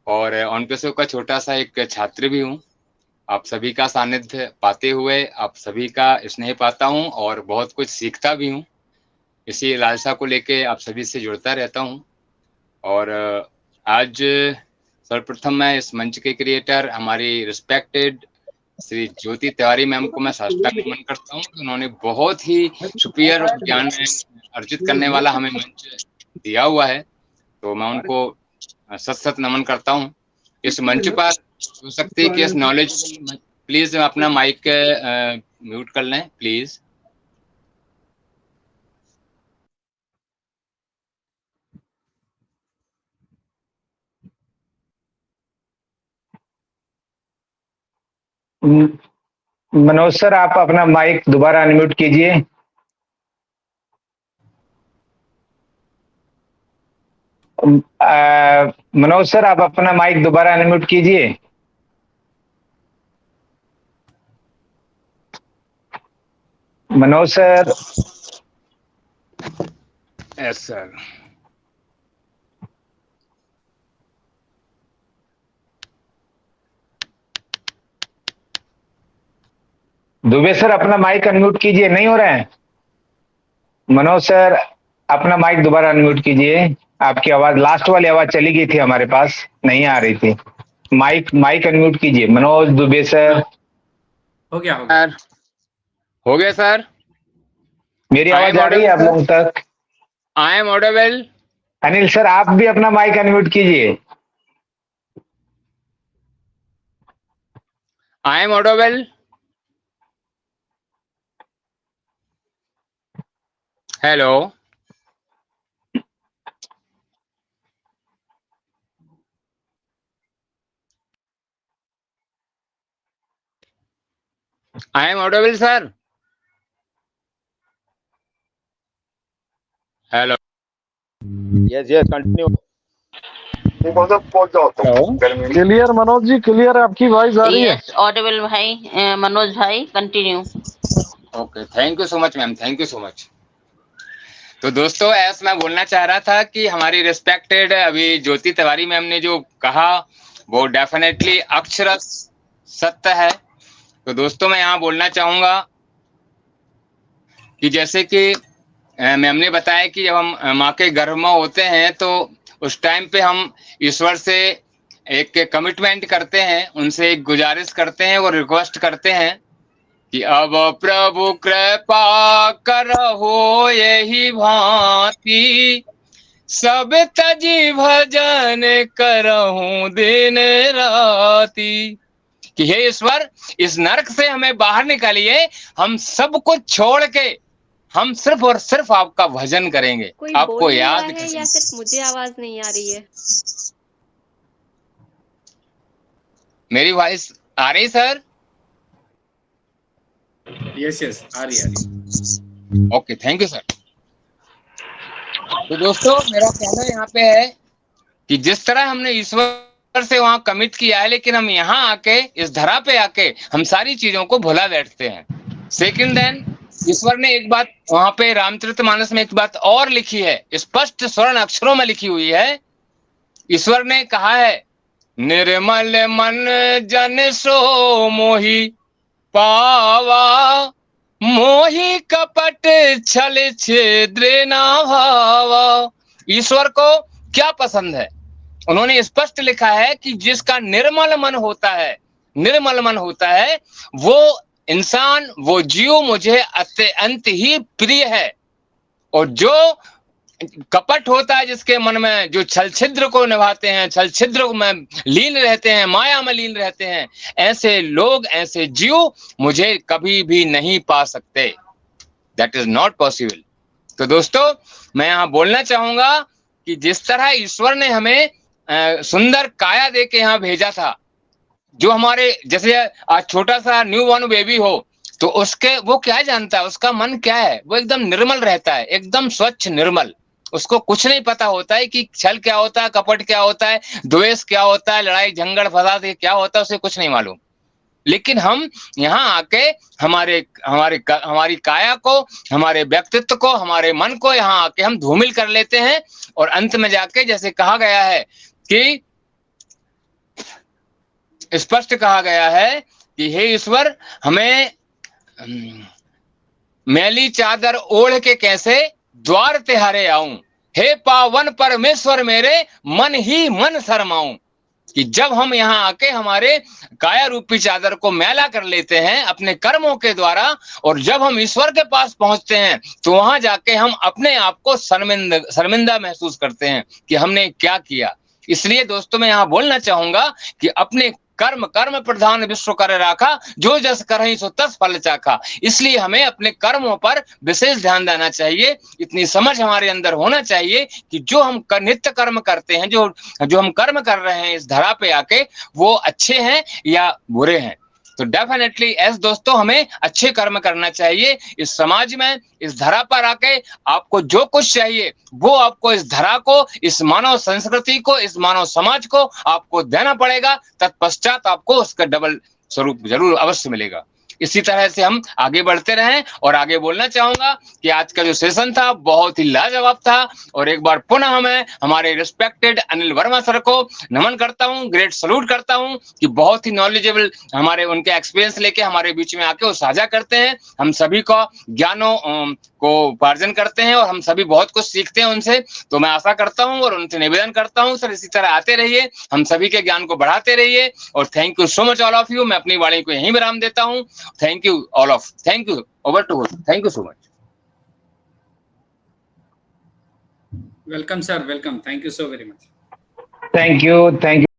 और ऑन पेसो का छोटा सा एक छात्र भी हूँ। आप सभी का सानिध्य पाते हुए आप सभी का स्नेह पाता हूँ और बहुत कुछ सीखता भी हूँ। इसी लालसा को लेके आप सभी से जुड़ता रहता हूँ। और आज सर्वप्रथम मैं इस मंच के क्रिएटर हमारी रिस्पेक्टेड श्री ज्योति तिवारी मैम को मैं साष्टांग नमन करता हूँ। उन्होंने बहुत ही सुपीरियर ज्ञान अर्जित करने वाला हमें मंच दिया हुआ है, तो मैं उनको सत सत नमन करता हूँ। इस मंच पर हो सकती है कि इस नॉलेज, प्लीज अपना माइक म्यूट कर लें प्लीज। मनोज सर, आप अपना माइक दोबारा अनम्यूट कीजिए। मनोज सर, आप अपना माइक दोबारा अनम्यूट कीजिए। Manoj sir. Yes sir. Dubey sir अपना माइक अनम्यूट कीजिए, नहीं हो रहा है। मनोज सर अपना माइक दोबारा अनम्यूट कीजिए, आपकी आवाज लास्ट वाली आवाज चली गई थी, हमारे पास नहीं आ रही थी। माइक अनम्यूट कीजिए मनोज दुबे सर। हो गया हो गया सर हो गया सर। मेरी आवाज आ रही है आप लोगों तक? I am audible. Anil sir आप भी अपना माइक अनम्यूट कीजिए। I am audible. Hello I am audible sir. Hello yes yes continue. Clear Manoj ji, clear आपकी वॉइस आ रही है। यस ऑडिबल भाई, मनोज भाई continue. Okay, thank you so much ma'am, thank you so much. तो दोस्तों ऐसा मैं बोलना चाह रहा था कि हमारी रिस्पेक्टेड अभी ज्योति तिवारी मैम ने जो कहा वो डेफिनेटली अक्षरश सत्य है। तो दोस्तों मैं यहाँ बोलना चाहूंगा कि जैसे कि मैम ने बताया कि जब हम माँ के गर्भ में होते हैं तो उस टाइम पे हम ईश्वर से एक कमिटमेंट करते हैं, उनसे एक गुजारिश करते हैं और रिक्वेस्ट करते हैं कि अब प्रभु कृपा करहो यही भांति, सब तजी भजन करहूं दिन राती। कि हे ईश्वर इस नरक से हमें बाहर निकालिए, हम सब कुछ छोड़ के हम सिर्फ और सिर्फ आपका भजन करेंगे, कोई आपको बोल याद रहा है या सिर्फ मुझे आवाज नहीं आ रही है? मेरी वॉइस आ रही सर? यस आ रही। Okay thank you sir. तो दोस्तों मेरा कहना यहाँ पे है कि जिस तरह हमने ईश्वर से वहां कमिट किया है, लेकिन हम यहाँ आके इस धरा पे आके हम सारी चीजों को भुला बैठते हैं। सेकंड देन ईश्वर ने एक बात वहां पे रामचरितमानस में एक बात और लिखी है, स्पष्ट स्वर्ण अक्षरों में लिखी हुई है। ईश्वर ने कहा है निर्मल मन जन सो मोहि पावा, मोहि कपट छल छिद्र ना भावा। ईश्वर को क्या पसंद है? उन्होंने स्पष्ट लिखा है कि जिसका निर्मल मन होता है, निर्मल मन होता है वो इंसान, वो जीव मुझे अत्यंत ही प्रिय है। और जो कपट होता है जिसके मन में, जो छल छिद्र को निभाते हैं, छल छिद्र में लीन रहते हैं, माया में लीन रहते हैं, ऐसे लोग, ऐसे जीव मुझे कभी भी नहीं पा सकते। That is not possible. तो दोस्तों मैं यहाँ बोलना चाहूंगा कि जिस तरह ईश्वर ने हमें सुंदर काया दे के यहाँ भेजा था, जो हमारे जैसे आज छोटा सा न्यू बॉर्न बेबी हो तो उसके वो क्या जानता है, उसका मन क्या है, वो एकदम निर्मल रहता है, एकदम स्वच्छ निर्मल। उसको कुछ नहीं पता होता है कि छल क्या होता है, कपट क्या होता है, द्वेष क्या होता है, लड़ाई झंगड़ फसाद क्या होता है, उसे कुछ नहीं मालूम। लेकिन हम यहाँ आके हमारी काया को, हमारे व्यक्तित्व को, हमारे मन को यहाँ आके हम धूमिल कर लेते हैं। और अंत में जाके जैसे कहा गया है कि स्पष्ट कहा गया है कि हे ईश्वर हमें मैली चादर ओढ़ के कैसे द्वार तिहारे आऊं, हे पावन परमेश्वर मेरे मन ही मन शर्माऊं। कि जब हम यहाँ आके हमारे काया रूपी चादर को मैला कर लेते हैं अपने कर्मों के द्वारा, और जब हम ईश्वर के पास पहुंचते हैं तो वहां जाके हम अपने आप को शर्मिंदा महसूस करते हैं कि हमने क्या किया। इसलिए दोस्तों मैं यहाँ बोलना चाहूंगा कि अपने कर्म प्रधान विश्व कर राखा, जो जस करहि सो तस फल चाखा। इसलिए हमें अपने कर्मों पर विशेष ध्यान देना चाहिए। इतनी समझ हमारे अंदर होना चाहिए कि जो हम नित्य कर्म करते हैं, जो हम कर्म कर रहे हैं इस धरा पे आके, वो अच्छे हैं या बुरे हैं। तो डेफिनेटली एस दोस्तों हमें अच्छे कर्म करना चाहिए। इस समाज में, इस धरा पर आके आपको जो कुछ चाहिए वो आपको इस धरा को, इस मानव संस्कृति को, इस मानव समाज को आपको देना पड़ेगा। तत्पश्चात आपको उसका डबल स्वरूप जरूर अवश्य मिलेगा। इसी तरह से हम आगे बढ़ते रहें। और आगे बोलना चाहूंगा कि आज का जो सेशन था बहुत ही लाजवाब था, और एक बार पुनः मैं हमारे रिस्पेक्टेड अनिल वर्मा सर को नमन करता हूं, ग्रेट सलूट करता हूं कि बहुत ही नॉलेजेबल हमारे उनके एक्सपीरियंस लेके हमारे बीच में आके वो साझा करते हैं, हम सभी को ज्ञानों को उपार्जन करते हैं और हम सभी बहुत कुछ सीखते हैं उनसे। तो मैं आशा करता हूं और उनसे निवेदन करता हूं सर इसी तरह आते रहिए, हम सभी के ज्ञान को बढ़ाते रहिए। और thank you so much all of you. मैं अपनी वाणी को यहीं विराम देता हूं। Thank you all of, thank you, over to, thank you so much. Welcome sir, welcome, thank you so very much. Thank you.